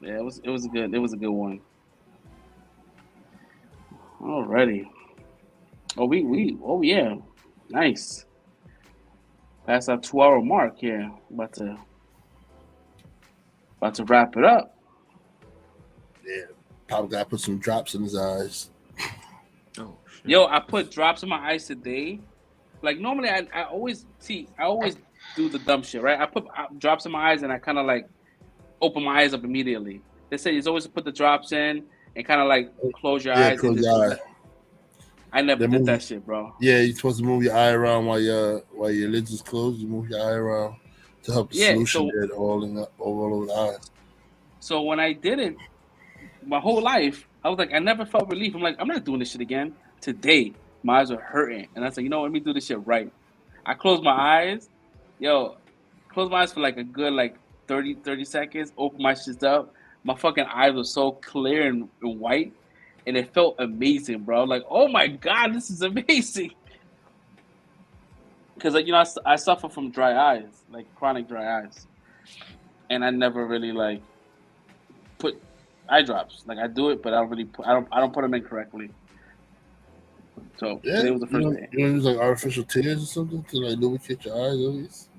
Yeah, it was a good one. Alrighty. Oh yeah. Nice. That's our 2-hour mark here. About to wrap it up. Yeah, probably gotta put some drops in his eyes. Oh, shit. Yo, I put drops in my eyes today. Like normally, I always do the dumb shit, right? I put drops in my eyes and I kind of like open my eyes up immediately. They say you're always to put the drops in and kind of like close your eyes. Close and your eye. I never did that shit, bro. Yeah, you're supposed to move your eye around while your lids is closed. You move your eye around to help the solution get all over the eye. So when I did it, my whole life, I was like, I never felt relief. I'm like, I'm not doing this shit again. Today, my eyes are hurting, and I was like, let me do this shit right. I closed my eyes, close my eyes for like a good 30 seconds. Open my shit up. My fucking eyes were so clear and white. And it felt amazing, bro. Like, oh my God, this is amazing. Because, I suffer from dry eyes, like chronic dry eyes. And I never really, put eye drops. Like, I do it, but I don't put them in correctly. So, today was the first day. You don't use, artificial tears or something to, lubricate your eyes, at least?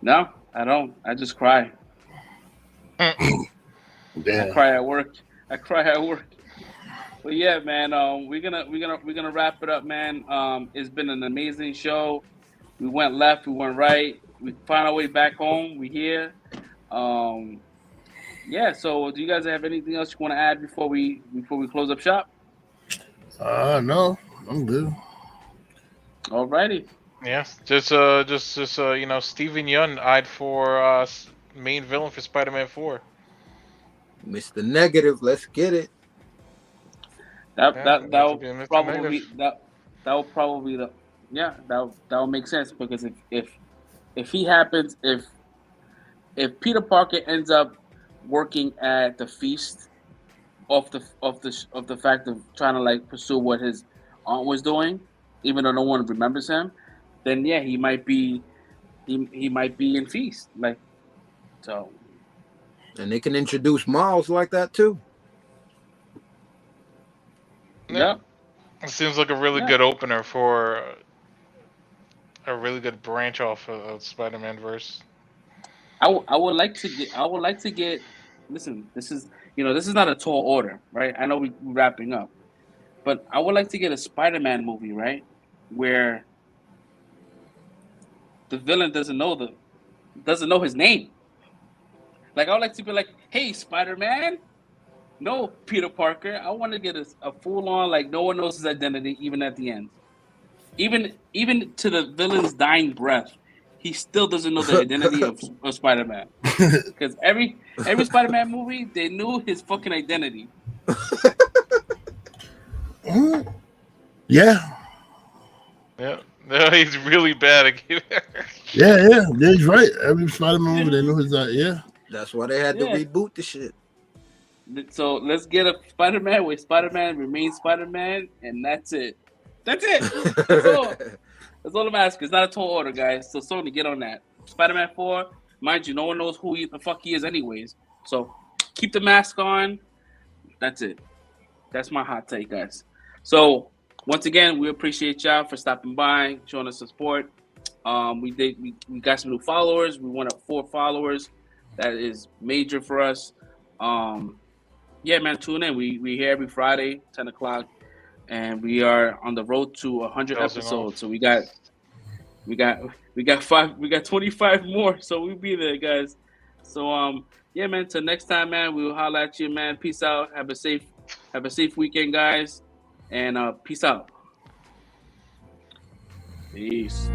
No, I don't. I just cry. Damn. I cry at work. But yeah, man, we're gonna wrap it up, man. It's been an amazing show. We went left, we went right. We found our way back home. We here. Yeah. So, do you guys have anything else you want to add before we close up shop? No, I'm good. Alrighty. Yeah, just Steven Yeun eyed for main villain for Spider-Man 4. Mr. Negative, let's get it. That will probably make sense, because if he happens, if Peter Parker ends up working at the feast of the fact of trying to pursue what his aunt was doing, even though no one remembers him, then yeah, he might be in feast, so. And they can introduce Miles like that too. Yeah. It seems like a really good opener for a really good branch off of Spider-Man verse. I would like to get. Listen, this is not a tall order, right? I know we're wrapping up, but I would like to get a Spider-Man movie, right, where the villain doesn't know his name. I would like to be like, hey, Spider-Man. No, Peter Parker. I want to get a full-on, no one knows his identity, even at the end. Even to the villain's dying breath, he still doesn't know the identity of Spider-Man. Because every Spider-Man movie, they knew his fucking identity. Yeah. Yeah. No, he's really bad. Yeah, he's right. Every Spider-Man movie, they know his yeah. That's why they had to reboot the shit. So let's get a Spider-Man where Spider-Man remains Spider-Man, and that's it. That's it. That's all I'm asking. It's not a tall order, guys. So Sony, get on that. Spider-Man 4, mind you, no one knows who the fuck he is anyways. So keep the mask on. That's it. That's my hot take, guys. So once again, we appreciate y'all for stopping by, showing us support. We got some new followers. We went up 4 followers. That is major for us. Yeah, man, tune in. We here every Friday, 10 o'clock, and we are on the road to 100 episodes. So we got 25 more. So we'll be there, guys. So yeah, man. Till next time, man. We'll holler at you, man. Peace out. Have a safe weekend, guys, and peace out. Peace.